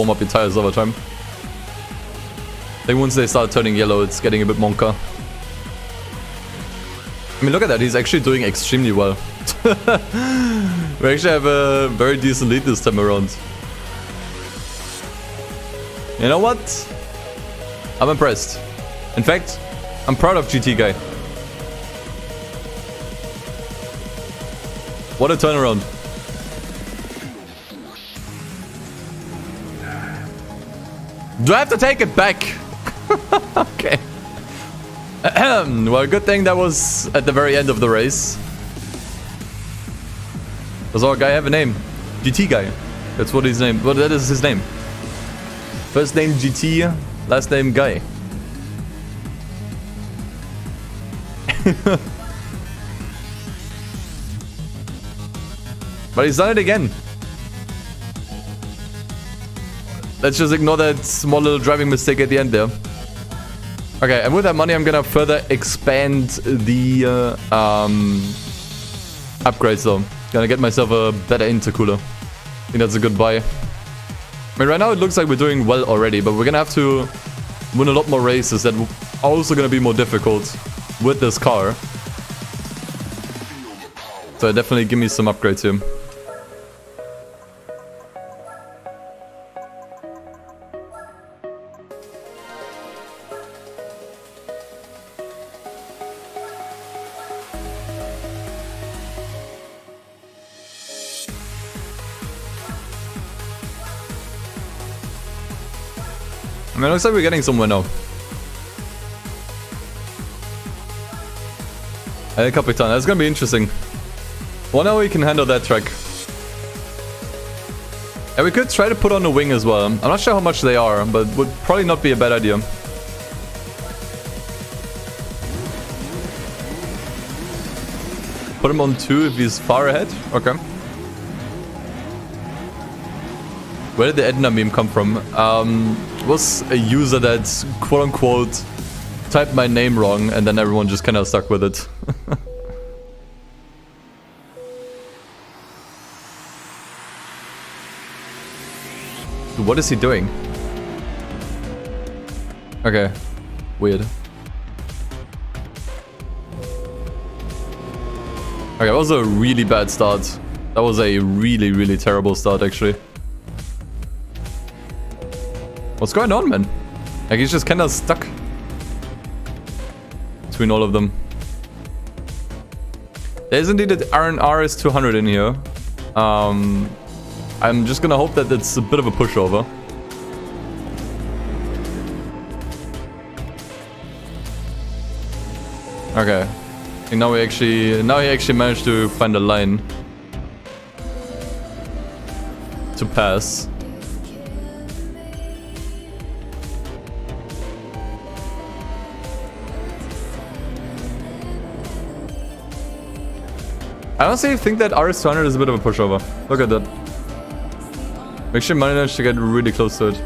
up your tires over time. I think once they start turning yellow, it's getting a bit monka. I mean, look at that. He's actually doing extremely well. We actually have a very decent lead this time around. You know what? I'm impressed. In fact, I'm proud of GT guy. What a turnaround. Do I have to take it back? Okay. Well, good thing that was at the very end of the race. Does our guy have a name? GT guy. That's what his name. Well, that is his name. First name GT, last name Guy. But he's done it again. Let's just ignore that small little driving mistake at the end there. Okay, and with that money, I'm gonna further expand the upgrades though. Gonna get myself a better intercooler. I think that's a good buy. I mean, right now it looks like we're doing well already, but we're gonna have to win a lot more races that are also gonna be more difficult with this car. So definitely give me some upgrades here. I mean, it looks like we're getting somewhere now. El Capitan, that's gonna be interesting. Wonder how we can handle that track. And we could try to put on a wing as well. I'm not sure how much they are, but would probably not be a bad idea. Put him on 2 if he's far ahead? Okay. Where did the Edna meme come from? It was a user that, quote-unquote, typed my name wrong, and then everyone just kind of stuck with it. Dude, what is he doing? Okay. Weird. Okay, that was a really bad start. That was a really, really terrible start, actually. What's going on, man? Like, he's just kind of stuck between all of them. There's indeed an RNR 200 in here. I'm just gonna hope that it's a bit of a pushover. Okay. And now he actually managed to find a line to pass. I honestly think that RS200 is a bit of a pushover. Look at that. We actually managed to get really close to it.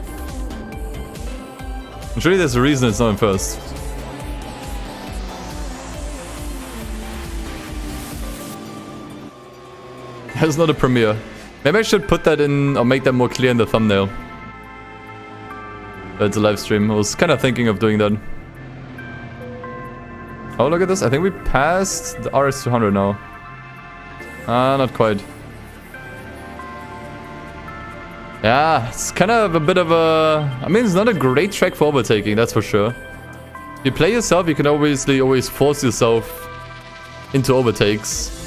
And surely there's a reason it's not in first. It's not a premiere. Maybe I should put that in or make that more clear in the thumbnail. It's a live stream. I was kind of thinking of doing that. Oh, look at this. I think we passed the RS200 now. Not quite. Yeah, it's kind of a bit of a... I mean, it's not a great track for overtaking, that's for sure. If you play yourself, you can obviously always force yourself into overtakes.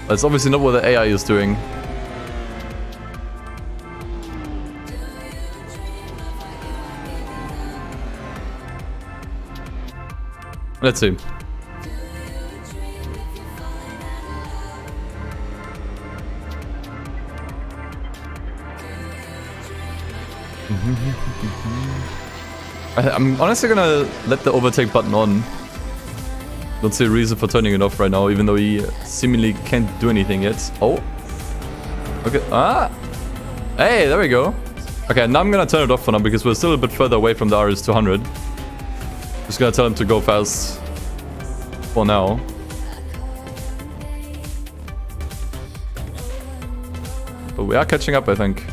That's obviously not what the AI is doing. Let's see. I'm honestly gonna let the overtake button on. Don't see a reason for turning it off right now, even though he seemingly can't do anything yet. Oh. Okay. Ah! Hey, there we go. Okay, now I'm gonna turn it off for now because we're still a bit further away from the RS200. Just gonna tell him to go fast for now. But we are catching up, I think.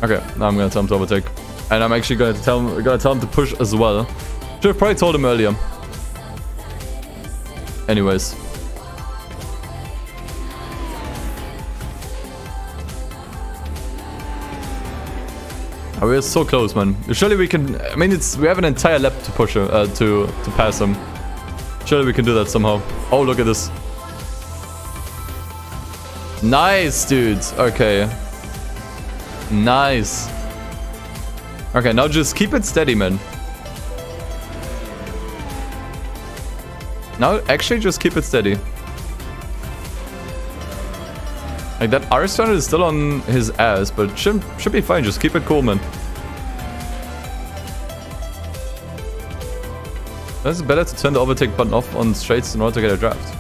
Okay, now I'm gonna tell him to overtake. And I'm actually gonna tell him to push as well. Should have probably told him earlier. Anyways. Oh, we're so close, man. Surely we can... I mean, we have an entire lap to push to pass him. Surely we can do that somehow. Oh, look at this. Nice, dudes. Okay. Nice. Okay, now just keep it steady, man. Now, actually, just keep it steady. Like, that RS200 is still on his ass, but should be fine. Just keep it cool, man. It's better to turn the overtake button off on straights in order to get a draft.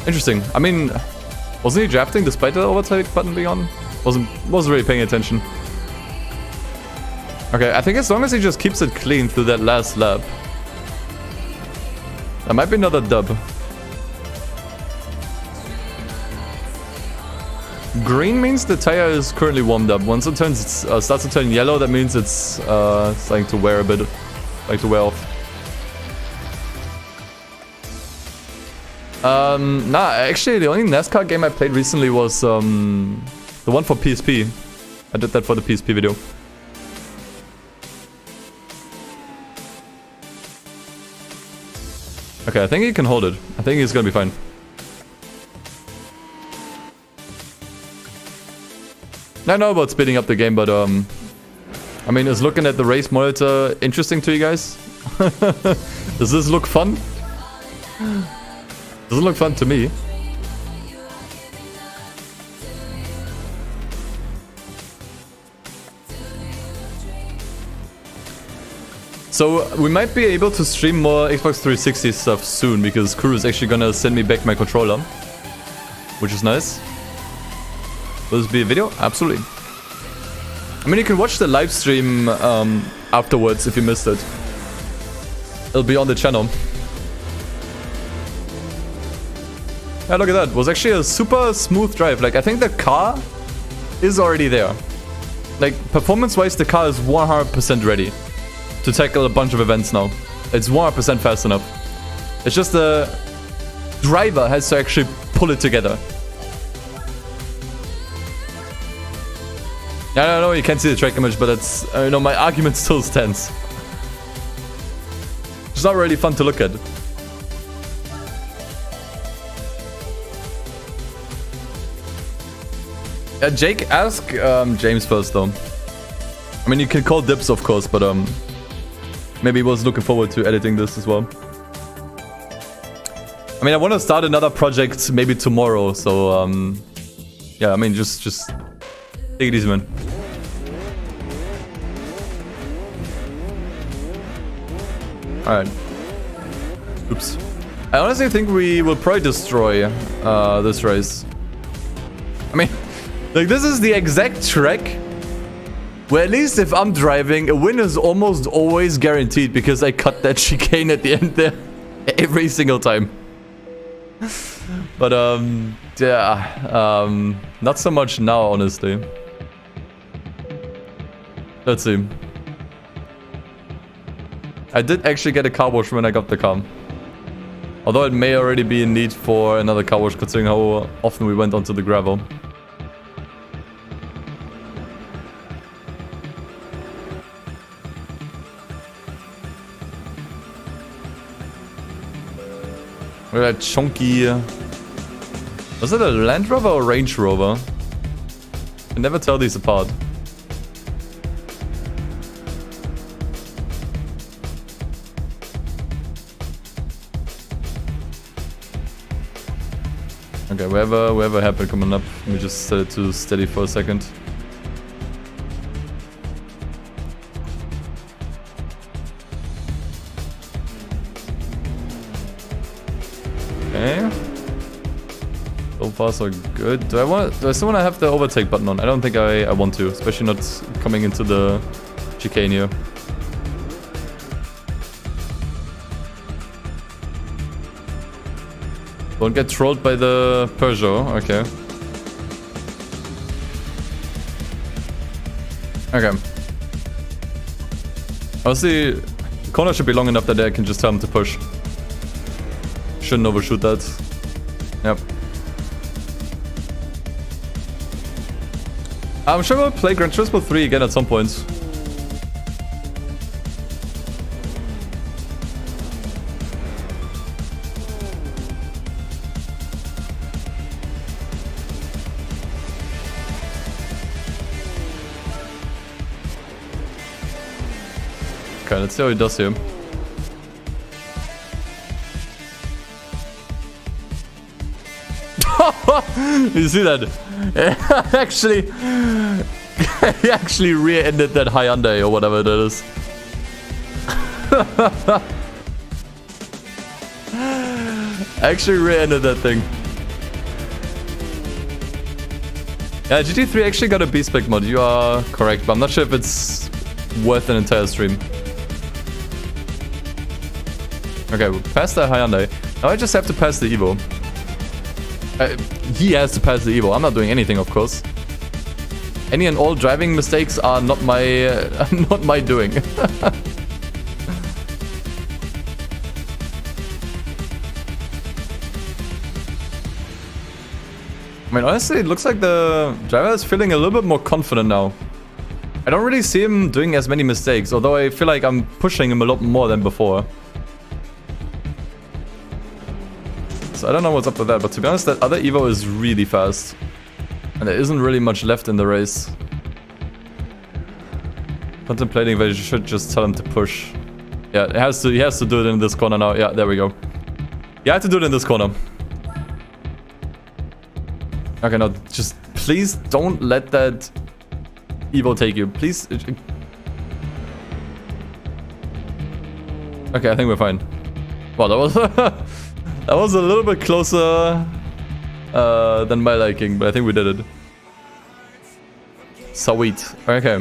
Interesting. I mean, wasn't he drafting despite the overtake button being on? Wasn't really paying attention. Okay, I think as long as he just keeps it clean through that last lap. That might be another dub. Green means the tire is currently warmed up. Once it starts to turn yellow, that means it's starting to wear a bit, like to wear off. Nah, actually the only NASCAR game I played recently was the one for PSP. I did that for the PSP video. Okay, I think he can hold it. I think he's gonna be fine. I know about speeding up the game, but I mean, is looking at the race monitor interesting to you guys? Does this look fun? Doesn't look fun to me. So we might be able to stream more Xbox 360 stuff soon because Kuru is actually gonna send me back my controller, which is nice. Will this be a video? Absolutely. I mean, you can watch the live stream afterwards if you missed it. It'll be on the channel. Yeah, look at that. It was actually a super smooth drive. Like, I think the car is already there. Like, performance-wise, the car is 100% ready to tackle a bunch of events now. It's 100% fast enough. It's just the driver has to actually pull it together. I don't know, you can't see the track image, but it's, you know, my argument still stands. It's not really fun to look at. Jake, ask James first, though. I mean, you can call dibs, of course, but maybe he was looking forward to editing this as well. I mean, I want to start another project maybe tomorrow, so yeah, I mean, just take it easy, man. Alright. Oops. I honestly think we will probably destroy this race. I mean, like, this is the exact track Well, at least if I'm driving, a win is almost always guaranteed because I cut that chicane at the end there every single time. But, yeah, not so much now, honestly. Let's see. I did actually get a car wash when I got the car. Although it may already be in need for another car wash considering how often we went onto the gravel. Look at that chunky... Was it a Land Rover or Range Rover? I can never tell these apart. Okay, wherever happened coming up. Let me just set it to steady for a second. Okay. So far so good. Do I still want to have the overtake button on? I don't think I want to, especially not coming into the chicane here. Don't get trolled by the Peugeot. Okay. Okay. Honestly, the corner should be long enough that I can just tell him to push. Shouldn't overshoot that. Yep. I'm sure we'll play Gran Turismo 3 again at some point. Okay, let's see how he does here. You see that? Actually, he actually rear-ended that Hyundai or whatever that is. Actually rear-ended that thing. Yeah, GT3 actually got a B-Spec Mode. You are correct, but I'm not sure if it's worth an entire stream. Okay, we passed the Hyundai. Now I just have to pass the Evo. He has to pass the Evo. I'm not doing anything, of course. Any and all driving mistakes are not my not my doing. I mean, honestly, it looks like the driver is feeling a little bit more confident now. I don't really see him doing as many mistakes, although I feel like I'm pushing him a lot more than before. So I don't know what's up with that, but to be honest, that other Evo is really fast. And there isn't really much left in the race. Contemplating if I should just tell him to push. Yeah, he has to do it in this corner now. Yeah, there we go. You have to do it in this corner. Okay, now just please don't let that Evo take you. Please. Okay, I think we're fine. Well, that was that was a little bit closer than my liking, but I think we did it. Sweet. Okay.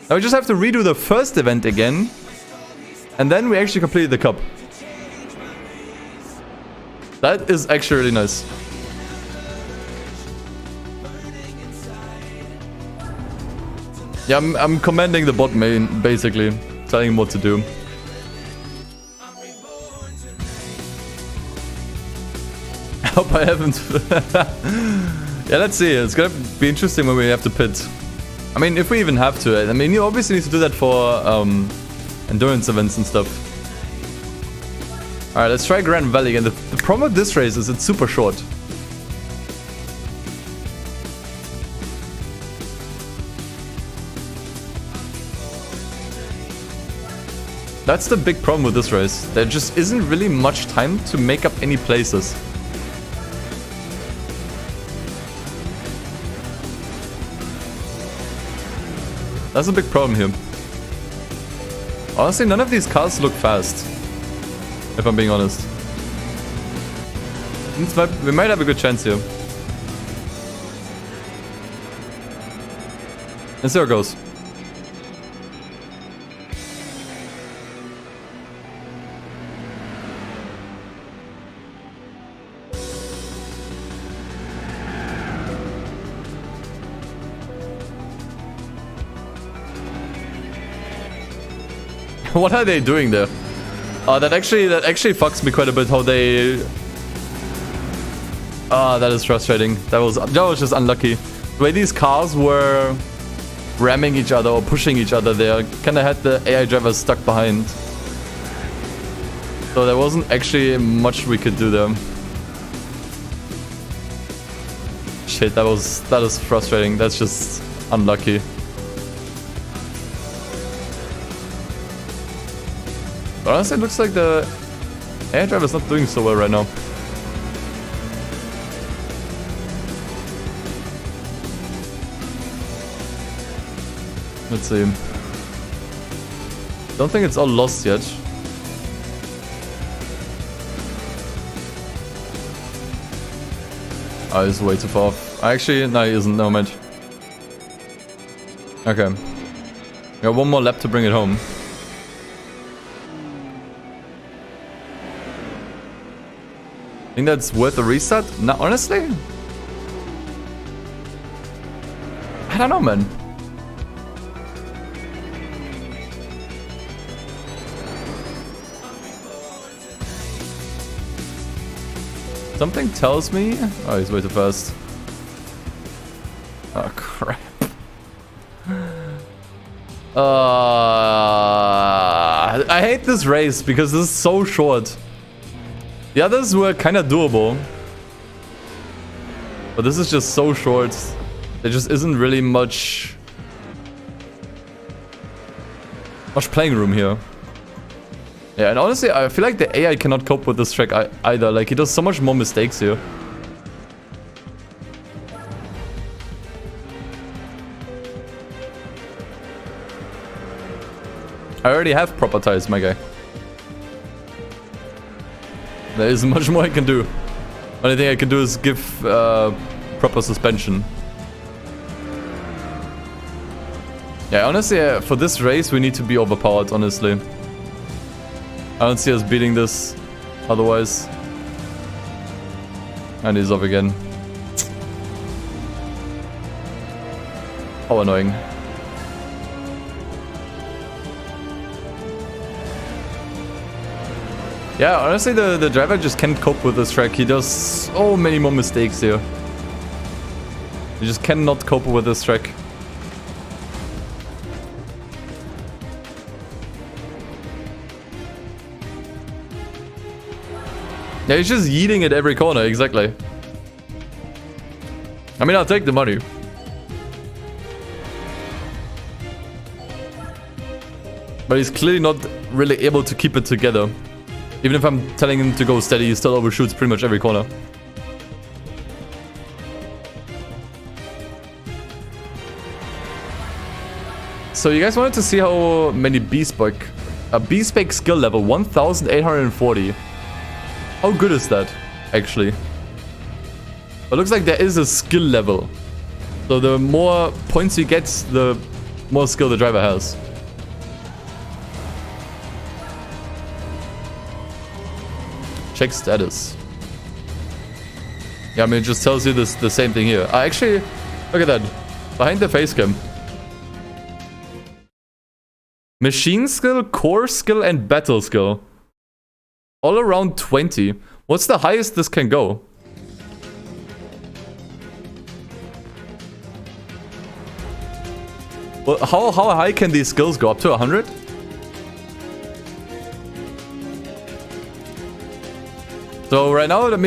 Now we just have to redo the first event again. And then we actually completed the cup. That is actually really nice. Yeah, I'm commanding the bot main, basically. Telling him what to do. I hope I haven't... Yeah, let's see. It's gonna be interesting when we have to pit. I mean, if we even have to. I mean, you obviously need to do that for endurance events and stuff. Alright, let's try Grand Valley again. The problem with this race is it's super short. That's the big problem with this race. There just isn't really much time to make up any places. That's a big problem here. Honestly, none of these cars look fast. If I'm being honest. We might have a good chance here. Let's see how it goes. What are they doing there? That actually fucks me quite a bit how they... that is frustrating. That was just unlucky. The way these cars were ramming each other or pushing each other there kinda had the AI drivers stuck behind. So there wasn't actually much we could do there. Shit, that is frustrating. That's just unlucky. But honestly, it looks like the AI driver is not doing so well right now. Let's see. Don't think it's all lost yet. Oh, he's way too far off. Actually, no, he isn't. No match. Okay. Got one more lap to bring it home. Think that's worth a restart? No, honestly? I don't know, man. Something tells me... Oh, he's way too fast. Oh, crap. I hate this race because this is so short. The others were kind of doable. But this is just so short. There just isn't really much playing room here. Yeah, and honestly, I feel like the AI cannot cope with this track either. Like, he does so much more mistakes here. I already have proper tires, my guy. There isn't much more I can do. Only thing I can do is give proper suspension. Yeah, honestly, for this race, we need to be overpowered, honestly. I don't see us beating this otherwise. And he's off again. How annoying. Yeah, honestly, the driver just can't cope with this track. He does so many more mistakes here. He just cannot cope with this track. Yeah, he's just yeeting at every corner, exactly. I mean, I'll take the money. But he's clearly not really able to keep it together. Even if I'm telling him to go steady, he still overshoots pretty much every corner. So you guys wanted to see how many B-Spec... A B-Spec skill level, 1840. How good is that, actually? It looks like there is a skill level. So the more points he gets, the more skill the driver has. Check status. Yeah, I mean, it just tells you the same thing here. Actually, look at that. Behind the face cam. Machine skill, core skill, and battle skill. All around 20. What's the highest this can go? Well, how high can these skills go? Up to 100? So right now, it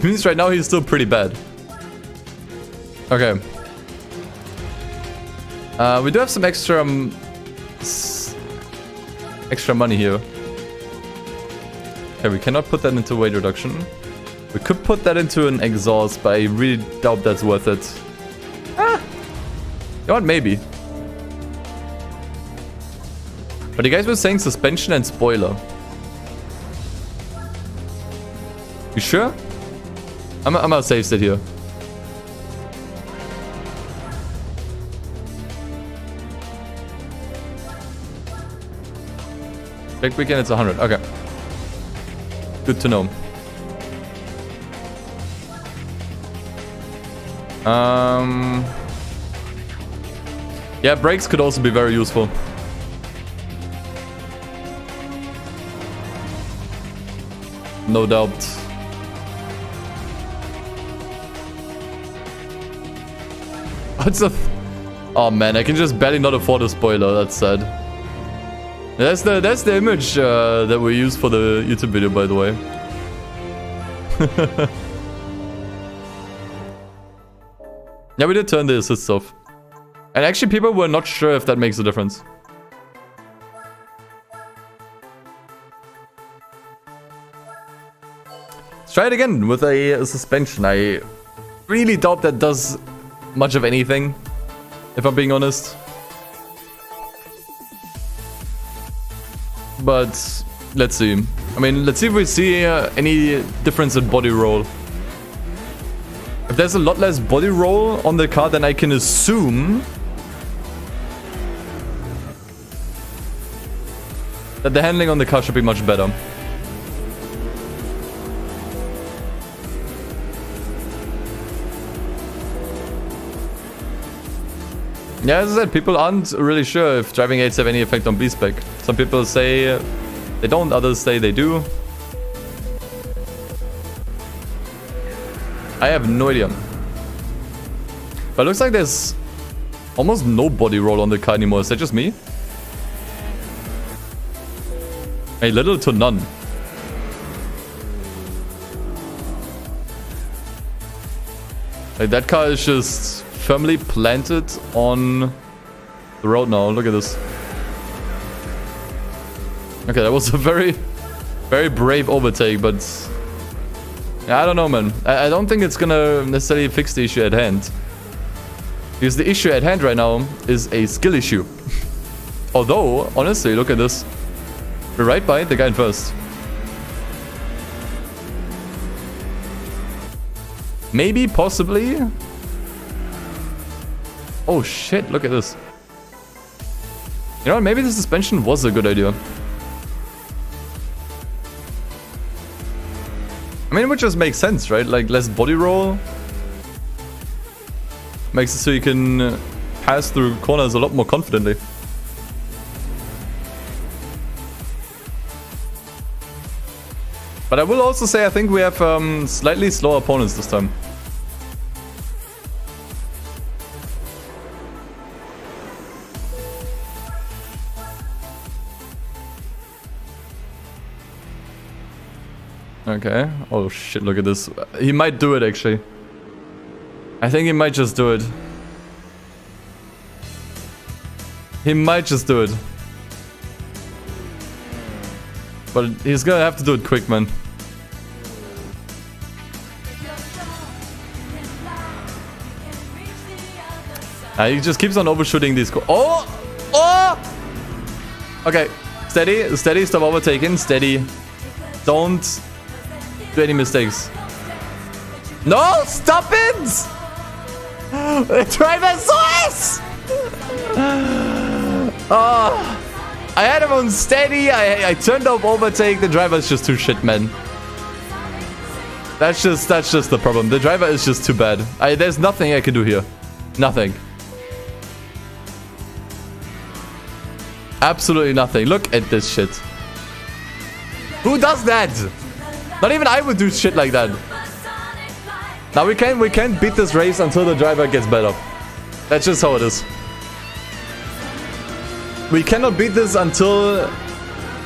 means right now he's still pretty bad. Okay. We do have some extra money here. Okay, we cannot put that into weight reduction. We could put that into an exhaust, but I really doubt that's worth it. Ah! You know what? Maybe. But you guys were saying suspension and spoiler. You sure? I'm gonna save sit here. Big weekend, it's 100. Okay. Good to know. Yeah, brakes could also be very useful. No doubt. What's the... Oh man, I can just barely not afford a spoiler. That's sad. That's the image that we use for the YouTube video, by the way. Yeah, we did turn the assists off. And actually, people were not sure if that makes a difference. Let's try it again with a suspension. I really doubt that does much of anything, if I'm being honest. But let's see. I mean, let's see if we see any difference in body roll. If there's a lot less body roll on the car, then I can assume that the handling on the car should be much better. Yeah, as I said, people aren't really sure if driving aids have any effect on B-Spec. Some people say they don't, others say they do. I have no idea. But it looks like there's almost no body roll on the car anymore. Is that just me? A little to none. Like, that car is just firmly planted on the road now. Look at this. Okay, that was a very, very brave overtake, but yeah, I don't know, man. I don't think it's gonna necessarily fix the issue at hand. Because the issue at hand right now is a skill issue. Although, honestly, look at this. We're right by the guy in first. Maybe, possibly. Oh shit, look at this. You know what, maybe the suspension was a good idea. I mean, it would just make sense, right? Like, less body roll. Makes it so you can pass through corners a lot more confidently. But I will also say I think we have slightly slower opponents this time. Okay. Oh shit, look at this. He might do it actually. I think he might just do it. He might just do it. But he's gonna have to do it quick, man. He just keeps on overshooting these. Oh! Oh! Okay. Steady. Steady. Stop overtaking. Steady. Don't do any mistakes. No! Stop it! The driver's SOS! Oh, I had him on steady. I turned off overtake. The driver's just too shit, man. That's just the problem. The driver is just too bad. There's nothing I can do here. Nothing. Absolutely nothing. Look at this shit. Who does that? Not even I would do shit like that. Now we can't beat this race until the driver gets better. That's just how it is. We cannot beat this until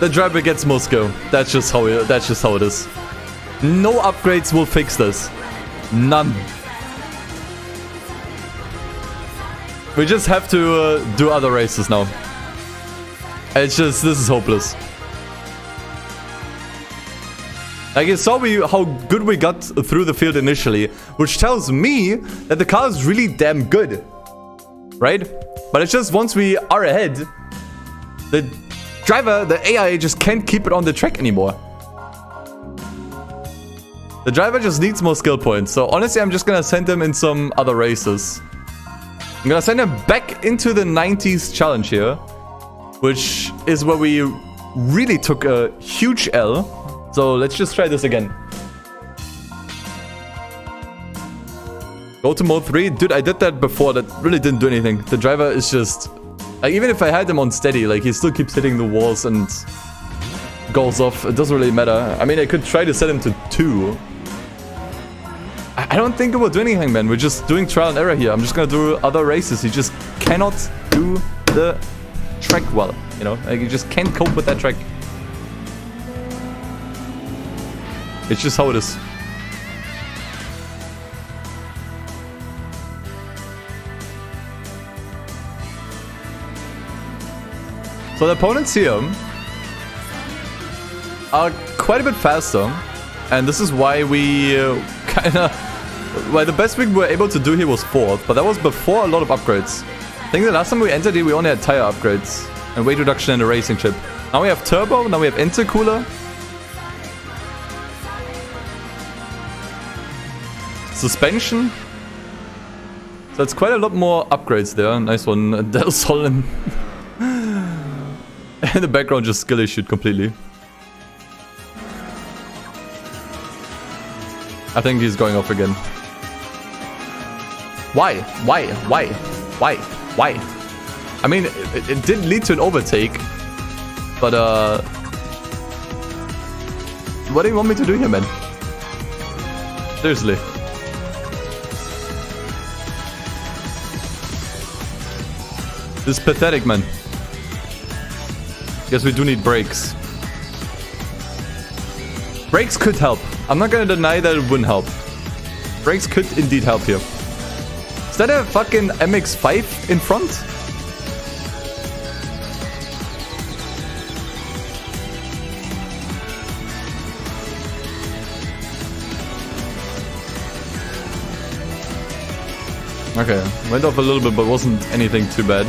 the driver gets more skill. That's just how it is. No upgrades will fix this. None. We just have to do other races now. It's just, this is hopeless. Like, you saw how good we got through the field initially, which tells me that the car is really damn good. Right? But it's just once we are ahead, the driver, the AI just can't keep it on the track anymore. The driver just needs more skill points. So honestly, I'm just gonna send him in some other races. I'm gonna send him back into the 90s challenge here, which is where we really took a huge L. So let's just try this again. Go to mode 3. Dude, I did that before. That really didn't do anything. The driver is just... Like, even if I had him on steady, like, he still keeps hitting the walls and goes off, it doesn't really matter. I mean, I could try to set him to 2. I don't think it will do anything, man. We're just doing trial and error here. I'm just gonna do other races. He just cannot do the track well, you know? Like, you just can't cope with that track. It's just how it is. So the opponents here are quite a bit faster, and this is why we well, the best we were able to do here was 4th, but that was before a lot of upgrades. I think the last time we entered here we only had tire upgrades and weight reduction and a racing chip. Now we have turbo, now we have intercooler. Suspension. So it's quite a lot more upgrades there. Nice one, Del Sol. In the background just skill issued completely. I think he's going off again. Why? Why? Why? Why? Why? I mean, it did lead to an overtake. But, what do you want me to do here, man? Seriously. This is pathetic, man. Guess we do need brakes. Brakes could help. I'm not gonna deny that it wouldn't help. Brakes could indeed help here. Is that a fucking MX-5 in front? Okay, went off a little bit, but wasn't anything too bad.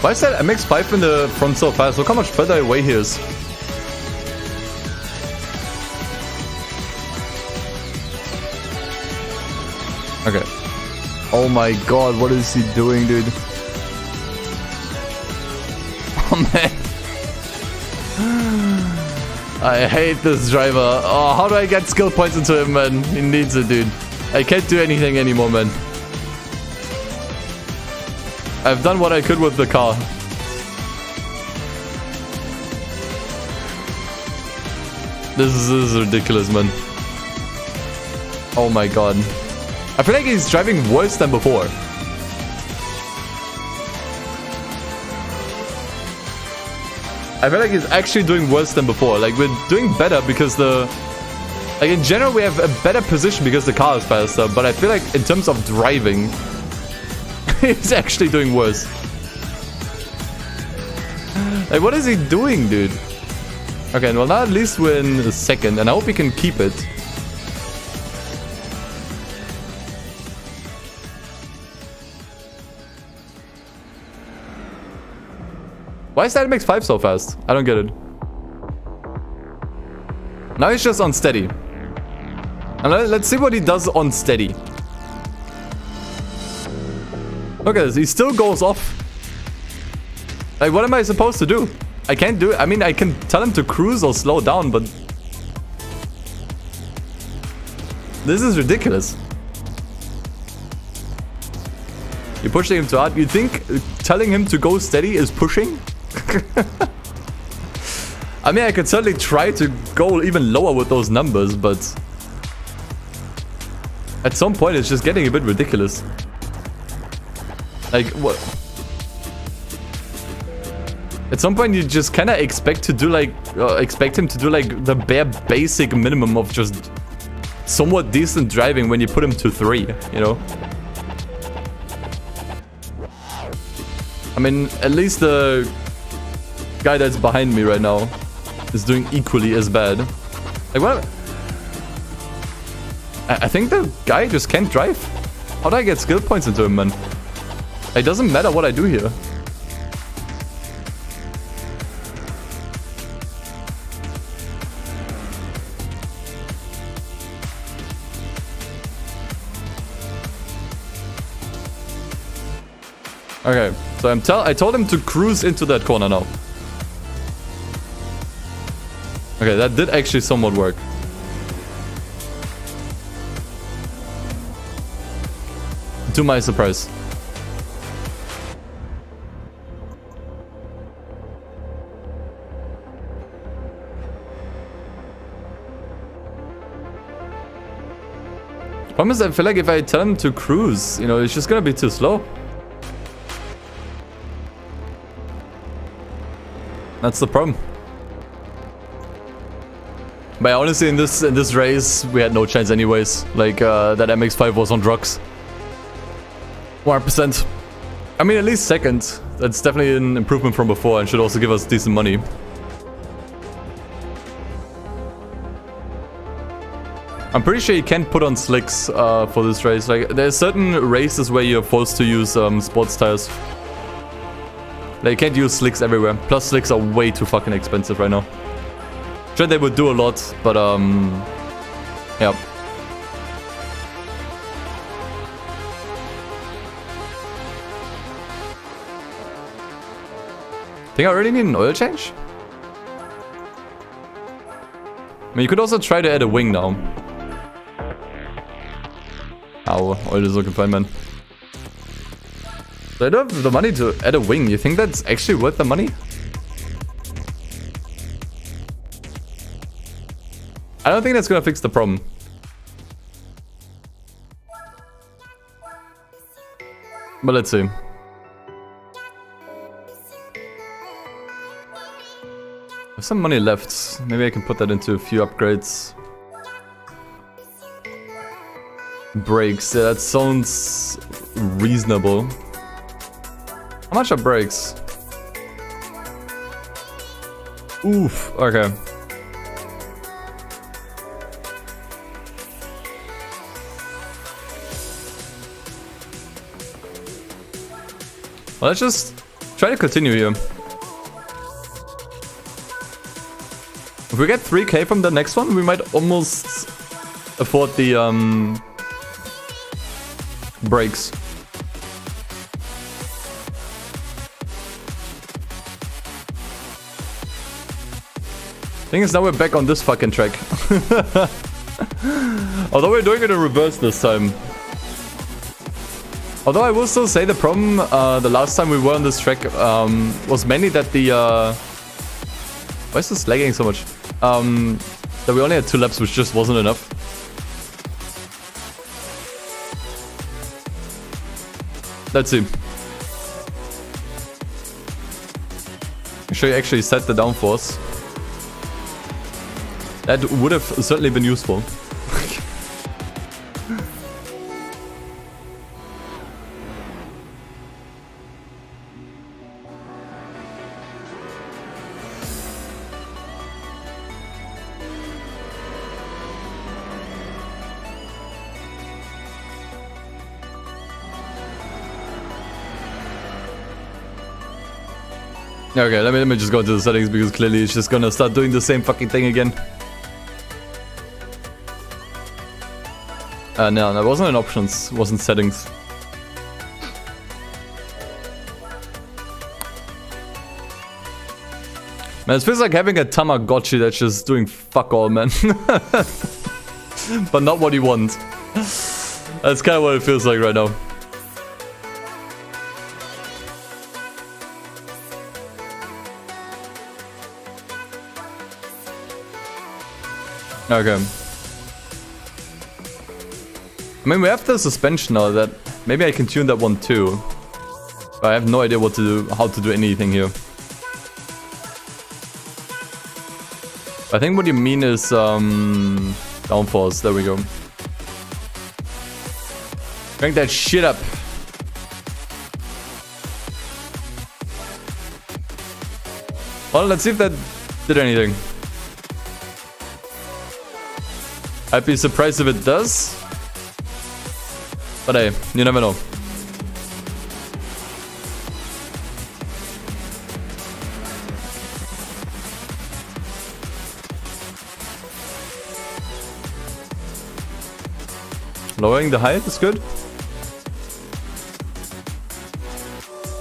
Why is that MX-5 in the front so fast? Look how much further away he is. Okay. Oh my god, what is he doing, dude? Oh man. I hate this driver. Oh, how do I get skill points into him, man? He needs it, dude. I can't do anything anymore, man. I've done what I could with the car. This is ridiculous, man. Oh my god. I feel like he's driving worse than before. I feel like he's actually doing worse than before. Like, we're doing better because the... Like, in general, we have a better position because the car is faster. But I feel like in terms of driving... he's actually doing worse. Like, what is he doing, dude? Okay, well, now at least we're in the second, and I hope we can keep it. Why is that MX-5 so fast? I don't get it. Now he's just unsteady. And let's see what he does on steady. Look at this, he still goes off. Like, what am I supposed to do? I can't do it. I mean, I can tell him to cruise or slow down, but... this is ridiculous. You're pushing him too hard. You think telling him to go steady is pushing? I mean, I could certainly try to go even lower with those numbers, but... at some point, it's just getting a bit ridiculous. Like, what? At some point, you just kind of expect to do like, expect him to do like the bare basic minimum of just somewhat decent driving when you put him to 3, you know? I mean, at least the guy that's behind me right now is doing equally as bad. Like, what? I think the guy just can't drive. How do I get skill points into him, man? It doesn't matter what I do here. Okay, so I told him to cruise into that corner now. Okay, that did actually somewhat work. to my surprise. Problem is, I feel like if I tell him to cruise, you know, it's just gonna be too slow. That's the problem. But honestly, in this race, we had no chance anyways. Like, that MX-5 was on drugs. 100%. I mean, at least second. That's definitely an improvement from before and should also give us decent money. I'm pretty sure you can't put on slicks for this race. Like, there's certain races where you're forced to use sports tires. Like, you can't use slicks everywhere. Plus, slicks are way too fucking expensive right now. Sure, they would do a lot, but yeah. Think I already need an oil change? I mean, you could also try to add a wing now. Ow, oil is looking fine, man. So I don't have the money to add a wing. You think that's actually worth the money? I don't think that's gonna fix the problem. But let's see. I have some money left. Maybe I can put that into a few upgrades. Brakes. Yeah, that sounds reasonable. How much are brakes? Oof. Okay. Well, let's just try to continue here. If we get 3k from the next one, we might almost afford the brakes. Thing is, now we're back on this fucking track. Although we're doing it in reverse this time. Although I will still say the problem the last time we were on this track was mainly that the... why is this lagging so much? That we only had 2 laps, which just wasn't enough. Let's see. I'm sure you actually set the downforce. That would have certainly been useful. Okay, let me just go into the settings because clearly it's just gonna start doing the same fucking thing again. No, that wasn't in options, it wasn't settings. Man, it feels like having a Tamagotchi that's just doing fuck all, man. But not what you want. That's kind of what it feels like right now. Okay. I mean, we have the suspension now that maybe I can tune that one too. But I have no idea what to do, how to do anything here. I think what you mean is downforce. There we go. Crank that shit up. Well, let's see if that did anything. I'd be surprised if it does. But hey, you never know. Lowering the height is good.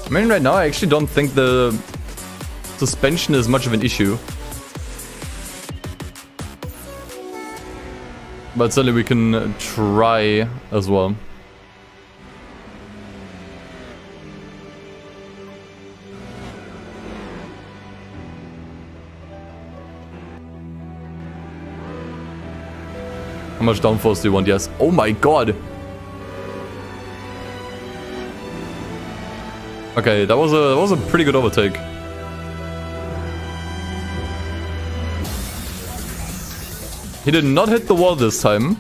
I mean, right now I actually don't think the suspension is much of an issue. But certainly we can try as well. How much downforce do you want? Yes. Oh my god. Okay, that was a pretty good overtake. He did not hit the wall this time.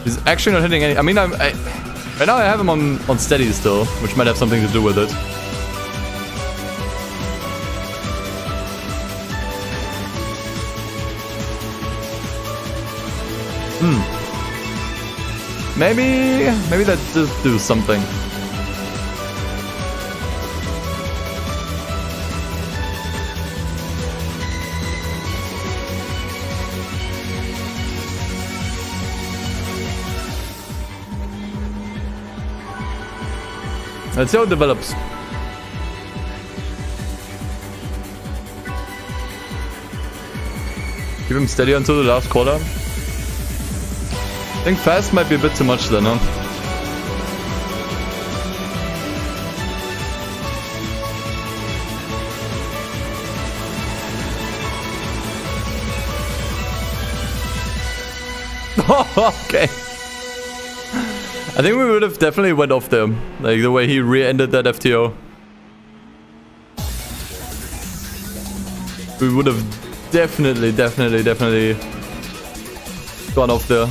He's actually not hitting any. I mean, right now I have him on steady still, which might have something to do with it. Maybe that does do something. Let's see how it develops. Keep him steady until the last corner. I think fast might be a bit too much then, huh? Okay. I think we would have definitely went off there. Like the way he re-ended that FTO. We would have definitely gone off there.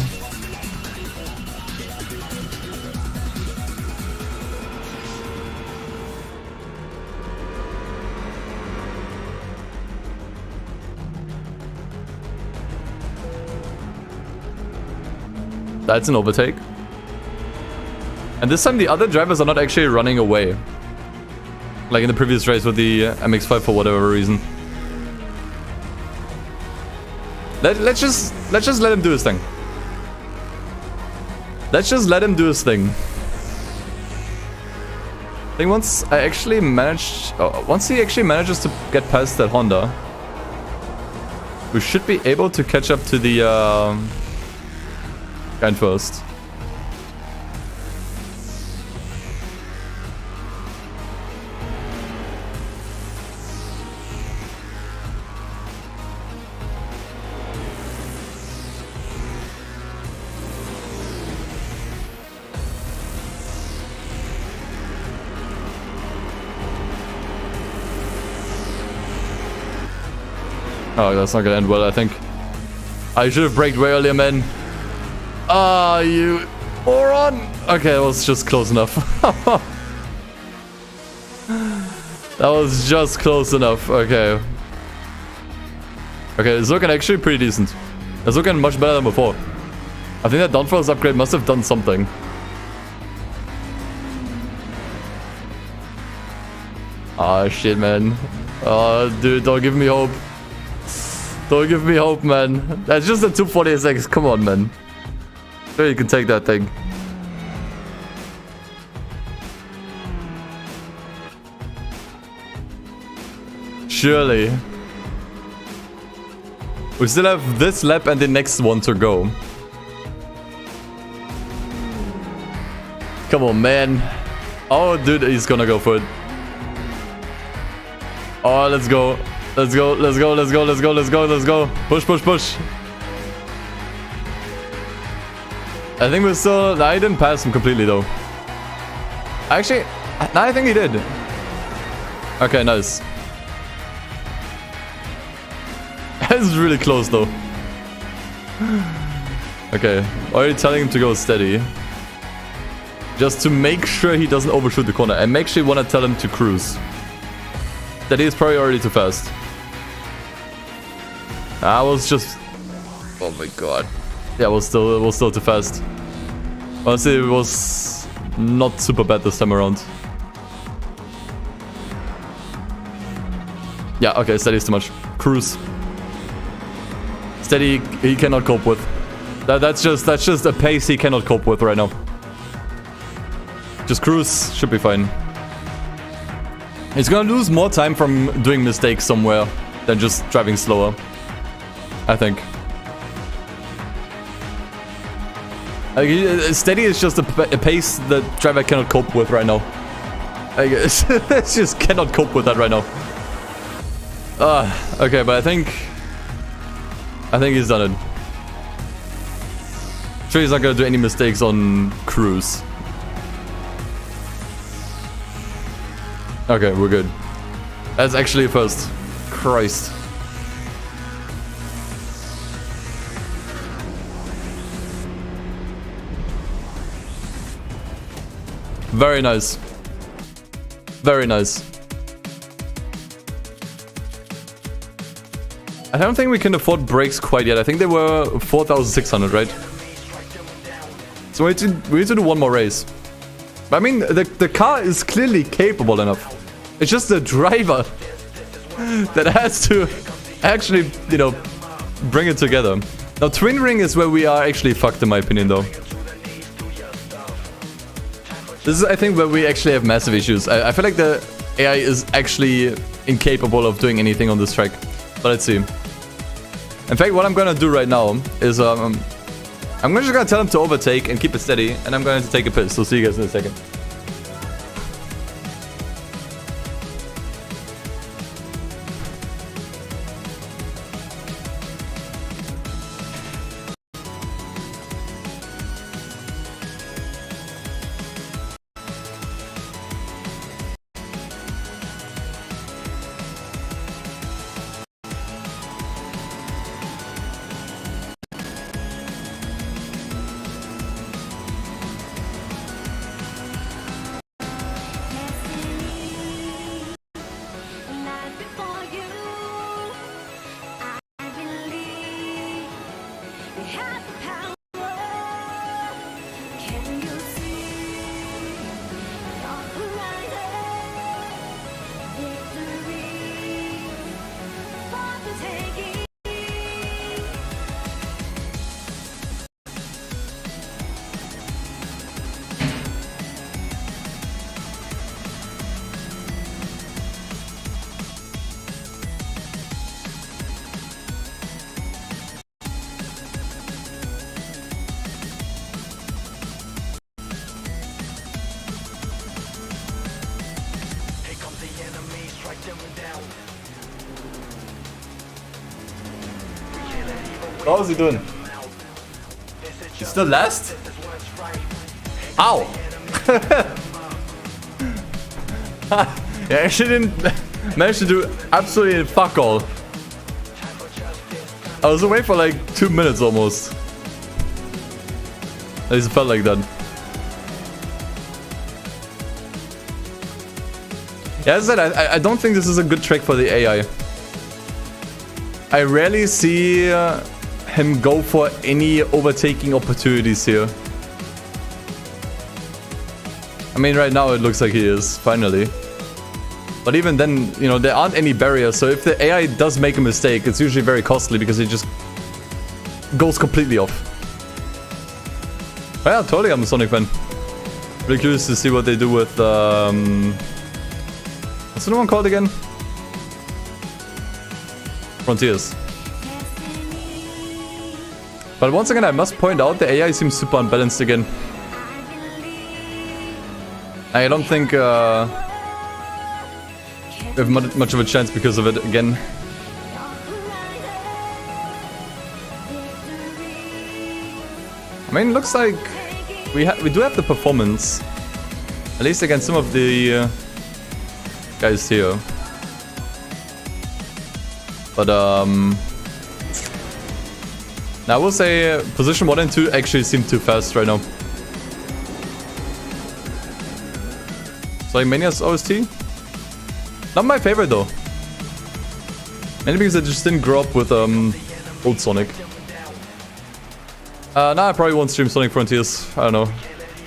That's an overtake. And this time the other drivers are not actually running away. Like in the previous race with the MX-5 for whatever reason. Let's just let him do his thing. Let's just let him do his thing. I think once he actually manages to get past that Honda, we should be able to catch up to the guy first. Oh, that's not gonna end well, I think. I should have braked way earlier, man. Ah, you moron! Okay, that was just close enough. That was just close enough, okay. Okay, it's looking actually pretty decent. It's looking much better than before. I think that downforce upgrade must have done something. Ah, shit, man. Oh, dude, don't give me hope. Don't give me hope, man. That's just a 246. Come on, man. Sure, you can take that thing. Surely. We still have this lap and the next one to go. Come on, man. Oh, dude, he's gonna go for it. Oh, let's go. Let's go, let's go, let's go, let's go, let's go, let's go. Push, push, push. I think we're still... No, I didn't pass him completely, though. Actually, no, I think he did. Okay, nice. This is really close, though. Okay, why are you telling him to go steady? Just to make sure he doesn't overshoot the corner. I actually want to tell him to cruise. That is probably already too fast. I was just... Oh my god. Yeah, it was still too fast. Honestly, it was not super bad this time around. Yeah, okay, steady is too much. Cruise. Steady, he cannot cope with. That's just a pace he cannot cope with right now. Just cruise, should be fine. He's gonna lose more time from doing mistakes somewhere than just driving slower, I think. Steady is just a pace that driver cannot cope with right now. I guess. Just cannot cope with that right now. Okay, but I think he's done it. Sure, he's not gonna do any mistakes on cruise. Okay, we're good. That's actually a first. Christ. Very nice. Very nice. I don't think we can afford brakes quite yet. I think they were 4,600, right? So we need to do one more race. But I mean, the car is clearly capable enough. It's just the driver that has to actually, you know, bring it together. Now, Twin Ring is where we are actually fucked, in my opinion, though. This is, I think, where we actually have massive issues. I feel like the AI is actually incapable of doing anything on this track. But let's see. In fact, what I'm gonna do right now is I'm just gonna tell him to overtake and keep it steady, and I'm going to take a piss. So see you guys in a second. How's he doing? He's still last? Ow! Yeah, I actually didn't manage to do absolutely fuck all. I was away for like 2 minutes almost. At least it felt like that. Yeah, as I said, I don't think this is a good track for the AI. I rarely see him go for any overtaking opportunities here. I mean, right now it looks like he is, finally. But even then, you know, there aren't any barriers, so if the AI does make a mistake, it's usually very costly because it just goes completely off. But yeah, totally, I'm a Sonic fan. Really curious to see what they do with, what's the new one called again? Frontiers. But once again, I must point out the AI seems super unbalanced again. I don't think we have much of a chance because of it again. I mean, it looks like we do have the performance, at least against some of the guys here. But now I will say position 1 and 2 actually seem too fast right now. So Mania's OST? Not my favorite though. Mainly because I just didn't grow up with old Sonic. Now I probably won't stream Sonic Frontiers. I don't know.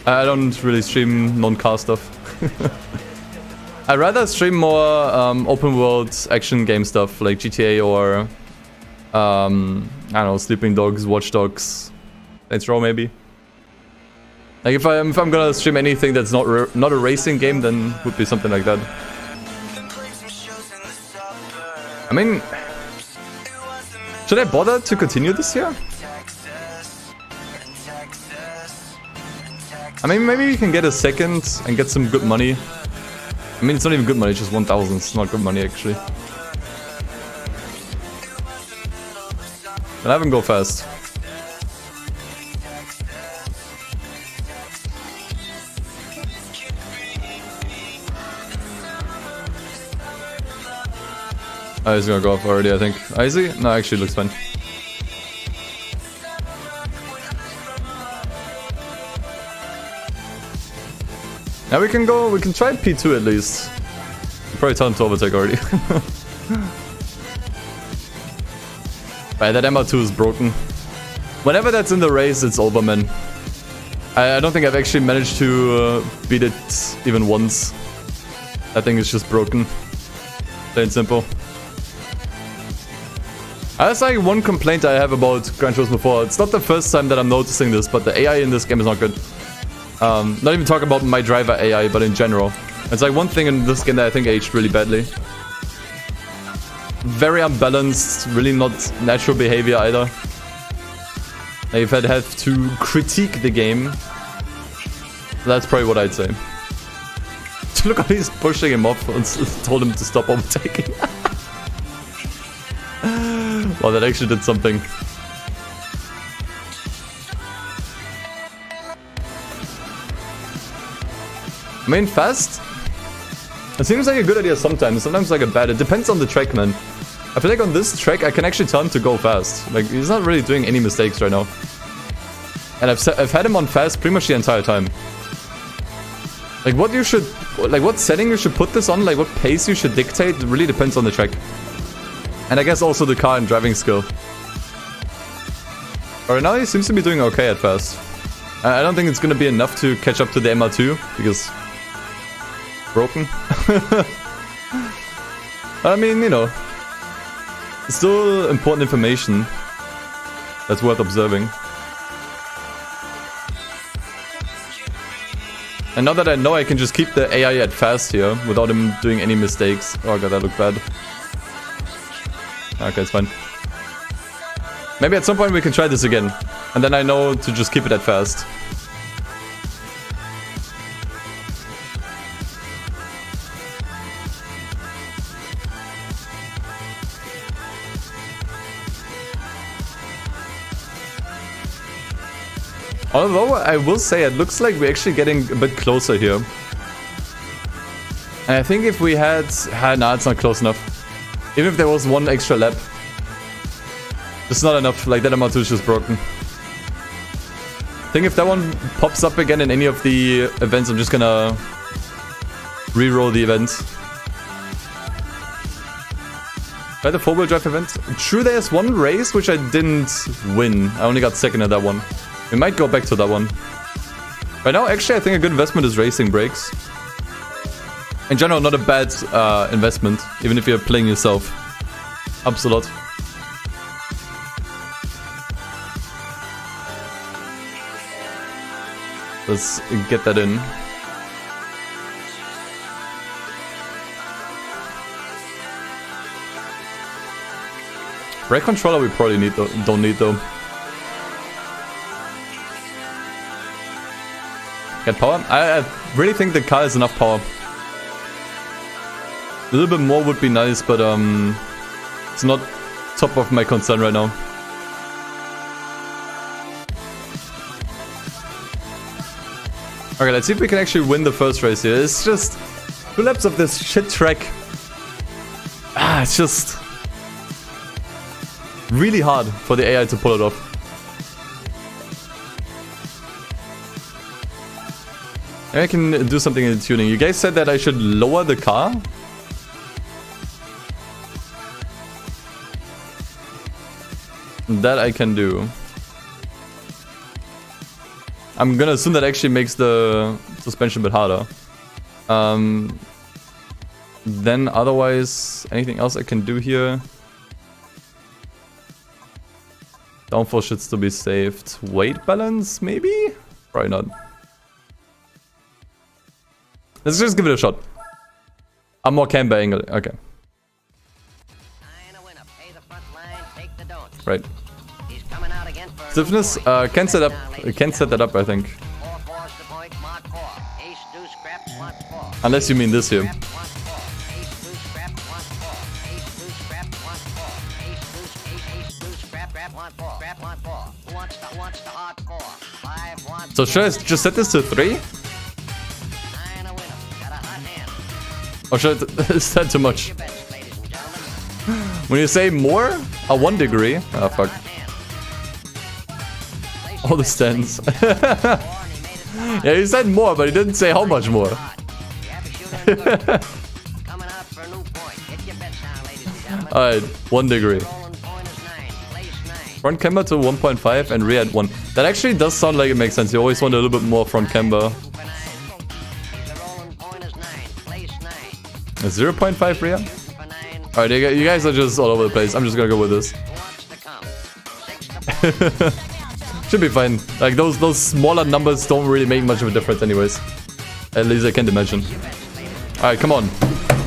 I don't really stream non-car stuff. I'd rather stream more open world action game stuff like GTA or I don't know, Sleeping Dogs, Watch Dogs, Saints Row maybe. Like if I'm gonna stream anything that's not a racing game, then would be something like that. I mean, should I bother to continue this year? I mean, maybe we can get a second and get some good money. I mean, it's not even good money, it's just 1,000. It's not good money, actually. And have him go fast. Oh, he's gonna go off already, I think. Oh, is he? No, actually, it looks fine. Now we can go, we can try P2 at least. Probably tell him to overtake already. Right, that MR2 is broken. Whenever that's in the race, it's over, man. I don't think I've actually managed to beat it even once. That thing is just broken. Plain and simple. That's like one complaint I have about Gran Turismo 4. It's not the first time that I'm noticing this, but the AI in this game is not good. Not even talking about my driver AI, but in general. It's like one thing in this game that I think aged really badly. Very unbalanced, really not natural behavior either. If I'd have to critique the game, that's probably what I'd say. Look how he's pushing him off and told him to stop overtaking. Wow, that actually did something. I mean, fast? It seems like a good idea sometimes like a bad. It depends on the track, man. I feel like on this track, I can actually tell him to go fast. Like, he's not really doing any mistakes right now. And I've had him on fast pretty much the entire time. Like, what setting you should put this on, like, what pace you should dictate, it really depends on the track. And I guess also the car and driving skill. Alright, now he seems to be doing okay at fast. I don't think it's gonna be enough to catch up to the MR2, because... broken. I mean, you know... it's still important information that's worth observing. And now that I know I can just keep the AI at fast here without him doing any mistakes. Oh god, that looked bad. Okay, it's fine. Maybe at some point we can try this again. And then I know to just keep it at fast. Although, I will say, it looks like we're actually getting a bit closer here. And I think if we had... nah, it's not close enough. Even if there was one extra lap. It's not enough, like that MR2 is just broken. I think if that one pops up again in any of the events, I'm just gonna... re-roll the event. By the 4-wheel drive event? True, there's one race which I didn't win. I only got second at that one. We might go back to that one. Right now, actually, I think a good investment is racing brakes. In general, not a bad investment, even if you're playing yourself. Helps a lot. Let's get that in. Brake controller we probably need though, don't need though. Get power? I really think the car has enough power. A little bit more would be nice, but it's not top of my concern right now. Okay, let's see if we can actually win the first race here. It's just 2 laps of this shit track. It's just really hard for the AI to pull it off. I can do something in the tuning. You guys said that I should lower the car? That I can do. I'm gonna assume that actually makes the suspension a bit harder. Then otherwise, anything else I can do here? Downforce should still be saved. Weight balance, maybe? Probably not. Let's just give it a shot. I'm more camber angle. Okay. Right. Stiffness, can set that up, I think. Unless you mean this here. So should I just set this to 3? Or should I set too much? When you say more, 1 degree. Oh fuck. All the stands. Yeah, he said more, but he didn't say how much more. Alright, 1 degree. Front camber to 1.5 and rear at 1. That actually does sound like it makes sense. You always want a little bit more front camber. 0.5 rear? Alright, you guys are just all over the place. I'm just gonna go with this. Should be fine. Like, those smaller numbers don't really make much of a difference anyways. At least I can't imagine. Alright, come on.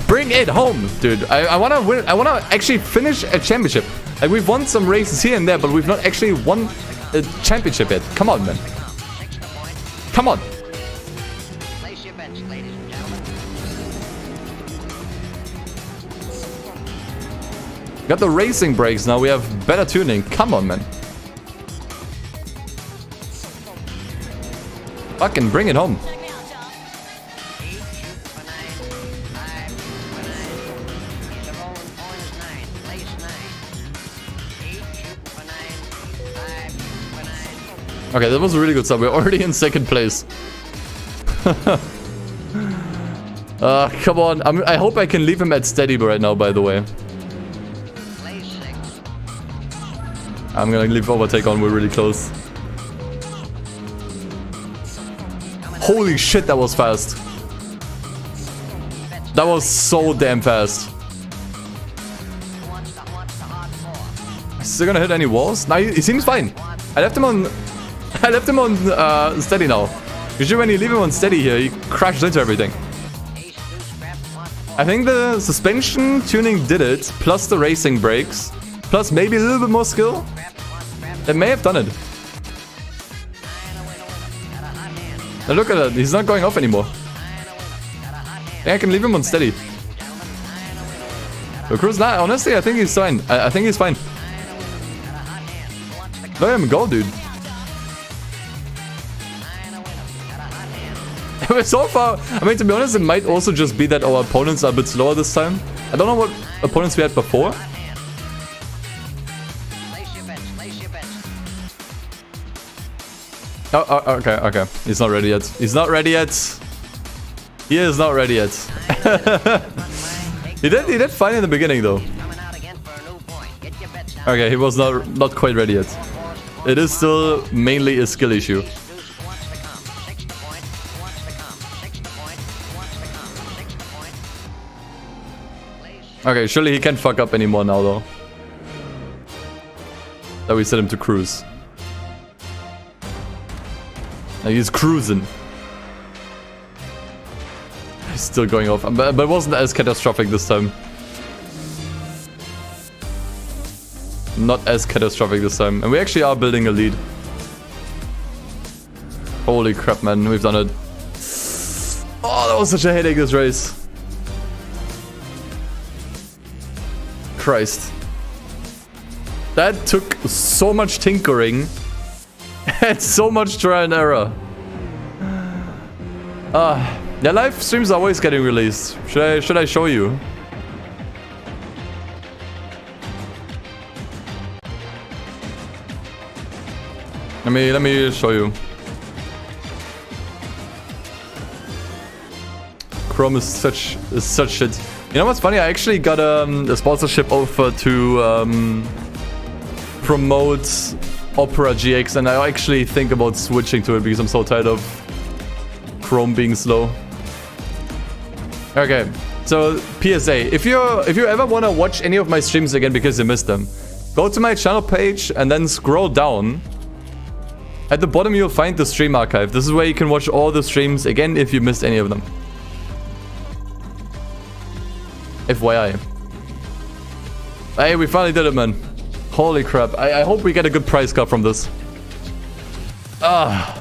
Bring it home, dude. I wanna win. I wanna actually finish a championship. Like, we've won some races here and there, but we've not actually won a championship yet. Come on, man. Come on. Got the racing brakes now. We have better tuning. Come on, man. Fucking bring it home. Okay, that was a really good start. We're already in 2nd place. Come on. I hope I can leave him at steady right now, by the way. I'm gonna leave overtake on. We're really close. Holy shit, that was fast. That was so damn fast. Is he gonna hit any walls? No, he seems fine. I left him on steady now. Usually when you leave him on steady here, he crashes into everything. I think the suspension tuning did it, plus the racing brakes, plus maybe a little bit more skill. It may have done it. Now look at that, he's not going off anymore. Yeah, I can leave him on steady. But Cruz, nah, honestly, I think he's fine. I think he's fine. Let him go, dude. So far, I mean, to be honest, it might also just be that our opponents are a bit slower this time. I don't know what opponents we had before. Oh, okay. He's not ready yet. He's not ready yet. He is not ready yet. He did fine in the beginning, though. Okay, he was not quite ready yet. It is still mainly a skill issue. Okay, surely he can't fuck up anymore now, though. That we set him to cruise. Now he's cruising. He's still going off, but it wasn't as catastrophic this time. Not as catastrophic this time. And we actually are building a lead. Holy crap, man. We've done it. Oh, that was such a headache, this race. Christ. That took so much tinkering. And so much trial and error. Yeah, live streams are always getting released. Should I show you? Let me show you. Chrome is such shit. You know what's funny? I actually got a sponsorship offer to promote Opera GX, and I actually think about switching to it because I'm so tired of Chrome being slow. Okay, so PSA: if you ever want to watch any of my streams again because you missed them, go to my channel page and then scroll down. At the bottom you'll find the stream archive. This is where you can watch all the streams again if you missed any of them. FYI. Hey, we finally did it, man. Holy crap. I hope we get a good prize card from this. I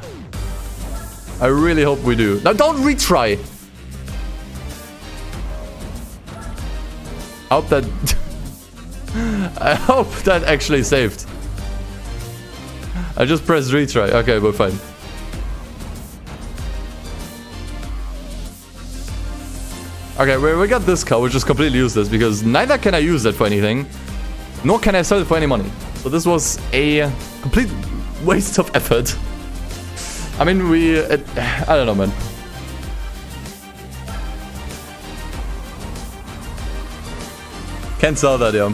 really hope we do. Now don't retry. I hope that actually saved. I just pressed retry. Okay, we're fine. Okay, we got this car, which is completely useless because neither can I use that for anything, nor can I sell it for any money. So this was a complete waste of effort. I mean, I don't know, man. Can't sell that, yeah.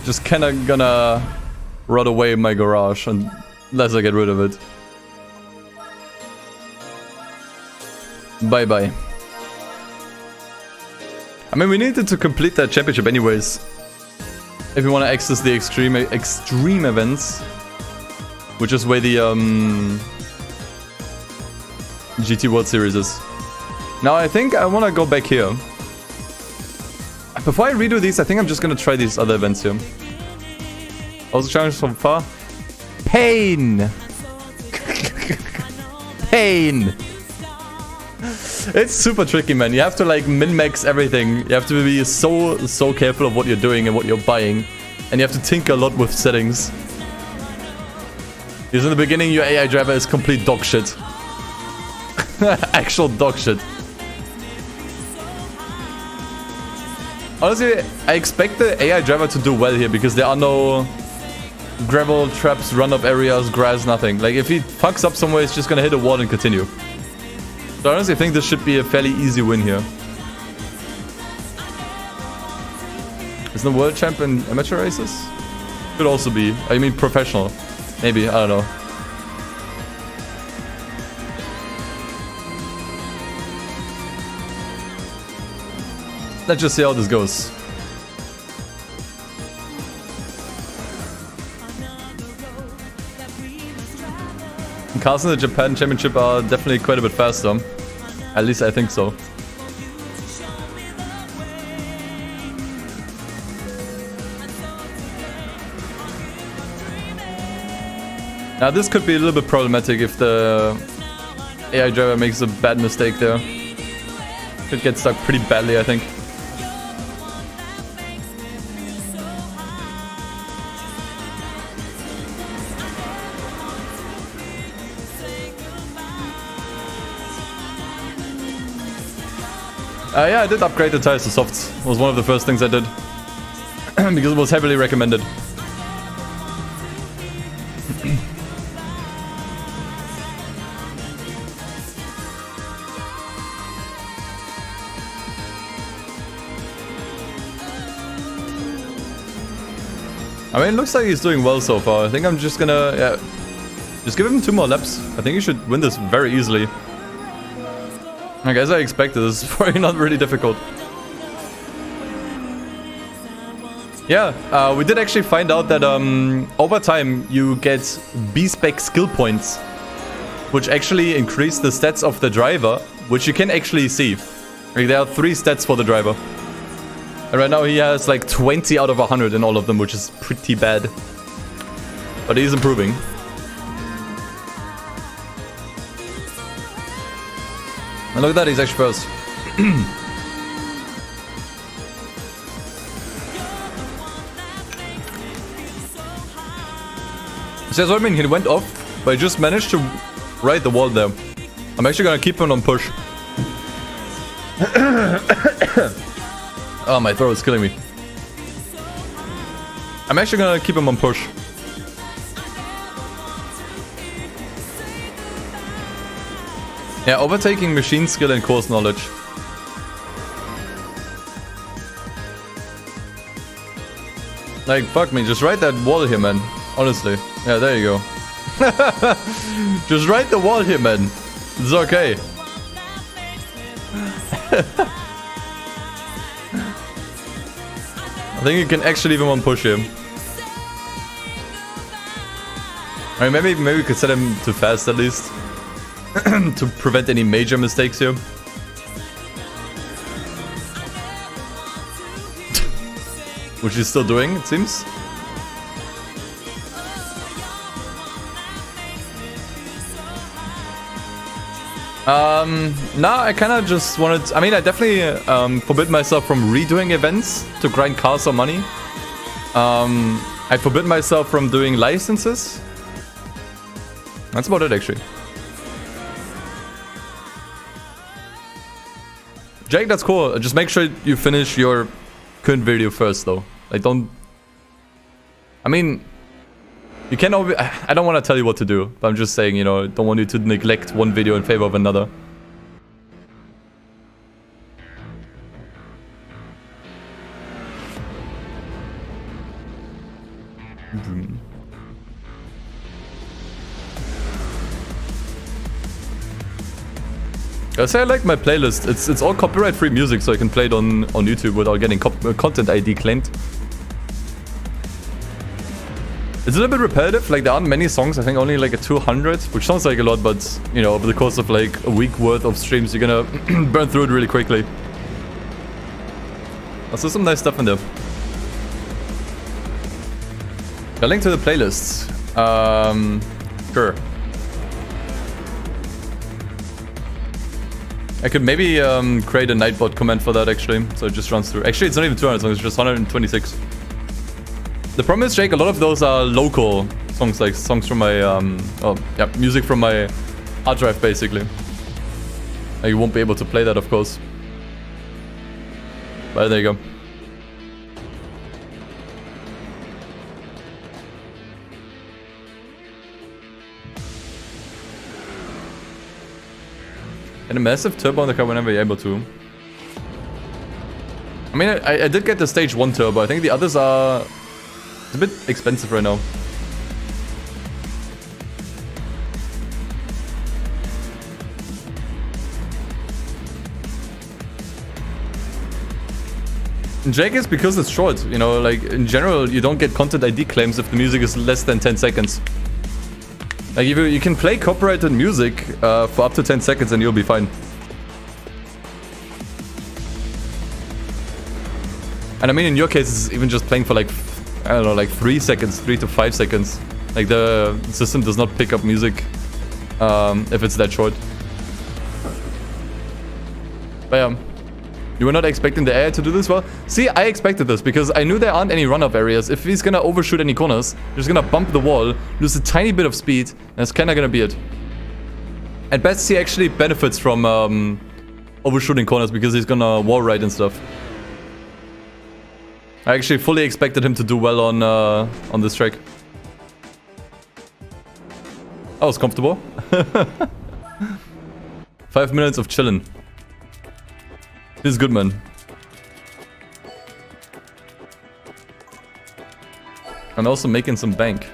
Just kinda gonna rot away in my garage unless I get rid of it. Bye bye. I mean, we needed to complete that championship anyways. If we want to access the extreme events. Which is where the GT World Series is. Now I think I want to go back here. Before I redo these, I think I'm just gonna try these other events here. Also challenge from far. Pain! Pain! It's super tricky, man. You have to like min-max everything. You have to be so careful of what you're doing and what you're buying. And you have to tinker a lot with settings. Because in the beginning your AI driver is complete dog shit. Actual dog shit. Honestly, I expect the AI driver to do well here because there are no gravel traps, run-up areas, grass, nothing. Like if he fucks up somewhere, it's just gonna hit a wall and continue. So I honestly think this should be a fairly easy win here. Isn't the world champ in amateur races? Could also be. I mean professional. Maybe, I don't know. Let's just see how this goes. Cars in the Japan Championship are definitely quite a bit faster. At least I think so. Now this could be a little bit problematic if the AI driver makes a bad mistake there. Could get stuck pretty badly, I think. Yeah, I did upgrade the tires to softs. It was one of the first things I did. Because it was heavily recommended. I mean, it looks like he's doing well so far. I think I'm just gonna, yeah, just give him 2 more laps. I think he should win this very easily. I guess I expected this. It's probably not really difficult. Yeah, we did actually find out that over time you get B-Spec skill points, which actually increase the stats of the driver, which you can actually see. Like, there are 3 stats for the driver. And right now he has like 20 out of 100 in all of them, which is pretty bad. But he's improving. And look at that, he's actually first. See, that's what I mean, he went off, but he just managed to ride the wall there. I'm actually gonna keep him on push. Oh, my throat is killing me. I'm actually gonna keep him on push. Yeah, overtaking machine skill and course knowledge. Like, fuck me, just ride that wall here, man. Honestly. Yeah, there you go. Just ride the wall here, man. It's okay. I think you can actually leave him on push here. I mean, maybe we could set him to fast at least. To prevent any major mistakes here. Which he's still doing, it seems. Nah, I kind of just wanted... I mean, I definitely forbid myself from redoing events to grind cars or money. I forbid myself from doing licenses. That's about it, actually. Jake, that's cool. Just make sure you finish your current video first, though. Like, don't... I mean... You can always... I don't want to tell you what to do, but I'm just saying, you know, don't want you to neglect one video in favor of another. I say I like my playlist. It's all copyright-free music, so I can play it on YouTube without getting content ID claimed. It's a little bit repetitive. Like, there aren't many songs. I think only like a 200, which sounds like a lot, but you know, over the course of like a week worth of streams, you're gonna burn through it really quickly. Also, some nice stuff in there. A link to the playlists. Sure. I could maybe create a Nightbot command for that, actually, so it just runs through. Actually, it's not even 200 songs, it's just 126. The problem is, Jake, a lot of those are local songs, like songs from my, music from my hard drive, basically. Like, you won't be able to play that, of course. But there you go. And a massive turbo on the car whenever you're able to. I mean, I did get the stage 1 turbo. I think the others are... It's a bit expensive right now. And Jake, is because it's short, you know, like in general you don't get content ID claims if the music is less than 10 seconds. Like, if you can play copyrighted music for up to 10 seconds and you'll be fine. And I mean, in your case, it's even just playing for like, I don't know, like 3 seconds, 3 to 5 seconds. Like, the system does not pick up music if it's that short. But yeah. You were not expecting the AI to do this? Well, see, I expected this because I knew there aren't any run-off areas. If he's gonna overshoot any corners, he's gonna bump the wall, lose a tiny bit of speed, and that's kinda gonna be it. At best, he actually benefits from overshooting corners because he's gonna wall ride and stuff. I actually fully expected him to do well on this track. That was comfortable. 5 minutes of chillin'. This is good, man. And also making some bank.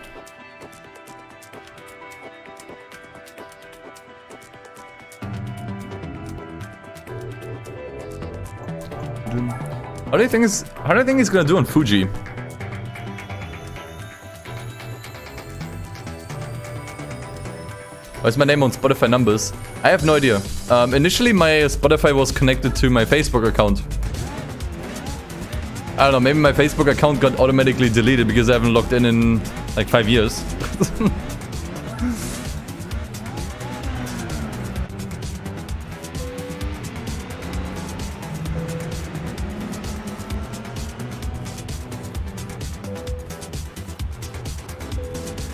How do you think he's gonna do on Fuji? What's my name on Spotify numbers? I have no idea. Initially, my Spotify was connected to my Facebook account. I don't know, maybe my Facebook account got automatically deleted because I haven't logged in like 5 years.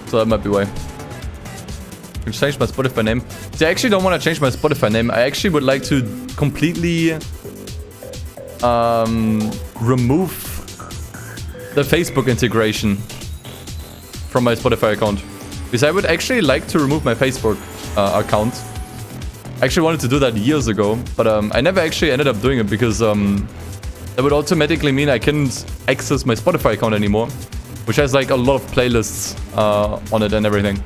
So that might be why. I change my Spotify name. See, I actually don't want to change my Spotify name. I actually would like to completely remove the Facebook integration from my Spotify account. Because I would actually like to remove my Facebook account. I actually wanted to do that years ago, but I never actually ended up doing it because that would automatically mean I couldn't access my Spotify account anymore, which has like a lot of playlists on it and everything.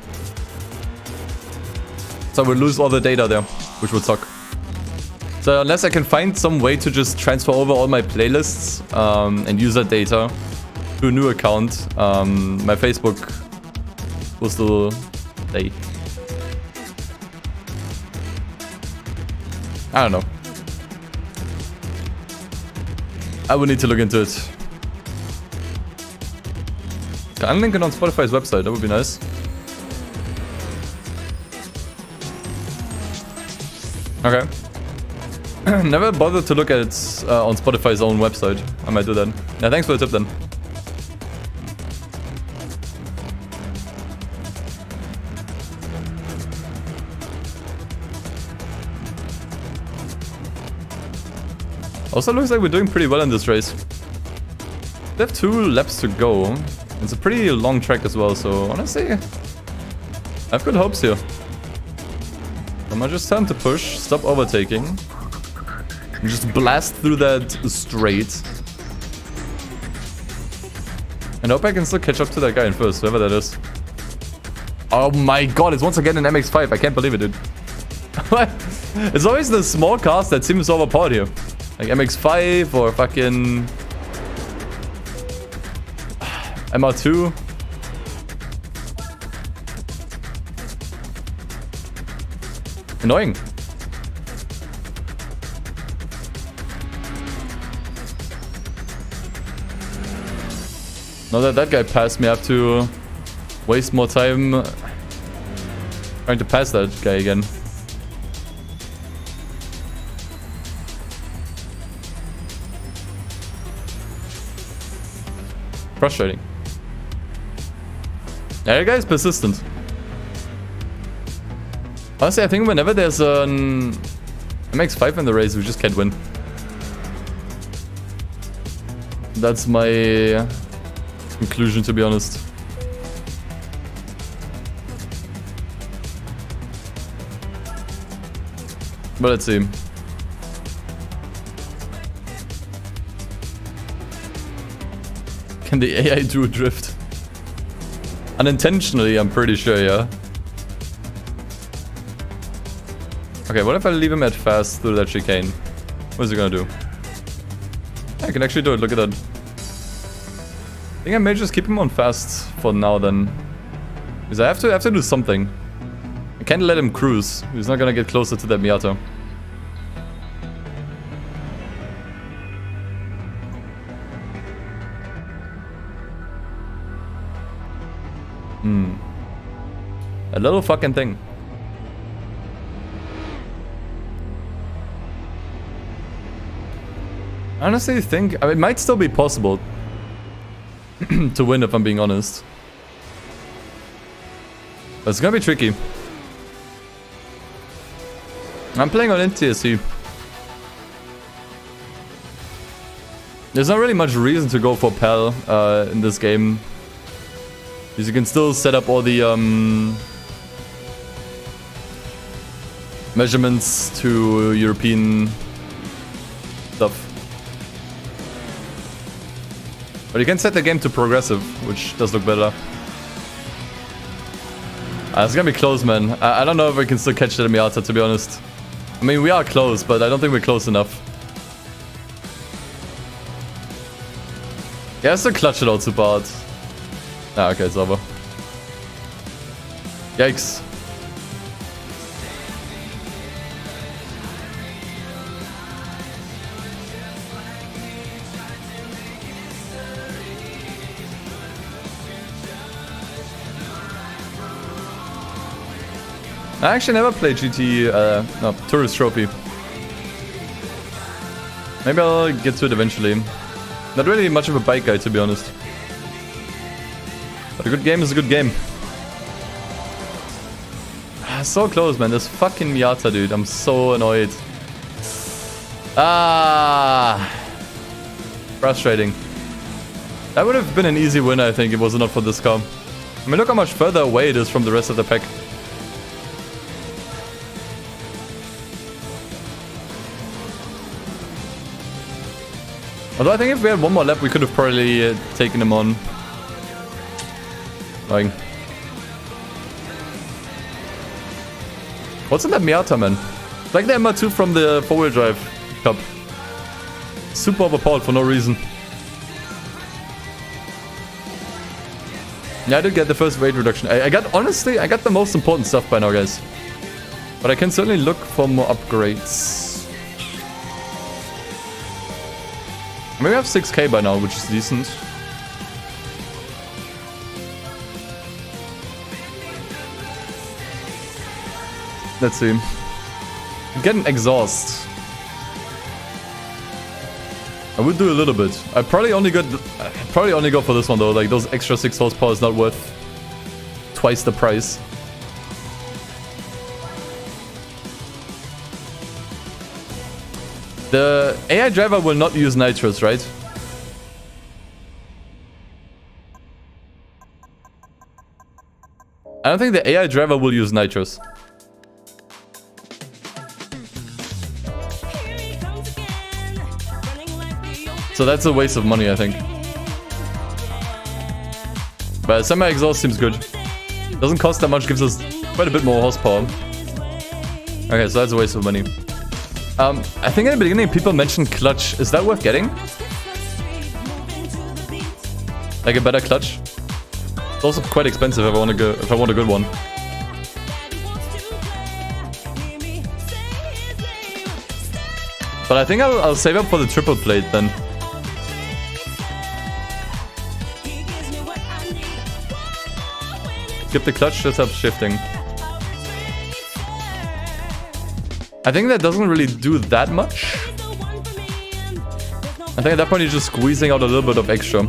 So I would lose all the data there, which would suck. So unless I can find some way to just transfer over all my playlists and use that data to a new account, my Facebook will still stay. I don't know. I would need to look into it. Can unlink it on Spotify's website, that would be nice. Okay. Never bothered to look at it on Spotify's own website. I might do that. Yeah, thanks for the tip then. Also looks like we're doing pretty well in this race. We have 2 laps to go. It's a pretty long track as well, so honestly, I have good hopes here. I'm gonna just time to push, stop overtaking, and just blast through that straight. And hope I can still catch up to that guy in first, whoever that is. Oh my god, it's once again an MX-5. I can't believe it, dude. It's always the small cars that seem so overpowered here. Like MX-5 or fucking MR2. Annoying. Now that that guy passed me, I have to waste more time trying to pass that guy again. Frustrating. Yeah, that guy is persistent. Honestly, I think whenever there's an MX-5 in the race, we just can't win. That's my conclusion, to be honest. But let's see. Can the AI do a drift? Unintentionally, I'm pretty sure, yeah. Okay, what if I leave him at fast through that chicane? What is he gonna do? I can actually do it, look at that. I think I may just keep him on fast for now then. Because I have to do something. I can't let him cruise. He's not gonna get closer to that Miata. A little fucking thing. I honestly think it might still be possible to win, if I'm being honest. But it's gonna be tricky. I'm playing on NTSC. There's not really much reason to go for PAL in this game. Because you can still set up all the measurements to European stuff. But you can set the game to progressive, which does look better. It's gonna be close, man. I don't know if we can still catch the Miata, to be honest. I mean, we are close, but I don't think we're close enough. Yeah, it's a clutch it out super hard. Ah, okay, it's over. Yikes. I actually never played no, Tourist Trophy. Maybe I'll get to it eventually. Not really much of a bike guy, to be honest. But a good game is a good game. So close, man. This fucking Miata, dude. I'm so annoyed. Frustrating. That would have been an easy win, I think, if it was not for this car. I mean, look how much further away it is from the rest of the pack. Although I think if we had one more lap, we could have probably taken him on. Like, what's in that Miata, man? It's like the MR2 from the 4-wheel drive cup. Super overpowered for no reason. Yeah, I did get the first weight reduction. Honestly, I got the most important stuff by now, guys. But I can certainly look for more upgrades. I mean, we have 6k by now, which is decent. Let's see. Get an exhaust. I would do a little bit. I'd probably only go for this one though. Like, those extra 6 horsepower is not worth twice the price. The AI driver will not use nitrous, right? I don't think the AI driver will use nitrous. So that's a waste of money, I think. But semi-exhaust seems good. Doesn't cost that much, gives us quite a bit more horsepower. Okay, so that's a waste of money. I think in the beginning people mentioned clutch. Is that worth getting? Like a better clutch? It's also quite expensive if I want a good one. But I think I'll save up for the triple plate then. Skip the clutch, just helps shifting. I think that doesn't really do that much. I think at that point you're just squeezing out a little bit of extra.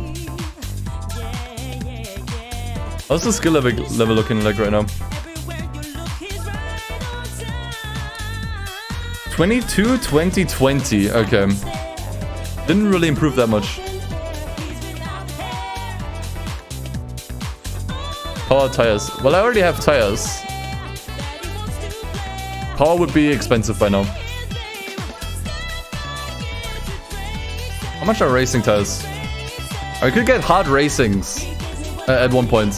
How's the skill level looking like right now? 22, 20, 20. Okay. Didn't really improve that much. Power tires. Well, I already have tires. Power would be expensive by now. How much are racing tires? I could get hard racings at one point.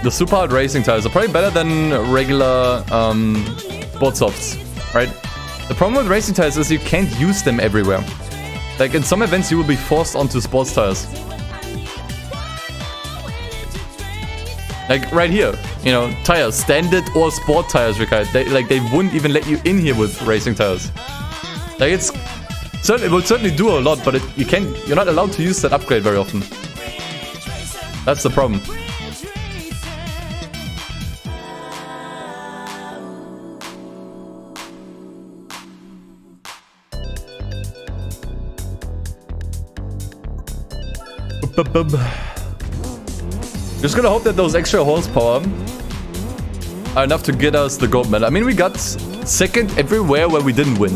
The super hard racing tires are probably better than regular sport softs, right? The problem with racing tires is you can't use them everywhere. Like in some events you will be forced onto sports tires. Like right here, you know, tires, standard or sport tires required. They wouldn't even let you in here with racing tires. Like it will certainly do a lot, but you're not allowed to use that upgrade very often. That's the problem. Just gonna hope that those extra horsepower are enough to get us the gold medal. I mean, we got second everywhere where we didn't win.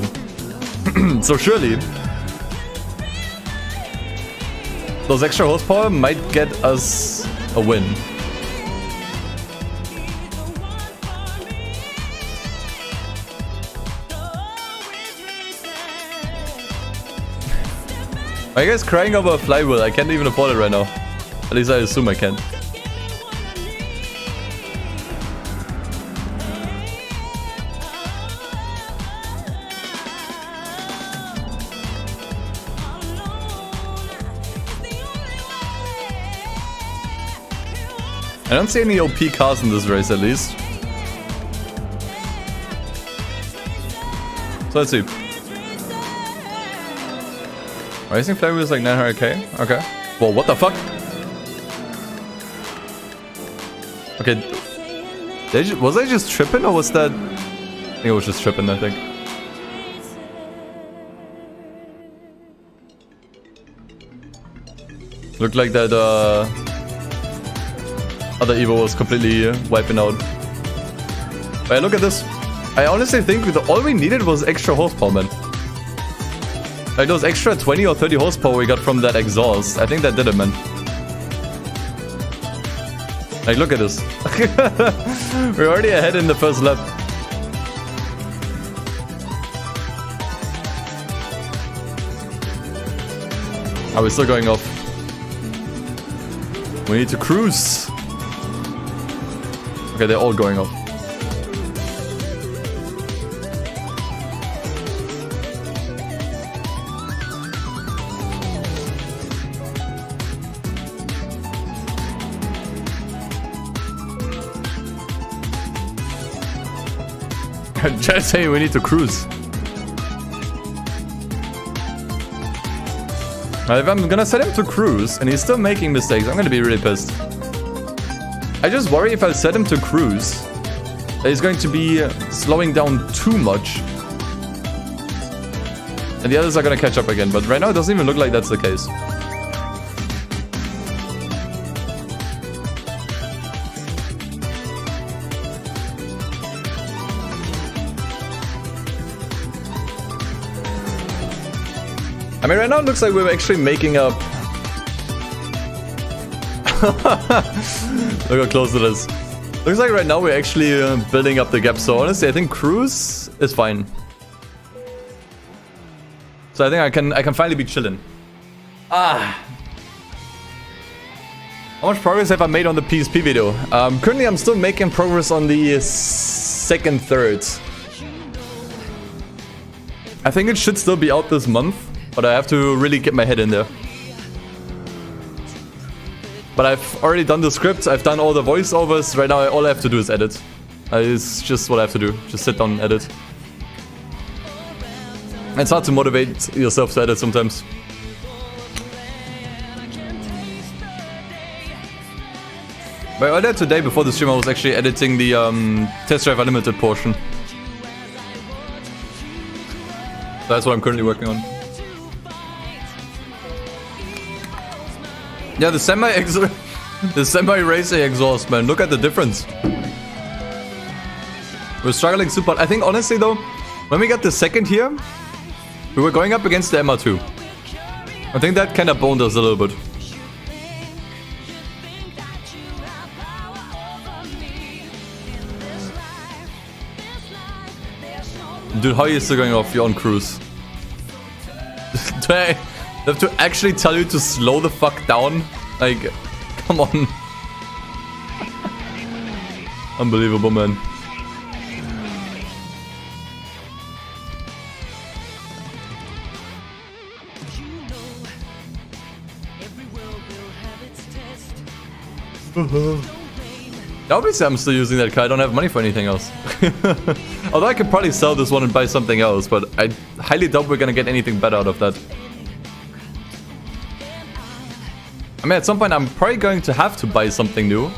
So surely those extra horsepower might get us a win. Are you guys crying over a flywheel? I can't even afford it right now. At least I assume I can. I don't see any OP cars in this race, at least. So let's see. Racing flywheel is like 900k. Okay. Whoa, what the fuck? Okay. Was I just tripping or was that... I think it was just tripping, I think. Looked like that other Evo was completely wiping out. But look at this. I honestly think that all we needed was extra horsepower, man. Like those extra 20 or 30 horsepower we got from that exhaust. I think that did it, man. Like, look at this. We're already ahead in the first lap. Are we still going off? We need to cruise. Okay, they're all going off. Just saying we need to cruise. If I'm gonna set him to cruise and he's still making mistakes, I'm gonna be really pissed. I just worry if I set him to cruise that he's going to be slowing down too much and the others are gonna catch up again, but right now it doesn't even look like that's the case. I mean, right now it looks like we're actually making up. Look how close it is. Looks like right now we're actually building up the gap. So honestly, I think cruise is fine. So I think I can finally be chilling. Ah. How much progress have I made on the PSP video? Currently, I'm still making progress on the second third. I think it should still be out this month, but I have to really get my head in there. But I've already done the script, I've done all the voiceovers. Right now, all I have to do is edit. It's just what I have to do. Just sit down and edit. It's hard to motivate yourself to edit sometimes. But earlier today, before the stream, I was actually editing the Test Drive Unlimited portion. So that's what I'm currently working on. Yeah, the semi-racing exhaust, man. Look at the difference. We're struggling super. I think honestly though, when we got the second here, we were going up against the MR2. I think that kind of boned us a little bit. Dude, how are you still going off? You're on cruise. Do I have to actually tell you to slow the fuck down? Like, come on. Unbelievable, man. Obviously, I'm still using that car. I don't have money for anything else. Although I could probably sell this one and buy something else, but I highly doubt we're gonna get anything better out of that. I mean, at some point, I'm probably going to have to buy something new.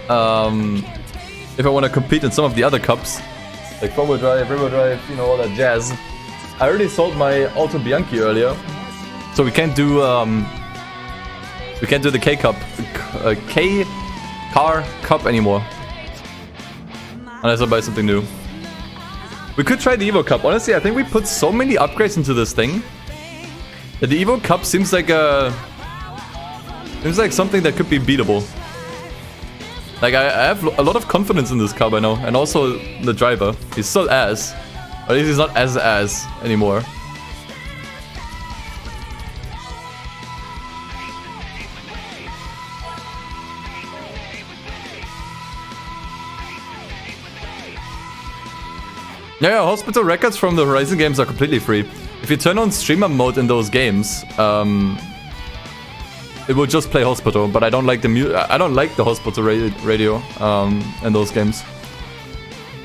If I want to compete in some of the other cups. Like four-wheel drive, rear-wheel drive, you know, all that jazz. I already sold my Auto Bianchi earlier. So we can't do the K-Cup. K-Car Cup anymore. Unless I buy something new. We could try the Evo Cup. Honestly, I think we put so many upgrades into this thing that the Evo Cup seems like something that could be beatable. Like, I have a lot of confidence in this car by now. And also the driver. He's still ass. Or at least he's not as ass anymore. Yeah, hospital records from the Horizon games are completely free. If you turn on streamer mode in those games, it will just play hospital. But I don't like the hospital radio in those games.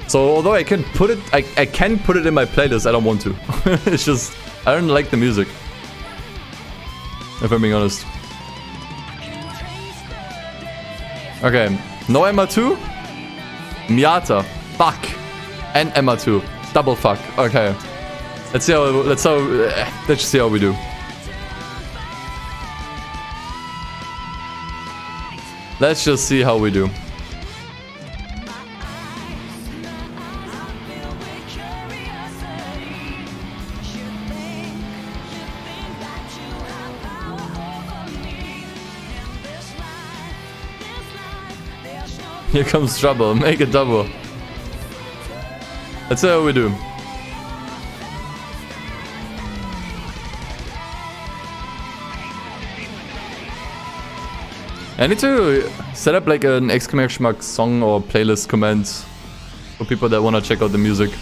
So although I can put it, I can put it in my playlist. I don't want to. It's just I don't like the music. If I'm being honest. Okay, no MR2, Miata, fuck. And MR2. Double fuck. Okay. Let's see how we do. Let's just see how we do. Here comes trouble. Make it double. Let's see how we do. I need to set up like an exclamation mark song or playlist comment for people that want to check out the music.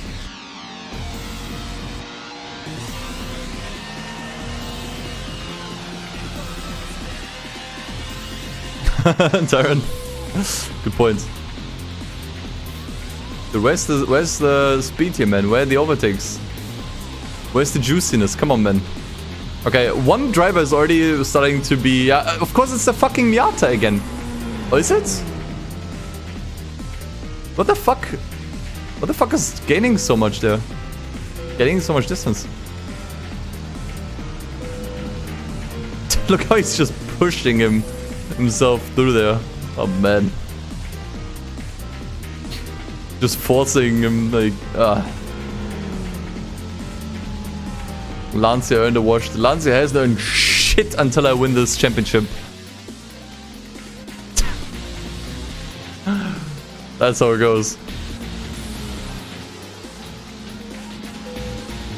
Darren. Good point. Dude, where's the speed here, man? Where are the overtakes? Where's the juiciness? Come on, man. Okay, one driver is already starting to be... of course, it's the fucking Miata again. Oh, is it? What the fuck? What the fuck is gaining so much there? Getting so much distance. Look how he's just pushing himself through there. Oh, man. Just forcing him, like, Lancia earned a wash. Lancia has earned shit until I win this championship. That's how it goes.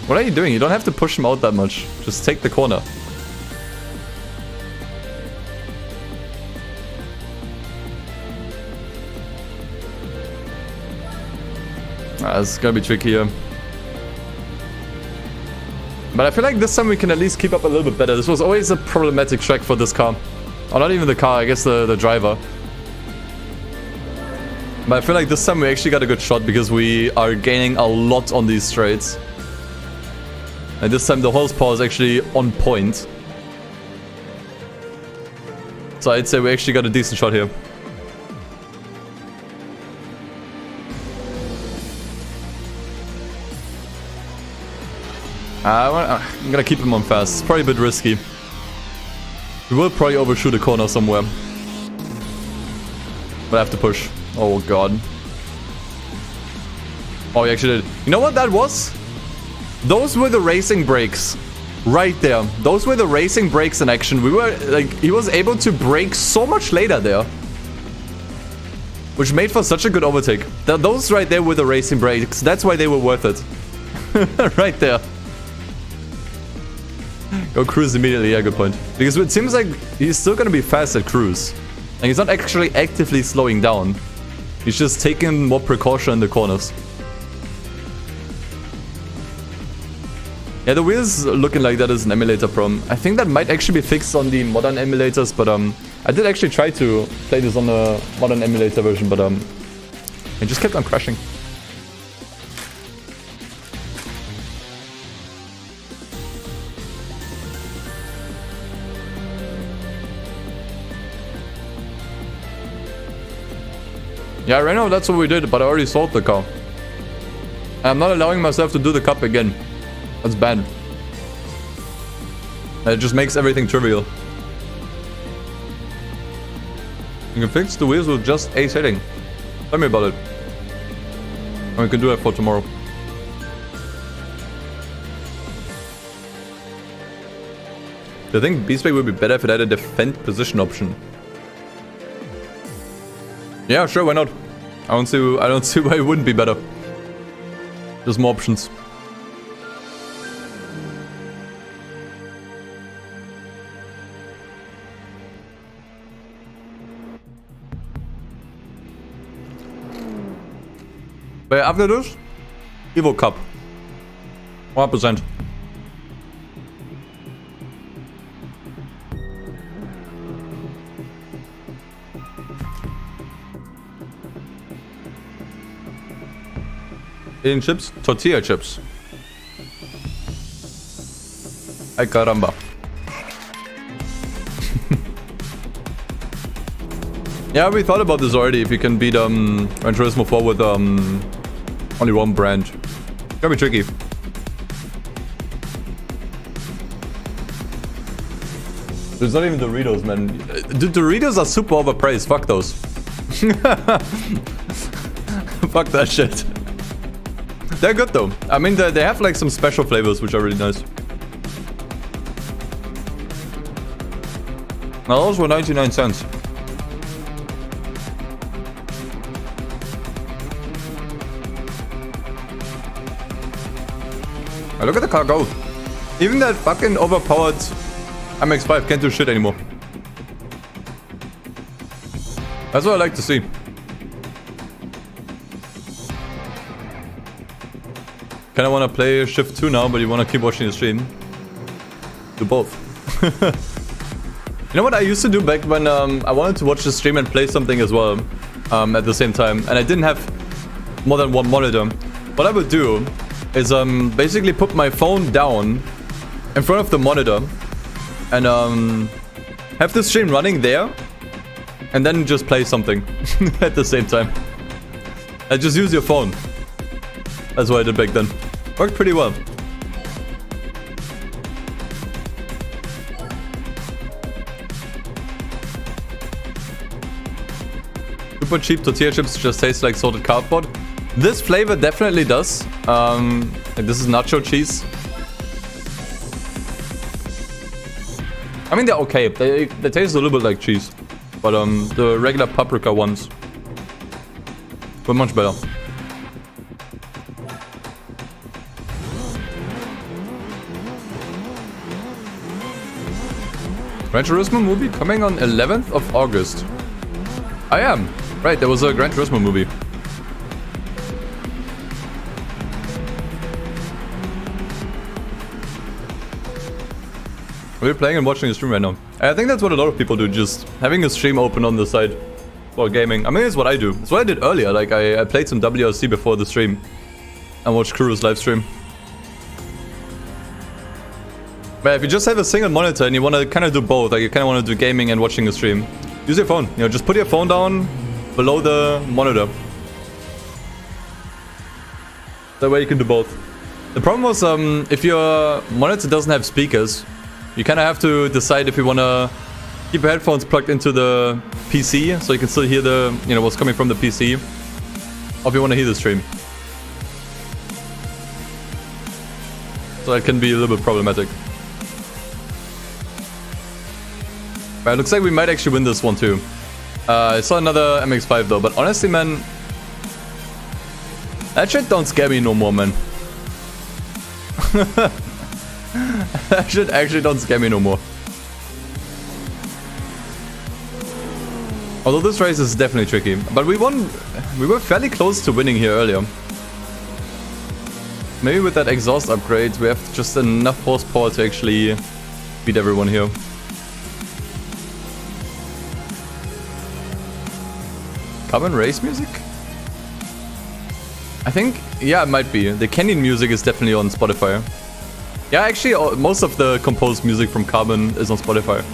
What are you doing? You don't have to push him out that much. Just take the corner. It's gonna be tricky here. But I feel like this time we can at least keep up a little bit better. This was always a problematic track for this car. Or not even the car, I guess the driver. But I feel like this time we actually got a good shot because we are gaining a lot on these straights. And this time the horsepower is actually on point. So I'd say we actually got a decent shot here. I'm gonna keep him on fast. It's probably a bit risky. We will probably overshoot a corner somewhere. But I have to push. Oh god. Oh, he actually did. You know what that was? Those were the racing brakes. Right there. Those were the racing brakes in action. We were, like, he was able to brake so much later there. Which made for such a good overtake. Those right there were the racing brakes. That's why they were worth it. Right there. Go cruise immediately, yeah, good point. Because it seems like he's still gonna be fast at cruise. And he's not actually actively slowing down. He's just taking more precaution in the corners. Yeah, the wheels looking like that is an emulator problem. I think that might actually be fixed on the modern emulators, but I did actually try to play this on the modern emulator version, but it just kept on crashing. Yeah, right now that's what we did, but I already sold the car. I'm not allowing myself to do the cup again. That's bad. It just makes everything trivial. You can fix the wheels with just a setting. Tell me about it. And we can do that for tomorrow. Do you think B-Spec would be better if it had a defend position option? Yeah, sure, why not? I don't see why it wouldn't be better. There's more options. But after this, Evo Cup. 100%. Eating chips? Tortilla chips. Ay caramba. Yeah, we thought about this already. If you can beat Gran Turismo 4 with only one brand. It's gonna be tricky. There's not even Doritos, man. The Doritos are super overpriced. Fuck those. Fuck that shit. They're good though. I mean, they have like some special flavors which are really nice. Now those were 99 cents. Now look at the car go. Even that fucking overpowered MX-5 can't do shit anymore. That's what I like to see. Kinda wanna play Shift 2 now, but you wanna keep watching the stream. Do both. You know what I used to do back when I wanted to watch the stream and play something as well at the same time, and I didn't have more than one monitor. What I would do is basically put my phone down in front of the monitor and have the stream running there and then just play something at the same time. And just use your phone. That's what I did back then. Worked pretty well. Super cheap tortilla chips just taste like salted cardboard. This flavor definitely does. And this is nacho cheese. I mean, they're okay. They taste a little bit like cheese. But the regular paprika ones were much better. Gran Turismo movie coming on 11th of August. I am. Right, there was a Gran Turismo movie. We're playing and watching a stream right now. I think that's what a lot of people do, just having a stream open on the side for gaming. I mean, it's what I do. It's what I did earlier. Like, I played some WRC before the stream and watched Kuru's live stream. But if you just have a single monitor and you want to kind of do both, like you kind of want to do gaming and watching a stream, use your phone. You know, just put your phone down below the monitor. That way you can do both. The problem was, if your monitor doesn't have speakers, you kind of have to decide if you want to keep your headphones plugged into the PC so you can still hear the, you know, what's coming from the PC, or if you want to hear the stream. So that can be a little bit problematic. Right, looks like we might actually win this one too. I saw another MX-5 though, but honestly, man, that shit don't scare me no more, man. That shit actually don't scare me no more. Although this race is definitely tricky. But we won. We were fairly close to winning here earlier. Maybe with that exhaust upgrade, we have just enough horsepower to actually beat everyone here. Carbon race music? I think, yeah, it might be. The Canyon music is definitely on Spotify. Yeah, actually, most of the composed music from Carbon is on Spotify.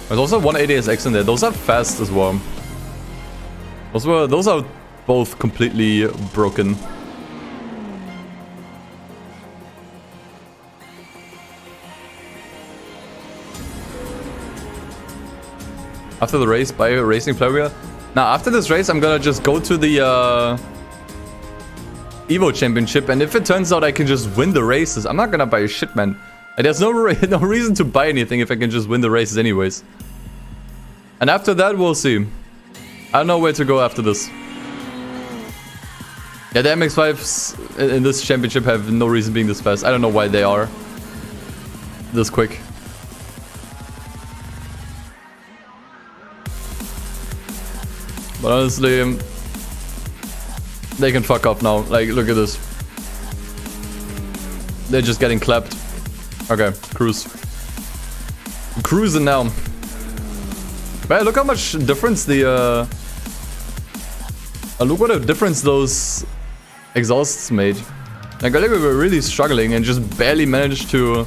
There's also 180SX in there. Those are fast as well. Those are both completely broken. After the race, buy a racing flywheel. Now, after this race, I'm gonna just go to the Evo Championship, and if it turns out I can just win the races, I'm not gonna buy a shit, man. And there's no reason to buy anything if I can just win the races anyways. And after that, we'll see. I don't know where to go after this. Yeah, the MX-5s in this championship have no reason being this fast. I don't know why they are this quick. But honestly, they can fuck off now. Like, look at this. They're just getting clapped. Okay, cruise. I'm cruising now. But look how much difference the look what a difference those exhausts made. Like, earlier we were really struggling and just barely managed to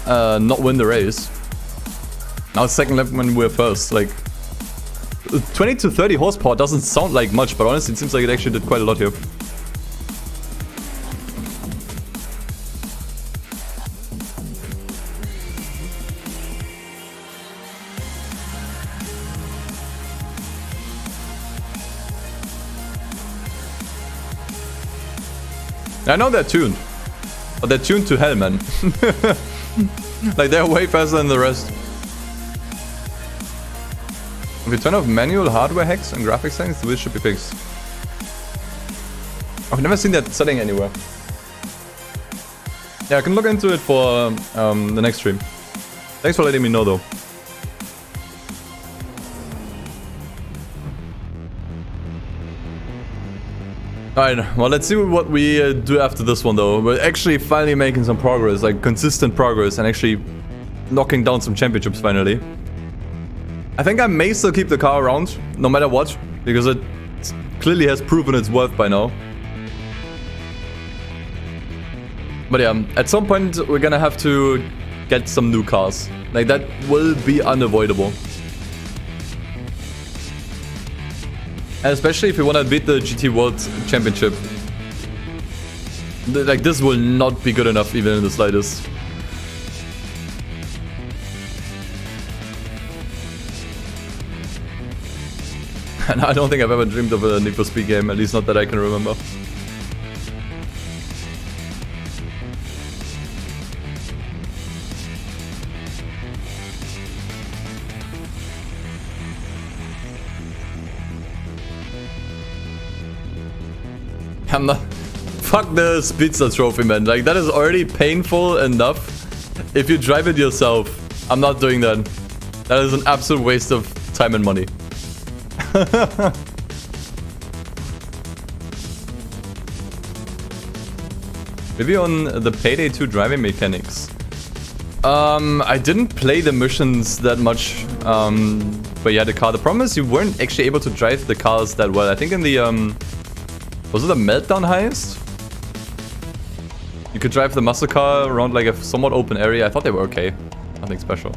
not win the race. Now second lap when we're first. Like, 20 to 30 horsepower doesn't sound like much, but honestly it seems like it actually did quite a lot here. I know they're tuned, but they're tuned to hell, man. Like, they're way faster than the rest. If you turn off manual hardware hacks and graphics settings, the wheel should be fixed. I've never seen that setting anywhere. Yeah, I can look into it for the next stream. Thanks for letting me know, though. Alright, well, let's see what we do after this one, though. We're actually finally making some progress, like consistent progress, and actually knocking down some championships finally. I think I may still keep the car around, no matter what, because it clearly has proven its worth by now. But yeah, at some point we're gonna have to get some new cars. Like, that will be unavoidable. And especially if you want to beat the GT World Championship. Like, this will not be good enough even in the slightest. And I don't think I've ever dreamed of a Need for Speed game, at least not that I can remember. I'm not... Fuck the Speedster trophy, man. Like, that is already painful enough. If you drive it yourself, I'm not doing that. That is an absolute waste of time and money. Maybe on the Payday 2 driving mechanics. I didn't play the missions that much. But yeah, the car. The problem is you weren't actually able to drive the cars that well. I think in the was it the Meltdown heist? You could drive the muscle car around like a somewhat open area. I thought they were okay. Nothing special.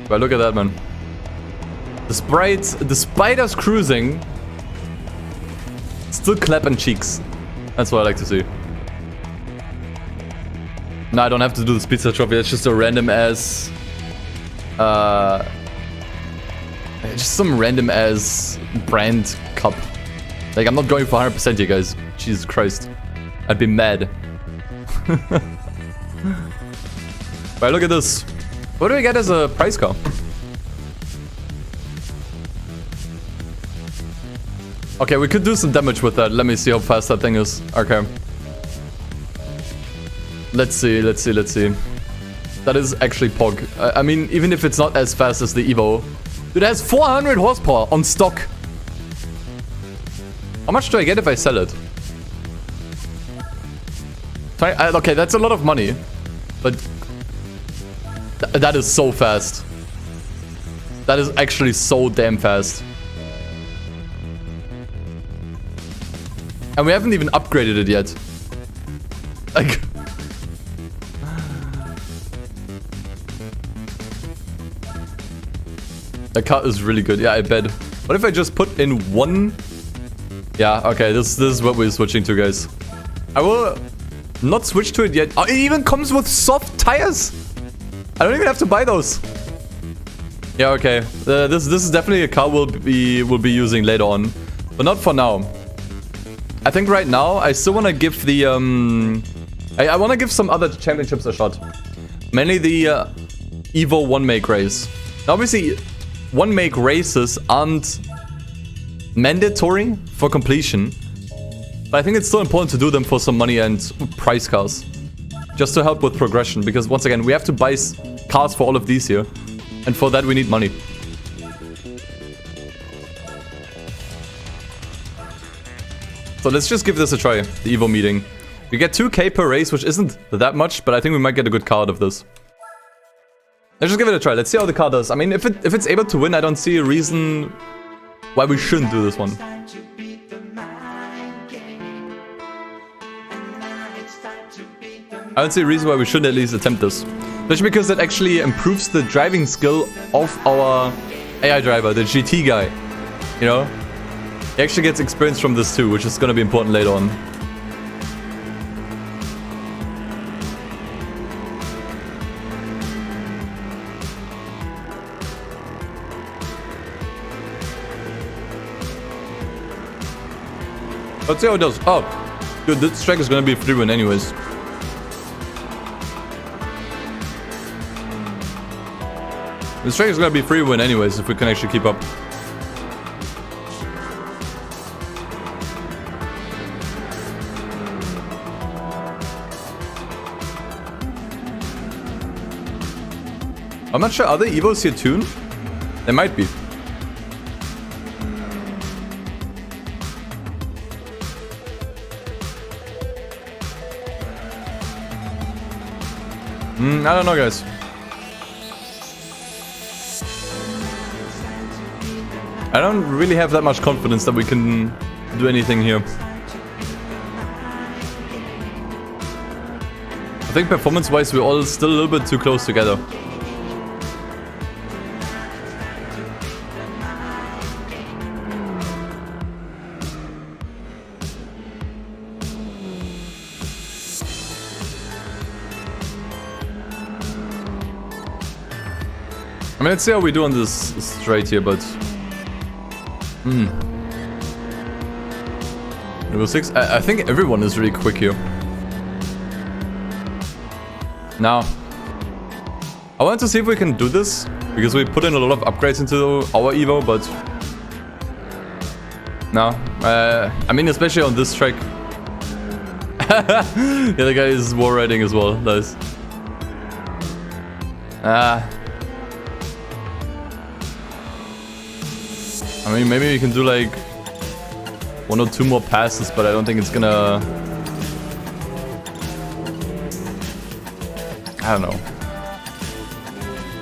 But look at that, man. Despite us cruising, still clapping cheeks. That's what I like to see. No, I don't have to do the Speedster trophy. It's just a random ass... just some random ass brand cup. Like, I'm not going for 100% here, guys. Jesus Christ. I'd be mad. Right, look at this. What do we get as a prize car? Okay, we could do some damage with that. Let me see how fast that thing is. Okay. Let's see. That is actually Pog. I mean, even if it's not as fast as the Evo. Dude, it has 400 horsepower on stock. How much do I get if I sell it? Okay, that's a lot of money. But... that is so fast. That is actually so damn fast. And we haven't even upgraded it yet. Like... that car is really good. Yeah, I bet. What if I just put in one... Yeah, okay, this is what we're switching to, guys. I will not switch to it yet. Oh, it even comes with soft tires. I don't even have to buy those. Yeah, okay. This is definitely a car we'll be using later on, but not for now. I think right now I still want to give the I want to give some other championships a shot. Mainly the Evo 1 make race. Now, obviously, 1 make races aren't mandatory for completion, but I think it's still important to do them for some money and prize cars. Just to help with progression, because once again, we have to buy cars for all of these here. And for that, we need money. So let's just give this a try, the Evo meeting. We get 2k per race, which isn't that much, but I think we might get a good car out of this. Let's just give it a try. Let's see how the car does. I mean, if it's able to win, I don't see a reason why we shouldn't do this one. I don't see a reason why we shouldn't at least attempt this. Especially because that actually improves the driving skill of our AI driver, the GT guy. You know? He actually gets experience from this too, which is going to be important later on. Let's see how it does. Oh, dude, this track is going to be a free win anyways. This track is going to be free win anyways if we can actually keep up. I'm not sure, are the Evos here tuned? They might be. I don't know, guys. I don't really have that much confidence that we can do anything here. I think performance-wise we're all still a little bit too close together. I mean, let's see how we do on this straight here, but... Level 6? I think everyone is really quick here. Now, I want to see if we can do this, because we put in a lot of upgrades into our Evo, but... No. I mean, especially on this track. Yeah, the guy is wall riding as well. Nice. I mean, maybe we can do like 1 or 2 more passes, but I don't think it's gonna... I don't know.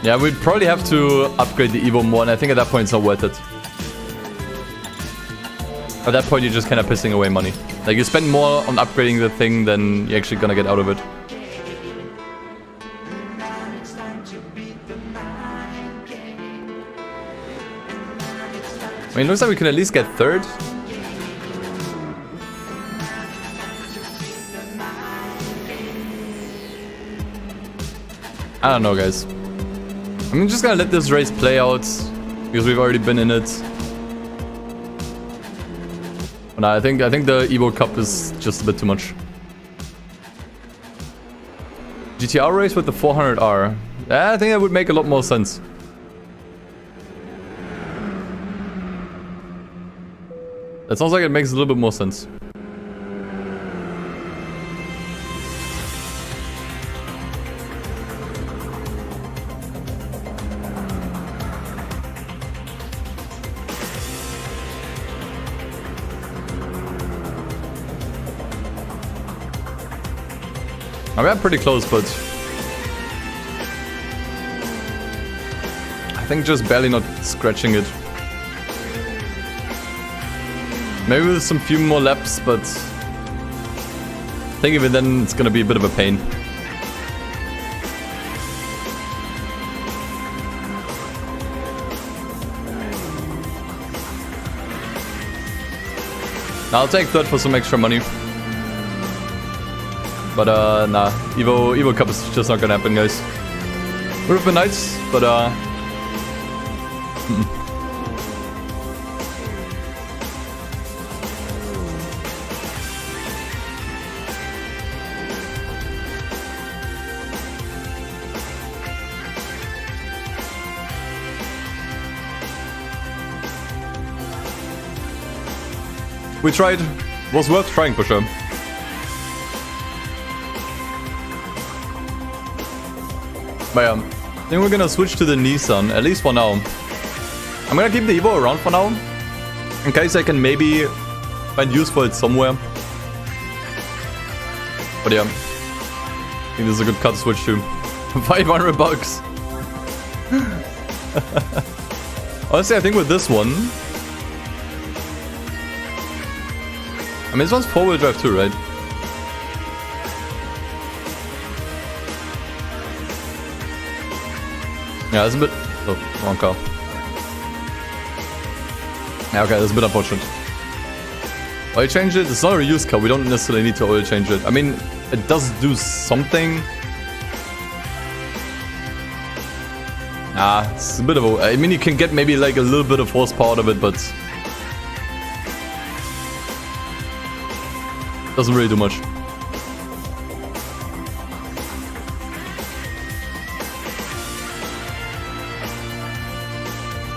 Yeah, we'd probably have to upgrade the Evo more, and I think at that point it's not worth it. At that point, you're just kind of pissing away money. Like, you spend more on upgrading the thing than you're actually gonna get out of it. I mean, it looks like we can at least get 3rd. I don't know, guys. I'm just gonna let this race play out, because we've already been in it. But I think the Evo Cup is just a bit too much. GTR race with the 400R. Yeah, I think that would make a lot more sense. That sounds like it makes a little bit more sense. I mean, I'm pretty close, but I think just barely not scratching it. Maybe with some few more laps, but I think even then it's gonna be a bit of a pain. I'll take 3rd for some extra money. But nah, Evo Cup is just not gonna happen, guys. Would have been nice, but we tried. Was worth trying for sure. But yeah, I think we're gonna switch to the Nissan, at least for now. I'm gonna keep the Evo around for now, in case I can maybe find use for it somewhere. But yeah, I think this is a good car to switch to. 500 bucks. Honestly, I think with this one... I mean, this one's 4-wheel drive too, right? Yeah, it's a bit... Oh, wrong car. Yeah, okay, that's a bit unfortunate. Oil change it? It's not a reused car, we don't necessarily need to oil change it. I mean, it does do something. Ah, it's a bit of a... I mean, you can get maybe like a little bit of horsepower out of it, but... doesn't really do much.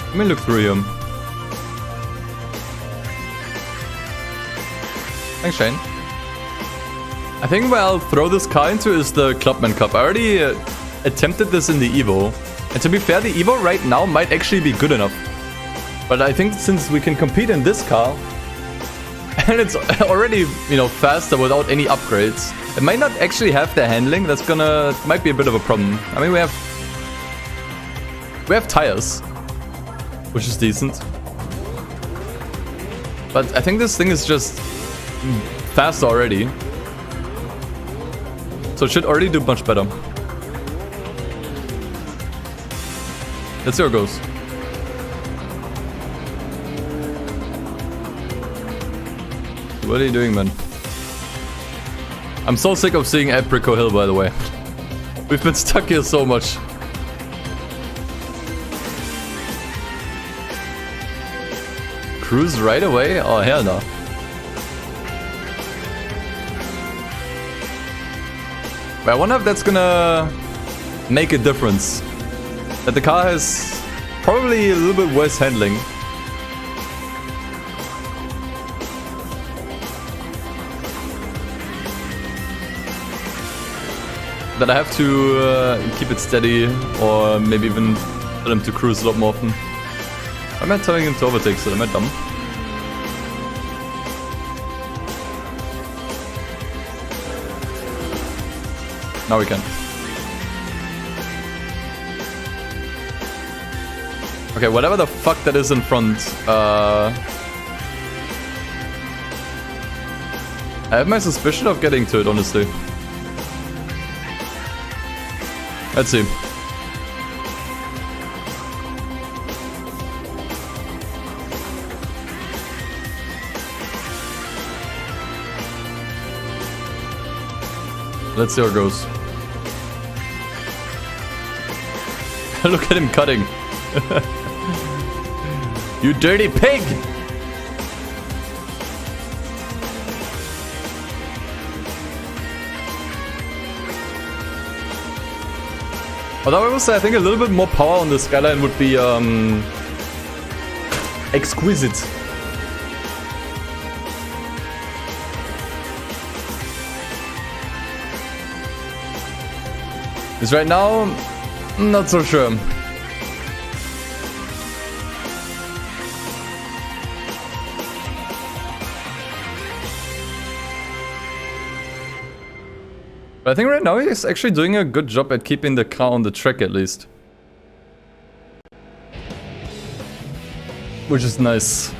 Let me look through him. Thanks, Shane. I think where I'll throw this car into is the Clubman Cup. I already attempted this in the Evo. And to be fair, the Evo right now might actually be good enough. But I think since we can compete in this car, and it's already, you know, faster without any upgrades, it might not actually have the handling. That's might be a bit of a problem. I mean, we have tires, which is decent. But I think this thing is just fast already. So it should already do much better. Let's see how it goes. What are you doing, man? I'm so sick of seeing Apricot Hill, by the way. We've been stuck here so much. Cruise right away? Oh, hell no. But I wonder if that's gonna make a difference. That the car has probably a little bit worse handling. that I have to keep it steady, or maybe even tell him to cruise a lot more often. Why am I telling him to overtake? So am I dumb? Now we can. Okay, whatever the fuck that is in front. I have my suspicion of getting to it, honestly. Let's see. Let's see how it goes. Look at him cutting. You dirty pig! Although I will say, I think a little bit more power on the skyline would be exquisite. Because right now, not so sure. But I think right now he's actually doing a good job at keeping the car on the track at least. Which is nice.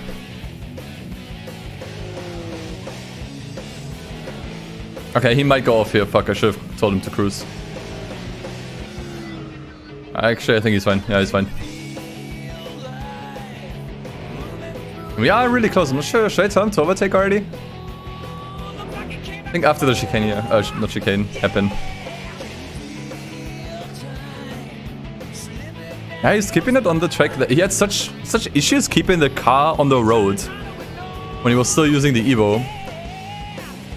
Okay, he might go off here. Fuck, I should have told him to cruise. Actually, I think he's fine. Yeah, he's fine. We are really close. I'm not sure. Should I tell him to overtake already? I think after the chicane, yeah. Not chicane, happen. Yeah, he's keeping it on the track. He had such issues keeping the car on the road when he was still using the Evo.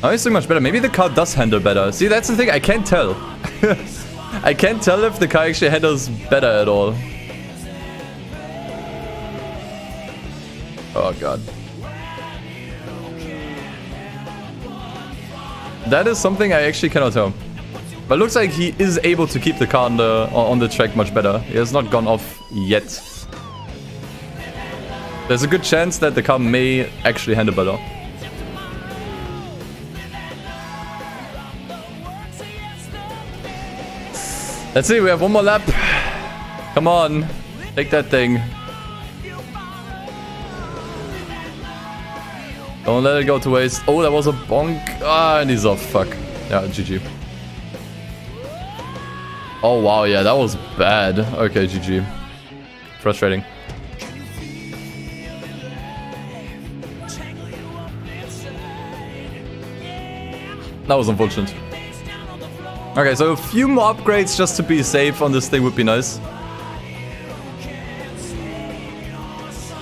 Now he's doing much better. Maybe the car does handle better. See, that's the thing. I can't tell. I can't tell if the car actually handles better at all. Oh god. That is something I actually cannot tell. But it looks like he is able to keep the car on the track much better. He has not gone off yet. There's a good chance that the car may actually handle better. Let's see, we have one more lap. Come on, take that thing. Don't let it go to waste. Oh, that was a bonk. Ah, and he's off. Fuck. Yeah, GG. Oh, wow. Yeah, that was bad. Okay, GG. Frustrating. That was unfortunate. Okay, so a few more upgrades just to be safe on this thing would be nice.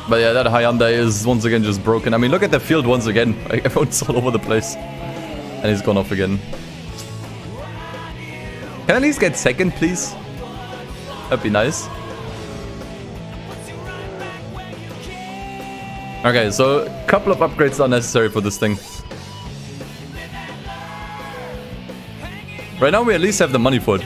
But yeah, that Hyundai is once again just broken. I mean, look at the field once again. Like, everyone's all over the place. And he's gone off again. Can I at least get second, please? That'd be nice. Okay, so a couple of upgrades are necessary for this thing. Right now we at least have the money for it.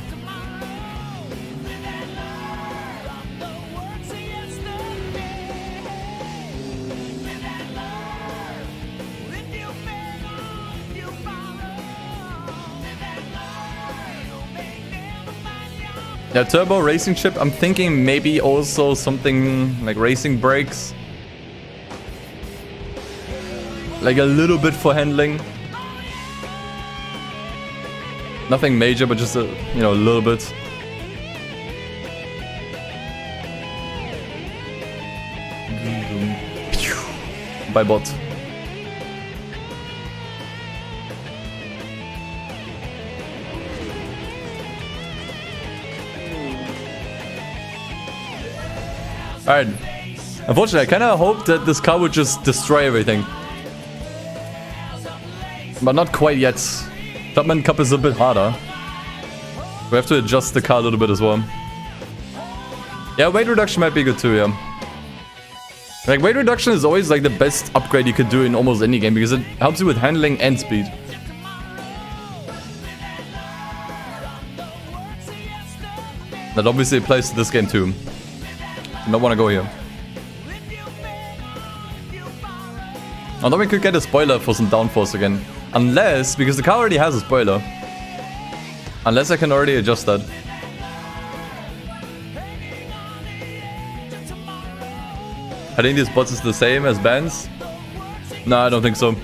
Yeah, turbo racing chip. I'm thinking maybe also something like racing brakes. Like a little bit for handling. Nothing major, but just a, you know, a little bit. By bot. Alright. Unfortunately, I kind of hoped that this car would just destroy everything. But not quite yet. Topman Cup is a bit harder. We have to adjust the car a little bit as well. Yeah, weight reduction might be good too, yeah. Like, weight reduction is always like the best upgrade you could do in almost any game because it helps you with handling and speed. That obviously applies to this game too. Do not want to go here. Although we could get a spoiler for some downforce again. Unless, because the car already has a spoiler. Unless I can already adjust that. I think these bots is the same as bans. No, I don't think so.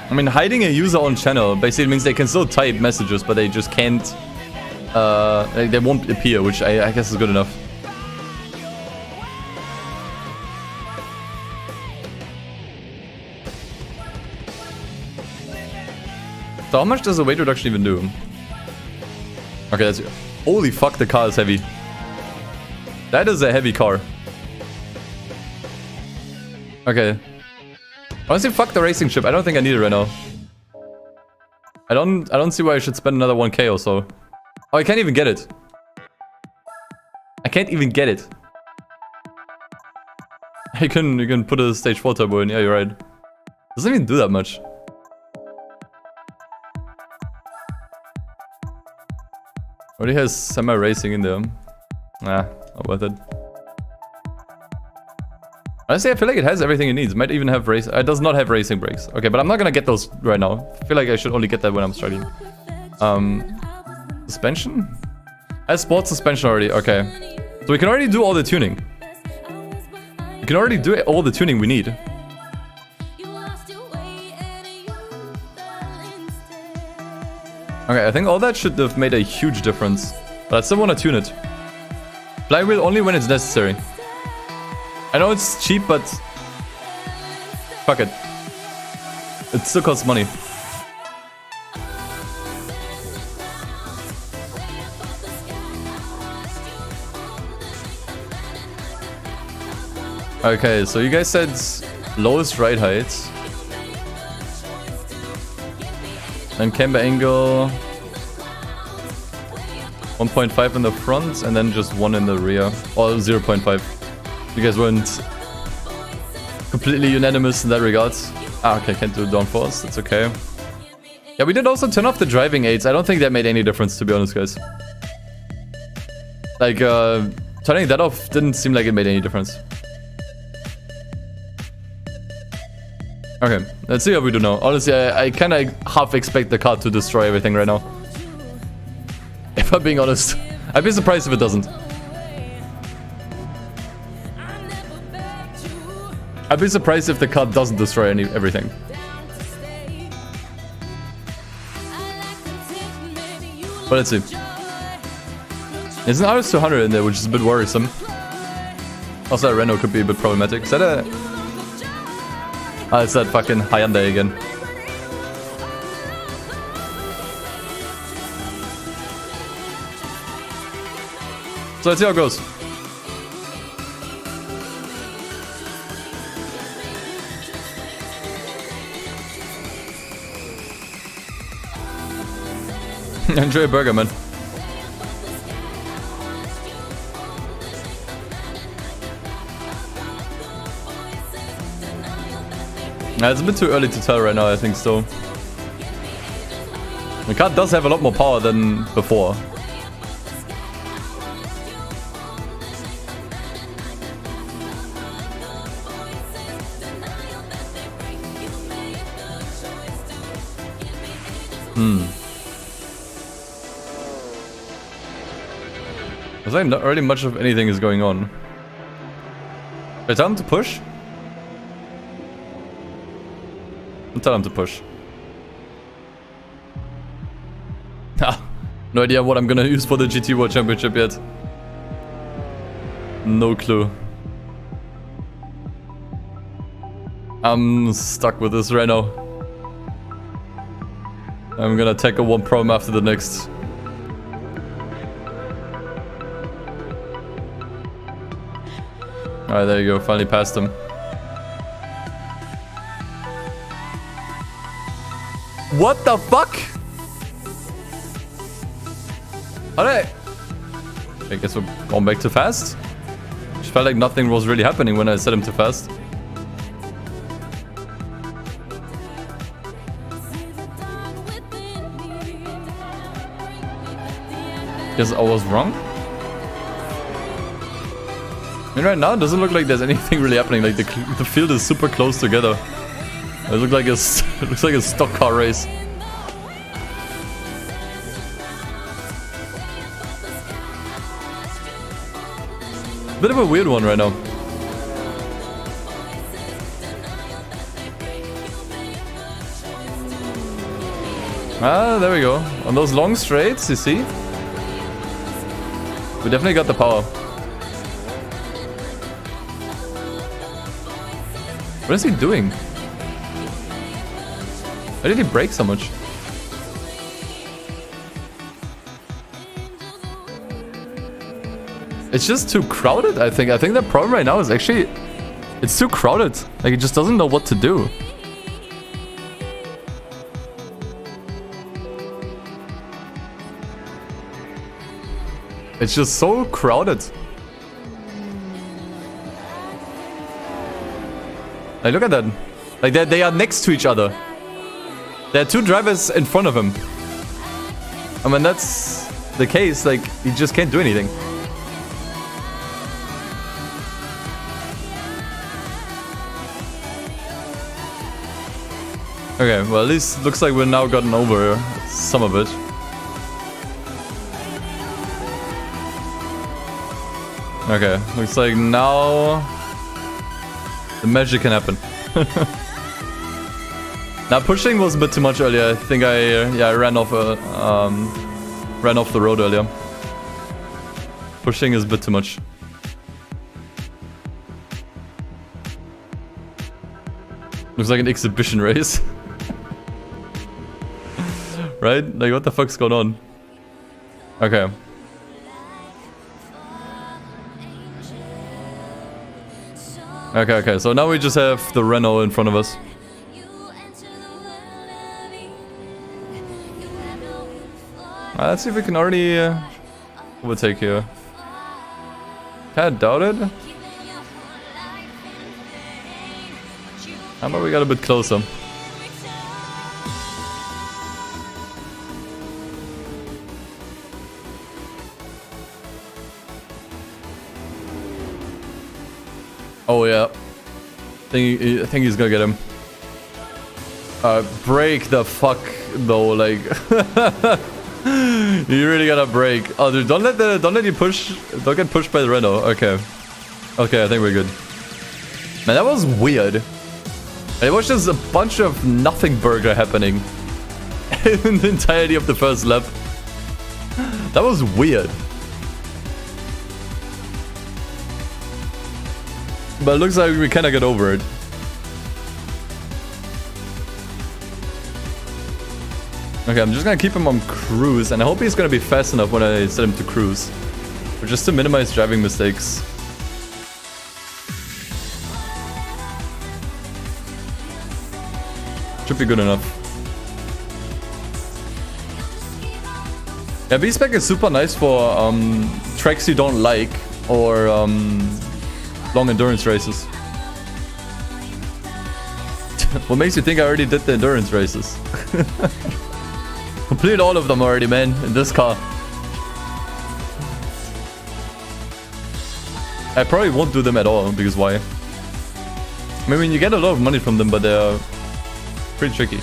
I mean, hiding a user on channel basically means they can still type messages, but they just can't. They won't appear, which I guess is good enough. So how much does the weight reduction even do? Okay, that's... Holy fuck, the car is heavy. That is a heavy car. Okay. Honestly, fuck the racing chip. I don't think I need it right now. I don't see why I should spend another 1k or so. Oh, I can't even get it. I can't even get it. You can put a stage 4 turbo in. Yeah, you're right. Doesn't even do that much. Already has semi-racing in there. Nah, not worth it. Honestly, I feel like it has everything it needs. It might even have race. It does not have racing brakes. Okay, but I'm not gonna get those right now. I feel like I should only get that when I'm struggling. Suspension? I have sports suspension already. Okay. So we can already do all the tuning. We can already do all the tuning we need. Okay, I think all that should have made a huge difference. But I still want to tune it. Flywheel only when it's necessary. I know it's cheap, but... Fuck it. It still costs money. Okay, so you guys said lowest ride height. Then camber angle. 1.5 in the front and then just 1 in the rear. Or 0.5. You guys weren't completely unanimous in that regard. Ah, okay, can't do downforce. That's okay. Yeah, we did also turn off the driving aids. I don't think that made any difference, to be honest, guys. Like, turning that off didn't seem like it made any difference. Okay, let's see how we do now. Honestly, I kind of half expect the car to destroy everything right now. If I'm being honest. I'd be surprised if it doesn't. I'd be surprised if the car doesn't destroy everything. But let's see. There's an RS200 in there, which is a bit worrisome. Also, a Renault could be a bit problematic. Is that a... Ah, it's that fucking Hyundai again. So let's see how it goes. Enjoy a burger, man. It's a bit too early to tell right now, I think, still. The car does have a lot more power than before. There's like not really much of anything is going on. Should I tell him to push? I'll tell him to push. No idea what I'm gonna use for the GT World Championship yet. No clue. I'm stuck with this right now. I'm gonna take a one prom after the next. Alright, there you go. Finally passed him. What the fuck? Alright. I guess we're going back to fast. Just felt like nothing was really happening when I set him to fast. Guess I was wrong. I mean, right now it doesn't look like there's anything really happening. Like the field is super close together. It looks like it looks like a stock car race. Bit of a weird one right now. Ah, there we go. On those long straights, you see? We definitely got the power. What is he doing? Why did he brake so much? It's just too crowded, I think. I think the problem right now is actually... It's too crowded. Like, it just doesn't know what to do. It's just so crowded. Like, look at that. Like, they are next to each other. There are two drivers in front of him. And when that's the case, like, he just can't do anything. Okay, well, at least looks like we've now gotten over some of it. Okay, looks like now the magic can happen. Now pushing was a bit too much earlier. I think I ran off the road earlier. Pushing is a bit too much. Looks like an exhibition race. Right? Like, what the fuck's going on? Okay. Okay, so now we just have the Renault in front of us. Let's see if we can already overtake here. Kinda doubt it. How about we got a bit closer? Oh yeah, I think he's gonna get him. Break the fuck though, like. You really gotta break. Oh, dude, don't let you push. Don't get pushed by the Renault. Okay, I think we're good. Man, that was weird. It was just a bunch of nothing burger happening in the entirety of the first lap. That was weird. But it looks like we kinda get over it. Okay, I'm just gonna keep him on cruise, and I hope he's gonna be fast enough when I set him to cruise. But just to minimize driving mistakes. Should be good enough. Yeah, B-Spec is super nice for tracks you don't like, or long endurance races. What makes you think I already did the endurance races? Completed all of them already, man, in this car. I probably won't do them at all, because why? I mean, you get a lot of money from them, but they're pretty tricky.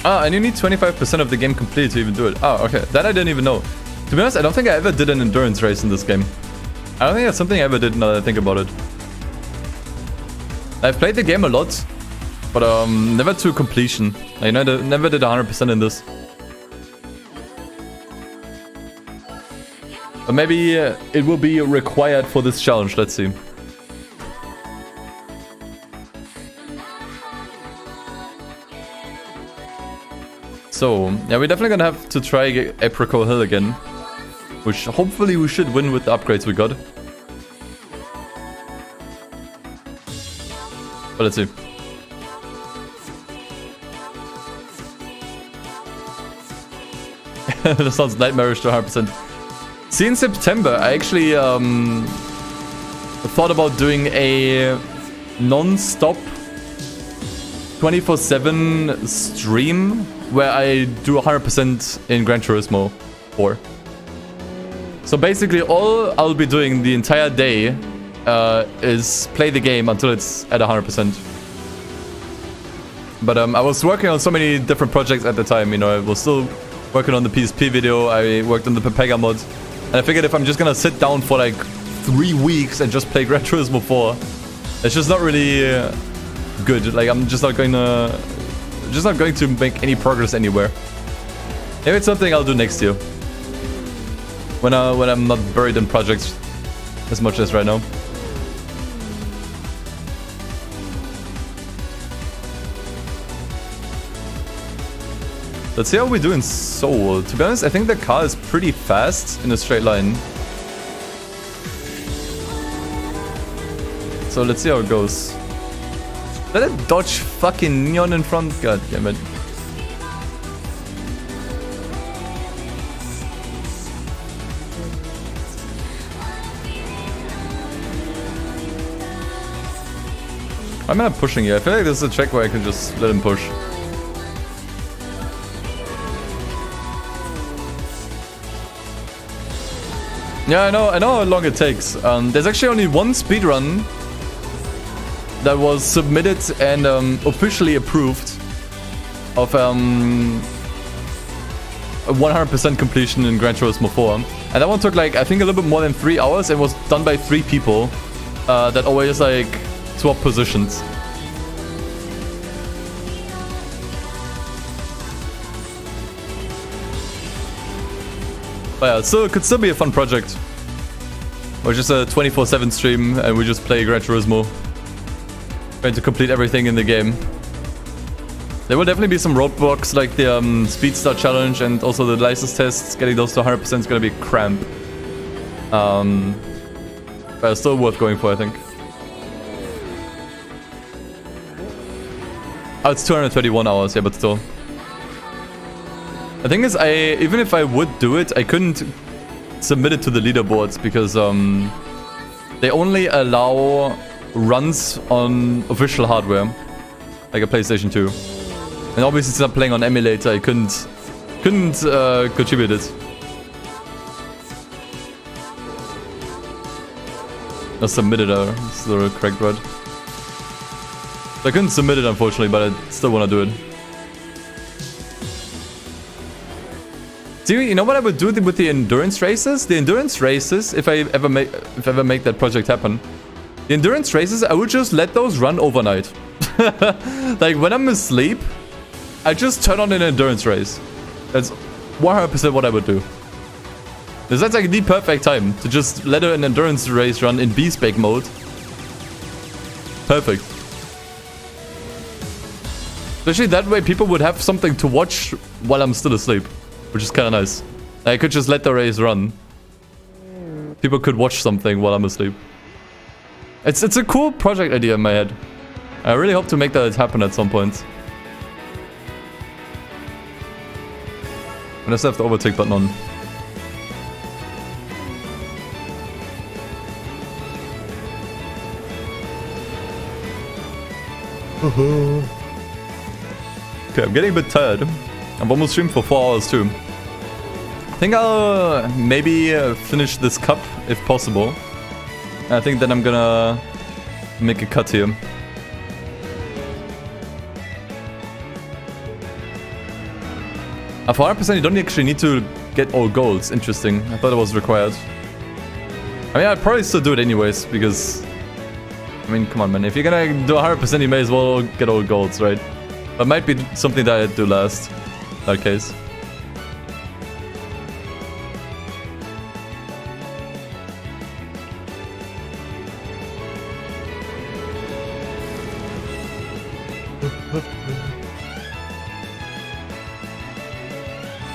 Ah, and you need 25% of the game completed to even do it. Oh, okay. That I didn't even know. To be honest, I don't think I ever did an endurance race in this game. I don't think that's something I ever did now that I think about it. I've played the game a lot, but never to completion. I never did 100% in this. But maybe it will be required for this challenge. Let's see. So, yeah, we're definitely gonna have to try Apricot Hill again. Which hopefully we should win with the upgrades we got. But let's see. That sounds nightmarish to 100%. See, in September, I actually thought about doing a non-stop 24/7 stream where I do 100% in Gran Turismo 4. So basically all I'll be doing the entire day is play the game until it's at 100%. But I was working on so many different projects at the time, you know. I was still working on the PSP video, I worked on the Pepega mod, and I figured if I'm just gonna sit down for like 3 weeks and just play Gran Turismo 4, it's just not really good. Like, I'm just not going to make any progress anywhere. Maybe it's something I'll do next year, when I'm not buried in projects as much as right now. Let's see how we do in Seoul. To be honest, I think the car is pretty fast in a straight line. So let's see how it goes. Is that a Dodge fucking Neon in front? God damn it. I'm not pushing you. I feel like this is a track where I can just let him push. Yeah, I know how long it takes. There's actually only one speedrun that was submitted and officially approved of a 100% completion in Gran Turismo 4. And that one took like, I think a little bit more than 3 hours and was done by 3 people that always like swap positions. But yeah, so it could still be a fun project. Or just a 24/7 stream and we just play Gran Turismo. Trying to complete everything in the game. There will definitely be some roadblocks like the Speed Star Challenge and also the license tests. Getting those to 100% is going to be a cramp. But it's still worth going for, I think. Oh, it's 231 hours, yeah, but still. The thing is, even if I would do it, I couldn't submit it to the leaderboards because they only allow runs on official hardware, like a PlayStation 2. And obviously, since I'm playing on emulator, I couldn't contribute it. Or submit it, is the correct word. So I couldn't submit it, unfortunately, but I still want to do it. See, you know what I would do with the endurance races? The endurance races, if I ever make that project happen, the endurance races, I would just let those run overnight. Like when I'm asleep, I just turn on an endurance race. That's 100% what I would do. Because that's like the perfect time to just let an endurance race run in B-Spec mode. Perfect. Especially that way people would have something to watch while I'm still asleep. Which is kind of nice. I could just let the race run. People could watch something while I'm asleep. It's a cool project idea in my head. I really hope to make that happen at some point. And I still have the overtake button on. Okay, I'm getting a bit tired. I've almost streamed for 4 hours too. I think I'll maybe finish this cup if possible. And I think then I'm gonna make a cut here. For 100% you don't actually need to get all golds. Interesting. I thought it was required. I mean, I'd probably still do it anyways because... I mean, come on man. If you're gonna do 100% you may as well get all golds, right? That might be something that I'd do last. In that case.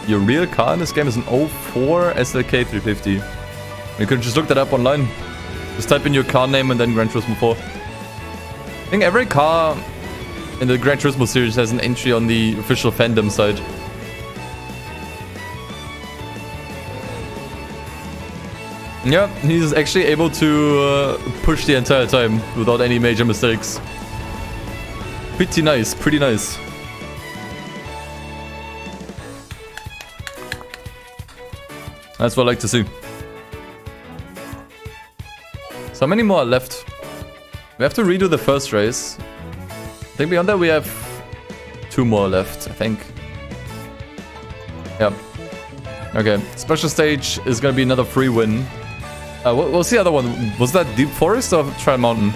Your real car in this game is an 04 SLK 350. You could just look that up online. Just type in your car name and then Gran Turismo 4. I think every car in the Gran Turismo series has an entry on the official fandom site. Yeah, he's actually able to push the entire time without any major mistakes. Pretty nice, pretty nice. That's what I like to see. So how many more are left? We have to redo the first race. I think beyond that we have 2 more left, I think. Yep. Okay, special stage is gonna be another free win. What was the other one? Was that Deep Forest or Trial Mountain?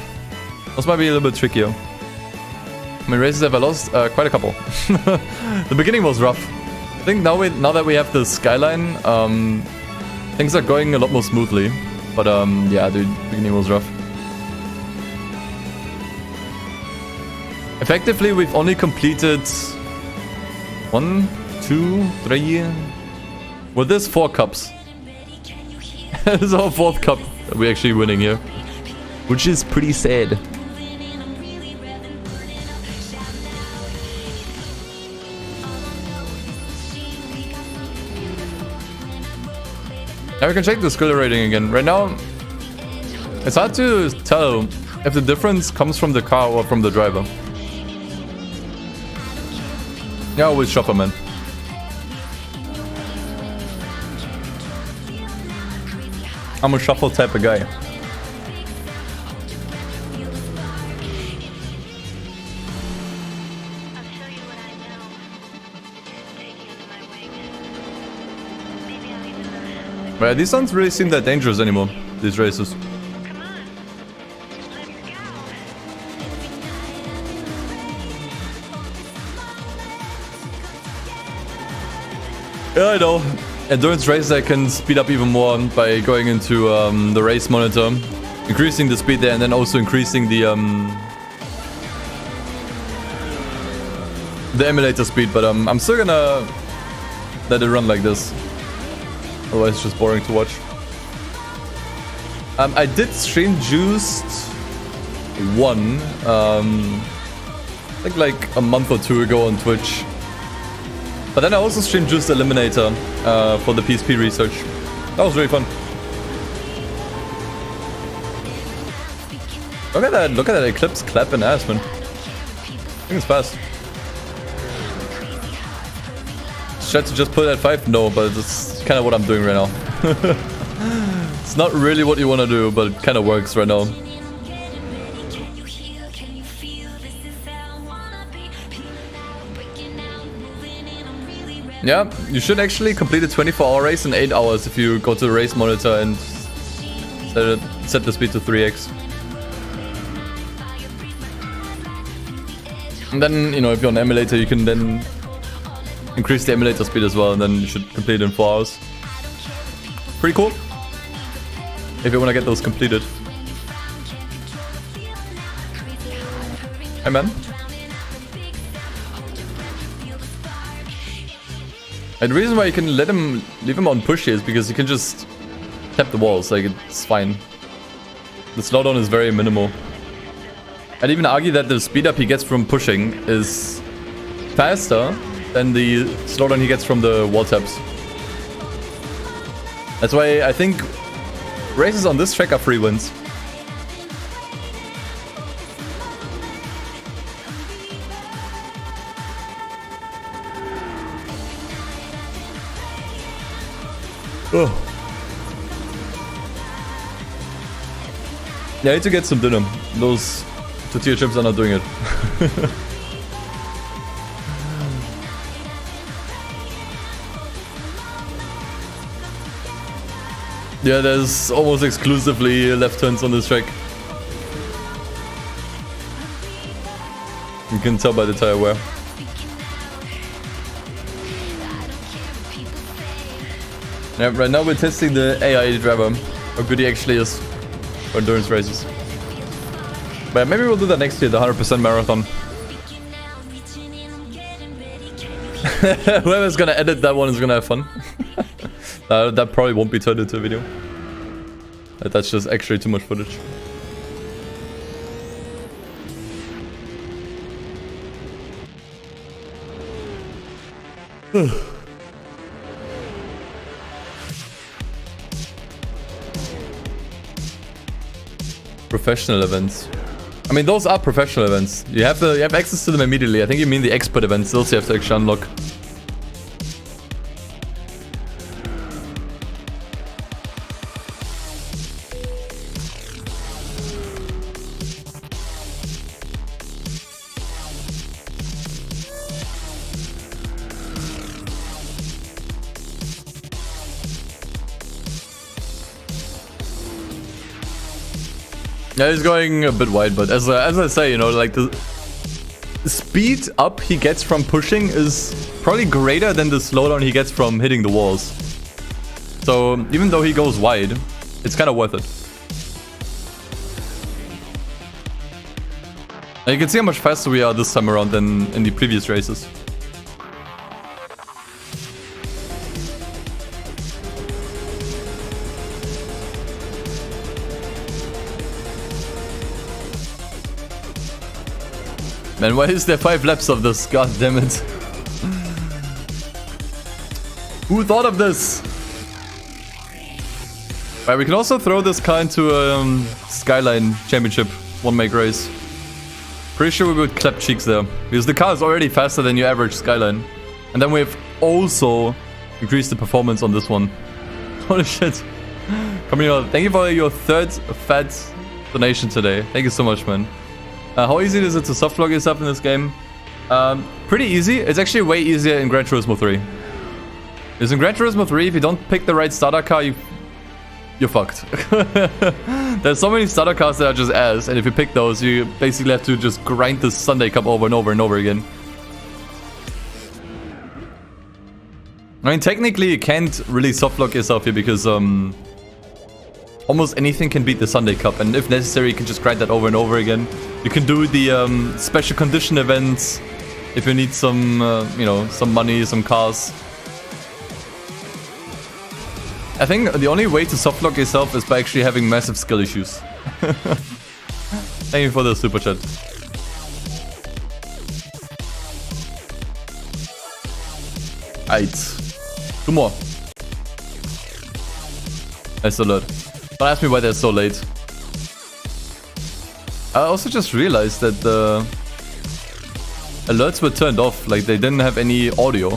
Those might be a little bit trickier. How many races have I lost? Quite a couple. The beginning was rough. I think now that we have the skyline, things are going a lot more smoothly. But yeah, the beginning was rough. Effectively, we've only completed 1, 2, 3. Well, there's 4 cups. This is our 4th cup that we're actually winning here, which is pretty sad. Now we can check the skill rating again. Right now, it's hard to tell if the difference comes from the car or from the driver. Yeah, always shuffle, man. I'm a shuffle type of guy. Right, these don't really seem that dangerous anymore, these races. Yeah, I know. Endurance races I can speed up even more by going into the race monitor, increasing the speed there, and then also increasing the emulator speed. But I'm still gonna let it run like this. Otherwise, it's just boring to watch. I did stream Juiced 1, I think like a month or 2 ago on Twitch. But then I also streamed Juiced Eliminator for the PSP research. That was really fun. Look at that Eclipse clapping ass, man. I think it's fast. Should I just put it at 5? No, but it's kind of what I'm doing right now. It's not really what you want to do, but it kind of works right now. Yeah, you should actually complete a 24-hour race in 8 hours if you go to the race monitor and set the speed to 3x. And then, you know, if you're on emulator, you can then increase the emulator speed as well, and then you should complete it in 4 hours. Pretty cool. If you want to get those completed. Hey, man. And the reason why you can leave him on push here is because you can just tap the walls, like it's fine. The slowdown is very minimal. I'd even argue that the speed up he gets from pushing is faster than the slowdown he gets from the wall taps. That's why I think races on this track are free wins. Oh. Yeah, I need to get some dinner. Those tortilla chips are not doing it. Yeah, there's almost exclusively left turns on this track. You can tell by the tire wear. Yeah, right now we're testing the AI driver, how good he actually is for endurance races. But maybe we'll do that next year, the 100% marathon. Whoever's gonna edit that one is gonna have fun. That probably won't be turned into a video. That's just actually too much footage. Professional events. I mean, those are professional events. You have access to them immediately. I think you mean the expert events. Those you have to actually unlock. Yeah, he's going a bit wide, but as I say, you know, like the speed up he gets from pushing is probably greater than the slowdown he gets from hitting the walls. So even though he goes wide, it's kind of worth it. And you can see how much faster we are this time around than in the previous races. Man, why is there 5 laps of this? God damn it. Who thought of this? Right, we can also throw this car into a Skyline Championship one-make race. Pretty sure we would clap cheeks there. Because the car is already faster than your average Skyline. And then we've also increased the performance on this one. Holy shit. Camino, thank you for your 3rd fat donation today. Thank you so much, man. How easy is it to softlock yourself in this game? Pretty easy. It's actually way easier in Gran Turismo 3. Because in Gran Turismo 3, if you don't pick the right starter car, you're fucked. There's so many starter cars that are just ass, and if you pick those, you basically have to just grind the Sunday Cup over and over and over again. I mean, technically, you can't really softlock yourself here because almost anything can beat the Sunday Cup, and if necessary, you can just grind that over and over again. You can do the special condition events if you need some, you know, some money, some cars. I think the only way to softlock yourself is by actually having massive skill issues. Thank you for the super chat. Aight. 2 more. That's a lot. Don't ask me why they're so late. I also just realized that the alerts were turned off, like they didn't have any audio.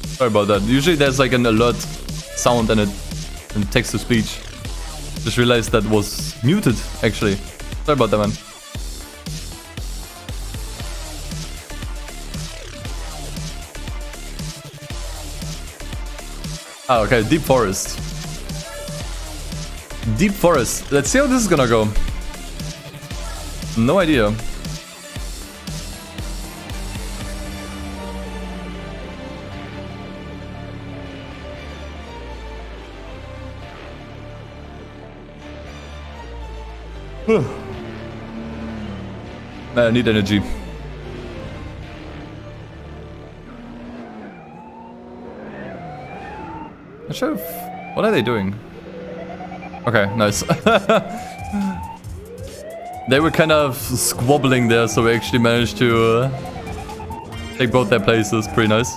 Sorry about that. Usually there's like an alert sound and text to speech. Just realized that was muted, actually. Sorry about that, man. Ah, okay, Deep Forest. Deep Forest. Let's see how this is gonna go. No idea. I need energy. What are they doing? Okay, nice. They were kind of squabbling there, so we actually managed to take both their places. Pretty nice.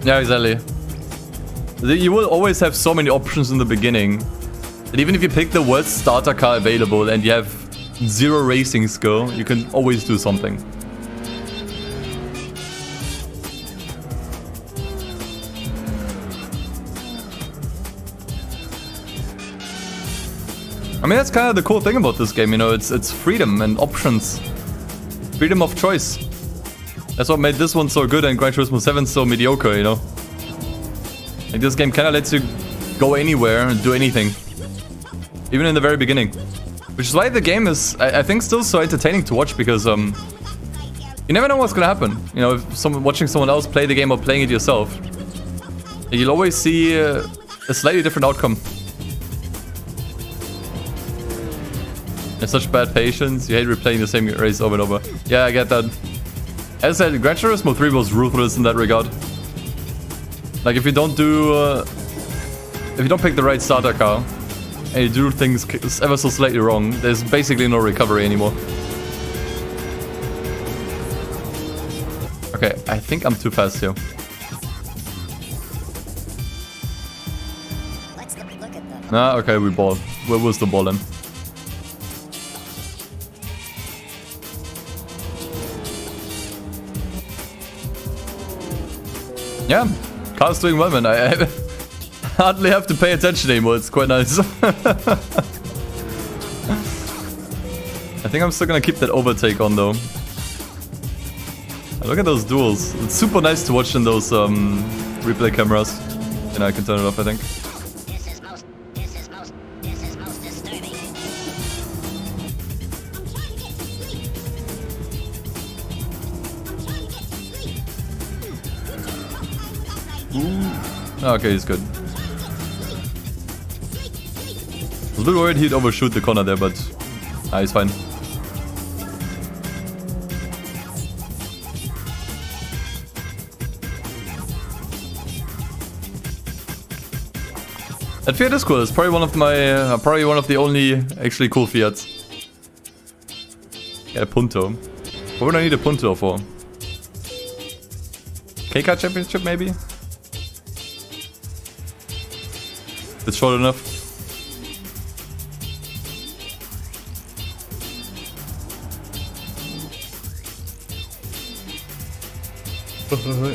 Yeah, exactly. You will always have so many options in the beginning that even if you pick the worst starter car available and you have 0 racing skill, you can always do something. I mean, that's kind of the cool thing about this game, you know, it's freedom and options. Freedom of choice. That's what made this one so good and Gran Turismo 7 so mediocre, you know. Like, this game kind of lets you go anywhere and do anything. Even in the very beginning. Which is why the game is, I think, still so entertaining to watch, because you never know what's gonna happen. You know, if watching someone else play the game or playing it yourself, you'll always see a slightly different outcome. There's such bad patience. You hate replaying the same race over and over. Yeah, I get that. As I said, Gran Turismo 3 was ruthless in that regard. Like, if you don't pick the right starter car, and you do things ever so slightly wrong, there's basically no recovery anymore. Okay, I think I'm too fast here. Nah, okay, we ball. Where was the ball then? Yeah, car's doing well, man. I hardly have to pay attention anymore. It's quite nice. I think I'm still gonna keep that overtake on though. Look at those duels. It's super nice to watch in those replay cameras. And I can turn it off, I think. This is most disturbing. Okay, he's good. I was a bit worried he'd overshoot the corner there, but he's fine. That Fiat is cool. It's probably one of my, probably one of the only actually cool Fiats. Get a Punto. What would I need a Punto for? K-Car Championship maybe? It's short enough.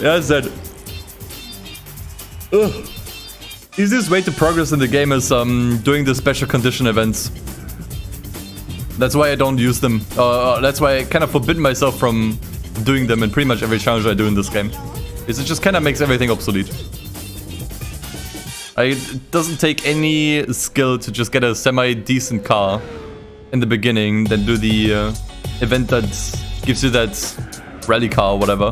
Yeah, it's that. Easiest way to progress in the game is doing the special condition events. That's why I don't use them. That's why I kind of forbid myself from doing them in pretty much every challenge I do in this game. Is it just kind of makes everything obsolete. It doesn't take any skill to just get a semi-decent car in the beginning, then do the event that gives you that rally car or whatever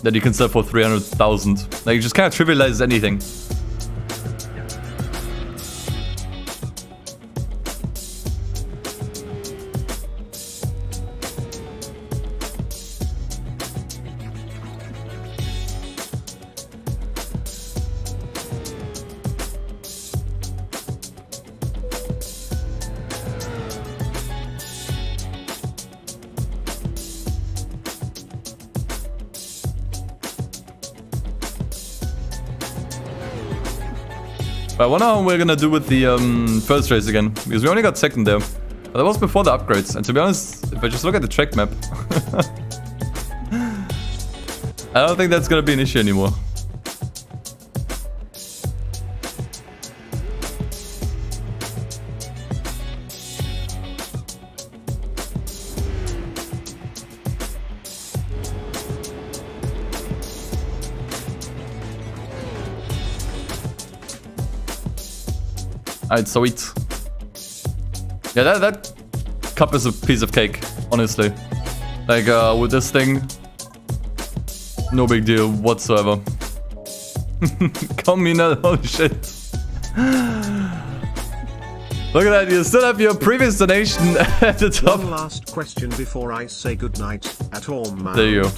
that you can sell for 300,000. Like, it just kind of trivializes anything. I wonder how we're gonna do with the first race again, because we only got second there. But that was before the upgrades, and to be honest, if I just look at the track map, I don't think that's gonna be an issue anymore. Alright, sweet. Yeah, that cup is a piece of cake, honestly. Like, with this thing, no big deal whatsoever. Communal, holy shit. Look at that, you still have your previous donation at the top. One last question before I say goodnight at home. There you go.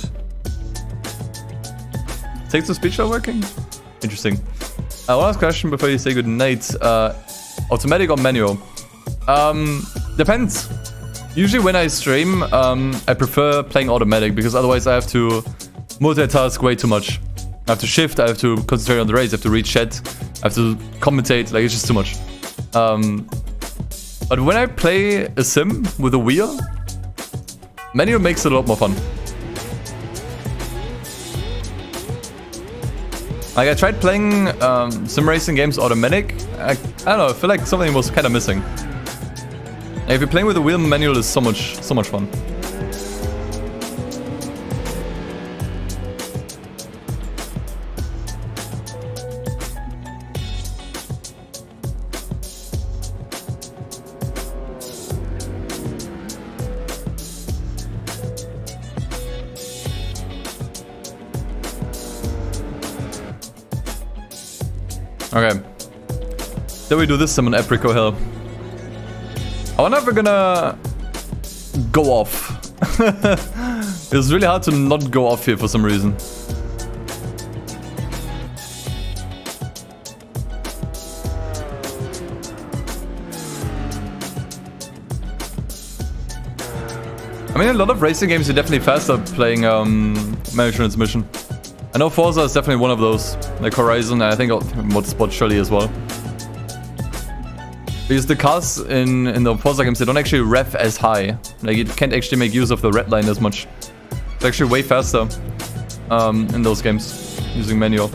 Text to speech are working? Interesting. One last question before you say goodnight. Automatic or manual? Depends. Usually when I stream, I prefer playing automatic because otherwise I have to multitask way too much. I have to shift, I have to concentrate on the race, I have to read chat, I have to commentate, like it's just too much. But when I play a sim with a wheel, manual makes it a lot more fun. Like, I tried playing sim racing games automatic. I don't know, I feel like something was kind of missing. Like, if you're playing with a wheel, manual is so much fun. Okay. Then we do this sim on Apricot Hill. I wonder if we're gonna go off. It's really hard to not go off here for some reason. I mean, a lot of racing games are definitely faster playing manual transmission. I know Forza is definitely one of those, like Horizon, and I think Motorsport surely as well. Because the cars in the Forza games, they don't actually rev as high. Like, you can't actually make use of the red line as much. It's actually way faster in those games using manual.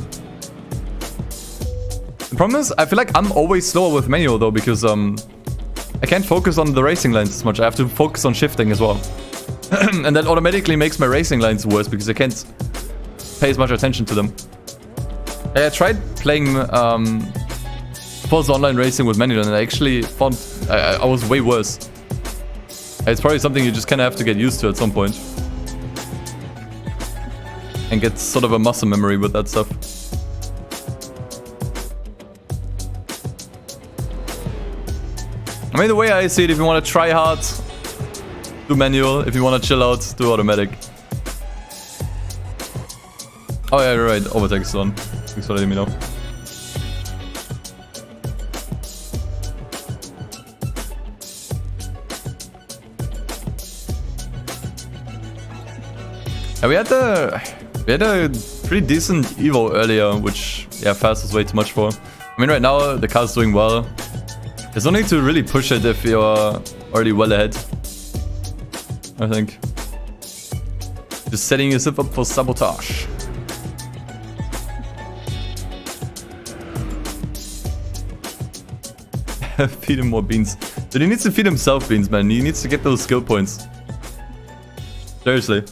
The problem is, I feel like I'm always slower with manual though, because I can't focus on the racing lines as much. I have to focus on shifting as well. And that automatically makes my racing lines worse because I can't pay as much attention to them. I tried playing Forza Online Racing with manual and I actually found I was way worse. It's probably something you just kind of have to get used to at some point. And get sort of a muscle memory with that stuff. I mean, the way I see it, if you want to try hard, do manual. If you want to chill out, do automatic. Oh yeah, you're right. Overtake is on. Thanks for letting me know. Yeah, we had a pretty decent Evo earlier, which yeah, fast was way too much for. I mean, right now the car's doing well. There's no need to really push it if you're already well ahead, I think. Just setting yourself up for sabotage. Feed him more beans. Dude, he needs to feed himself beans, man. He needs to get those skill points. Seriously.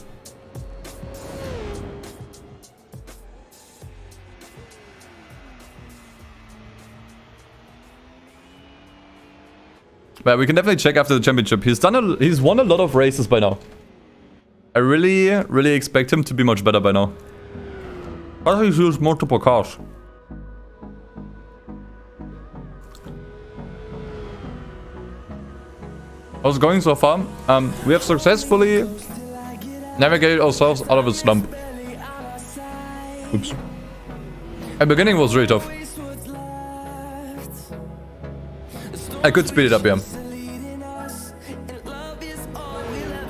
But we can definitely check after the championship. He's won a lot of races by now. I really expect him to be much better by now. But he's used multiple cars. How's it going so far? We have successfully navigated ourselves out of a slump. Oops. The beginning was really tough. I could speed it up, yeah.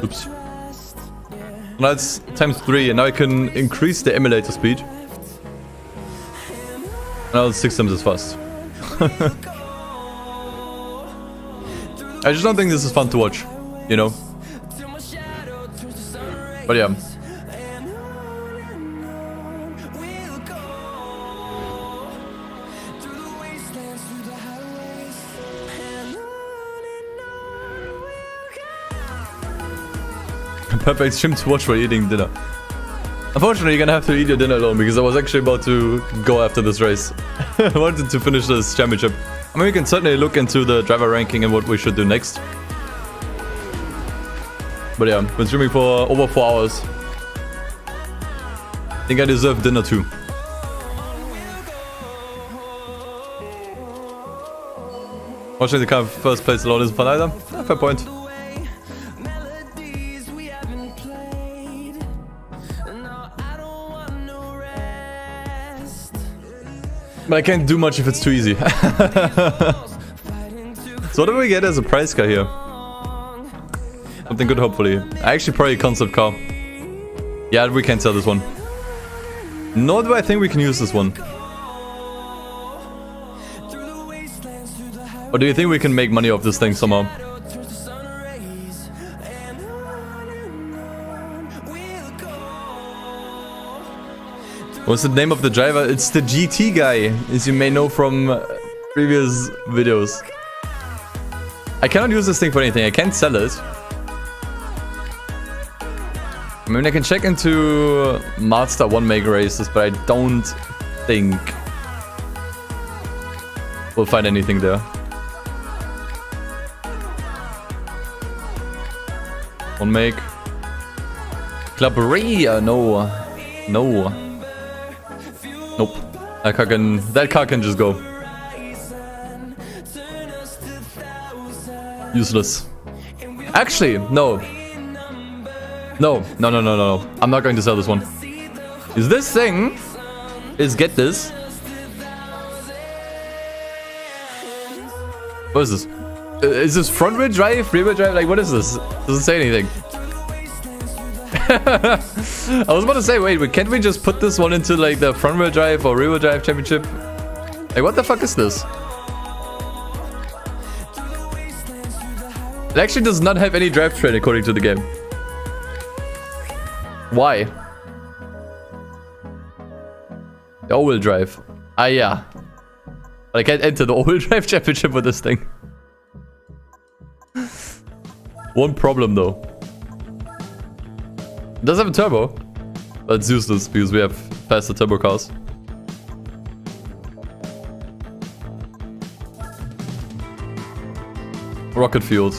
Oops. Now it's times 3, and now I can increase the emulator speed. Now it's 6 times as fast. I just don't think this is fun to watch, you know? But yeah. Perfect stream to watch while eating dinner. Unfortunately, you're gonna have to eat your dinner alone because I was actually about to go after this race. I wanted to finish this championship. I mean, we can certainly look into the driver ranking and what we should do next. But yeah, been streaming for over 4 hours. I think I deserve dinner too. Watching the car first place alone isn't fun either. Yeah, fair point. But I can't do much if it's too easy. So what do we get as a prize car here? Something good, hopefully. Actually, probably a concept car. Yeah, we can't sell this one. Nor do I think we can use this one. Or do you think we can make money off this thing somehow? What's the name of the driver? It's the GT guy, as you may know from previous videos. I cannot use this thing for anything. I can't sell it. I mean, I can check into Mazda 1 make races, but I don't think we'll find anything there. One make. Clabria, no. No. Nope. That car can just go. Useless. Actually, no. No. I'm not going to sell this one. Is this thing get this. What is this? Is this front wheel drive? Rear wheel drive? Like, what is this? Doesn't say anything. I was about to say, wait, can't we just put this one into like the front wheel drive or rear wheel drive championship? Like, what the fuck is this? It actually does not have any drivetrain according to the game. Why? The all-wheel drive. Ah, yeah. But I can't enter the all-wheel drive championship with this thing. One problem though. It does have a turbo, but it's useless because we have faster turbo cars. Rocket fueled.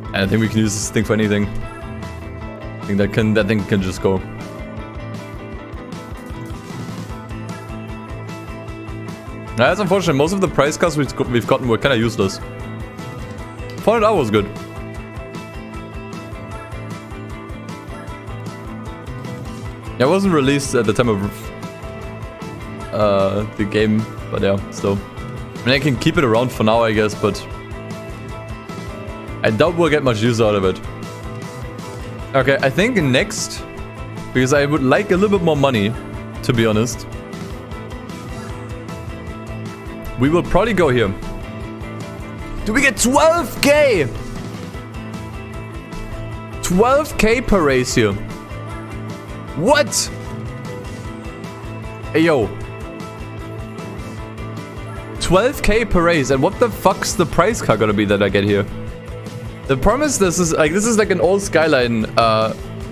And I think we can use this thing for anything. I think that thing can just go. That's unfortunate. Most of the price cars we've gotten were kind of useless. 400 was good. Yeah, it wasn't released at the time of the game, but yeah, still. I mean, I can keep it around for now, I guess, but I doubt we'll get much use out of it. Okay, I think next, because I would like a little bit more money, to be honest, we will probably go here. Do we get 12k? 12k per race here. What? Hey, yo. 12k per race, and what the fuck's the price car gonna be that I get here? The problem is this is like an old Skyline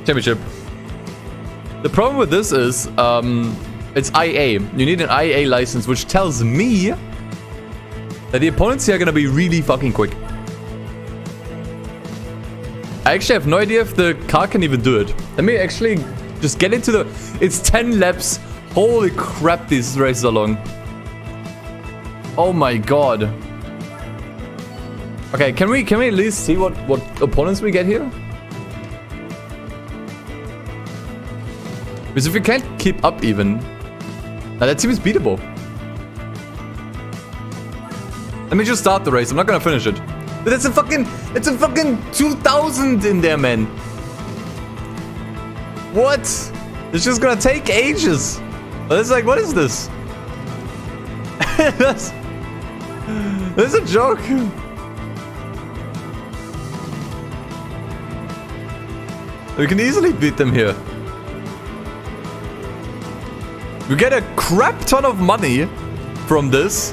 championship. The problem with this is it's IA. You need an IA license, which tells me that the opponents here are gonna be really fucking quick. I actually have no idea if the car can even do it. Let me actually just get into the... It's 10 laps. Holy crap, these races are long. Oh my god. Okay, can we at least see what opponents we get here? Because if we can't keep up even... Now that seems beatable. Let me just start the race. I'm not gonna finish it. But it's a fucking 2000 in there, man. What? It's just gonna take ages. It's like, what is this? That's a joke. We can easily beat them here. We get a crap ton of money from this.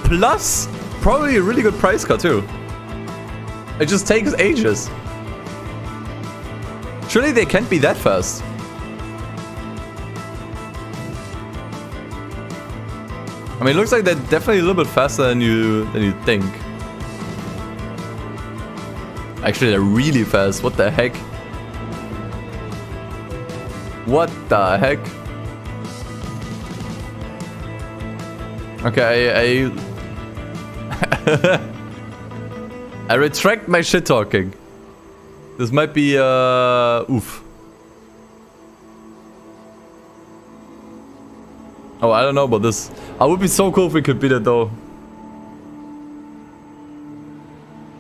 Plus, probably a really good price car too. It just takes ages. Surely they can't be that fast. I mean, it looks like they're definitely a little bit faster than you think. Actually, they're really fast. What the heck? What the heck? Okay, I retract my shit talking. This might be oof. Oh, I don't know about this. I would be so cool if we could beat it though.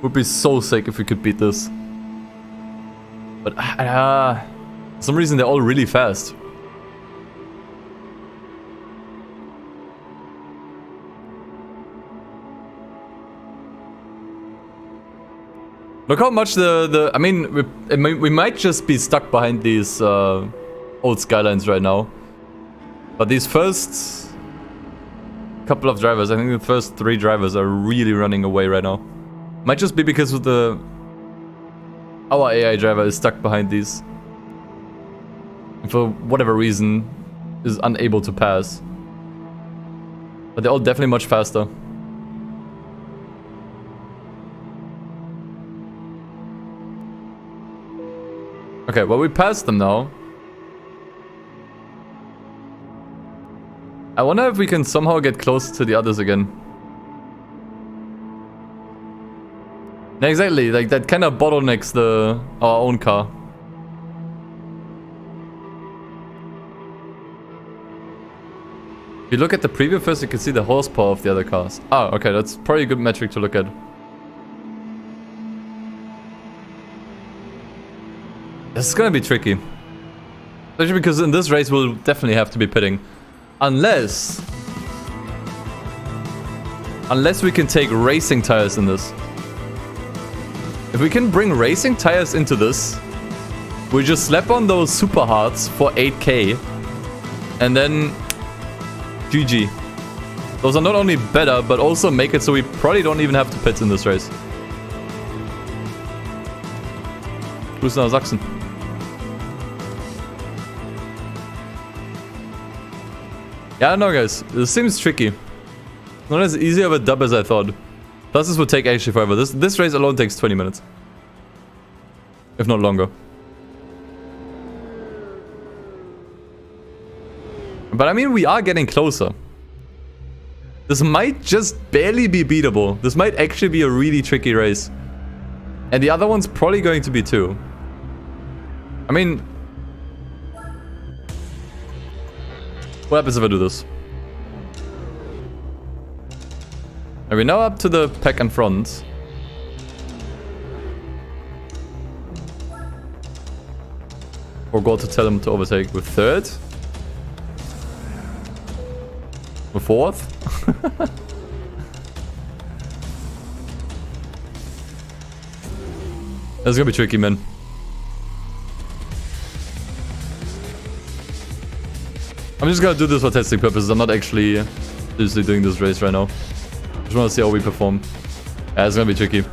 Would be so sick if we could beat this. But for some reason they're all really fast. Look how much I mean, we might just be stuck behind these old Skylines right now. But these first couple of drivers, I think the first 3 drivers are really running away right now. Might just be because of our AI driver is stuck behind these. And for whatever reason, is unable to pass. But they're all definitely much faster. Okay, well, we passed them now. I wonder if we can somehow get close to the others again. Yeah, exactly, like that kind of bottlenecks our own car. If you look at the preview first, you can see the horsepower of the other cars. Oh, okay, that's probably a good metric to look at. This is gonna be tricky. Especially because in this race we'll definitely have to be pitting. Unless we can take racing tires in this. If we can bring racing tires into this, we just slap on those super hards for 8k. And then GG. Those are not only better, but also make it so we probably don't even have to pit in this race. Grüße nach Sachsen. Yeah, I don't know, guys. This seems tricky. Not as easy of a dub as I thought. Plus, this would take actually forever. This race alone takes 20 minutes. If not longer. But I mean, we are getting closer. This might just barely be beatable. This might actually be a really tricky race. And the other one's probably going to be too. I mean... what happens if I do this? Are we now up to the pack in front? Or go to tell him to overtake with third? With fourth? That's gonna be tricky, man. I'm just gonna do this for testing purposes. I'm not actually seriously doing this race right now. Just wanna see how we perform. Yeah, it's gonna be tricky.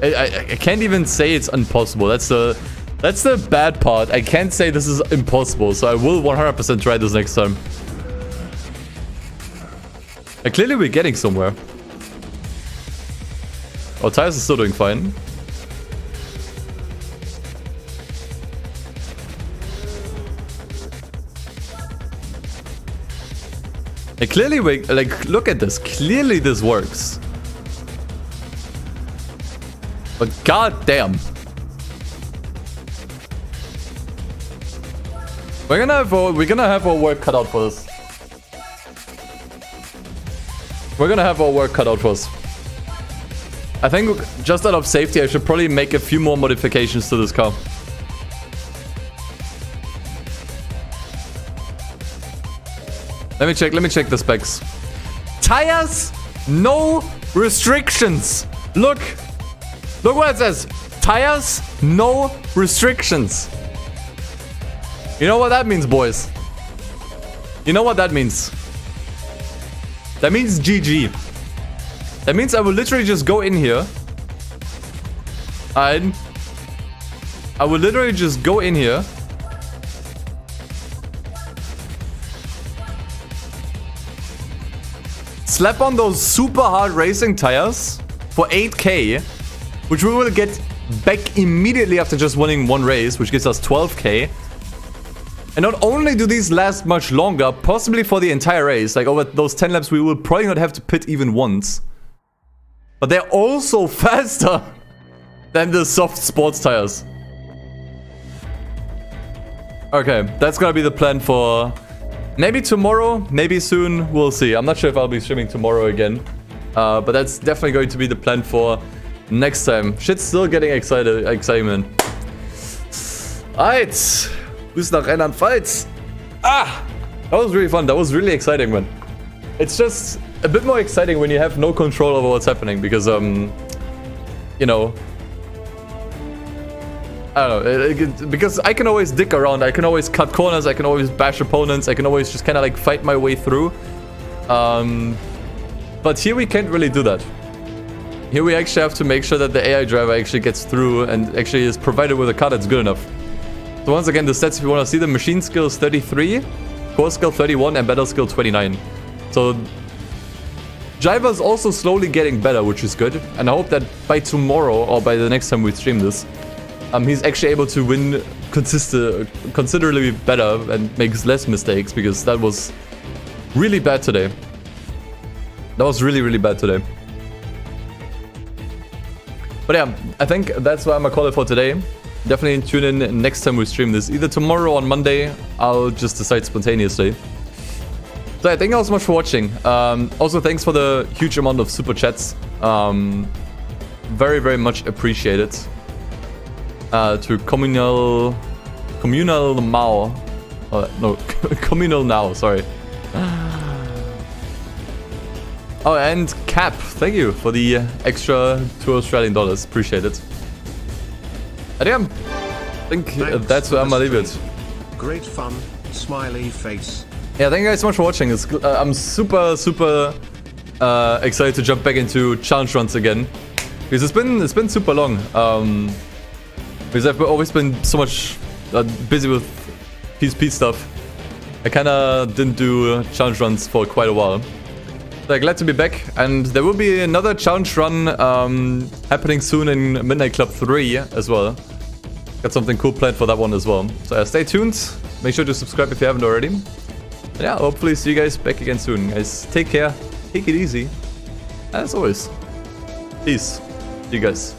I can't even say it's impossible. That's the bad part. I can't say this is impossible, so I will 100% try this next time. Clearly we're getting somewhere. Our tires are still doing fine. Clearly we, like, look at this. Clearly this works. But goddamn. We're gonna have our work cut out for this. We're gonna have our work cut out for us. I think just out of safety, I should probably make a few more modifications to this car. Let me check the specs. Tires, no restrictions. Look what it says. Tires, no restrictions. You know what that means, boys? You know what that means? That means GG. That means I will literally just go in here. I will literally just go in here. Slap on those super hard racing tires for 8k, which we will get back immediately after just winning one race, which gives us 12k. And not only do these last much longer, possibly for the entire race, like over those 10 laps we will probably not have to pit even once. But they're also faster than the soft sports tires. Okay, that's gonna be the plan for maybe tomorrow, maybe soon, we'll see. I'm not sure if I'll be streaming tomorrow again. But that's definitely going to be the plan for next time. Shit's still getting exciting, man. Alright. Grüß nach Rheinland-Pfalz. Ah! That was really fun. That was really exciting, man. It's just a bit more exciting when you have no control over what's happening. Because, you know... I don't know, because I can always dick around, I can always cut corners, I can always bash opponents, I can always just kind of like fight my way through. But here we can't really do that. Here we actually have to make sure that the AI driver actually gets through and actually is provided with a car that's good enough. So once again, the stats, if you want to see them, machine skill is 33, core skill 31, and battle skill 29. So Jiva's also slowly getting better, which is good. And I hope that by tomorrow, or by the next time we stream this, he's actually able to win considerably better and makes less mistakes, because that was really bad today. That was really, really bad today. But yeah, I think that's what I'm gonna call it for today. Definitely tune in next time we stream this. Either tomorrow or on Monday. I'll just decide spontaneously. So yeah, thank you all so much for watching. Also, thanks for the huge amount of super chats. very, very much appreciated. To communal Mao. No, communal now, sorry. Oh, and Cap, thank you for the extra $2 Australian. Appreciate it. And yeah, I think that's where I'm gonna leave it. Great fun, smiley face. Yeah, thank you guys so much for watching. I'm super excited to jump back into challenge runs again, because it's been super long. Because I've always been so much busy with PSP stuff. I kinda didn't do challenge runs for quite a while. So glad to be back, and there will be another challenge run happening soon in Midnight Club 3 as well. Got something cool planned for that one as well. So stay tuned. Make sure to subscribe if you haven't already. And yeah, hopefully see you guys back again soon. Guys, take care, take it easy. As always, peace. See you guys.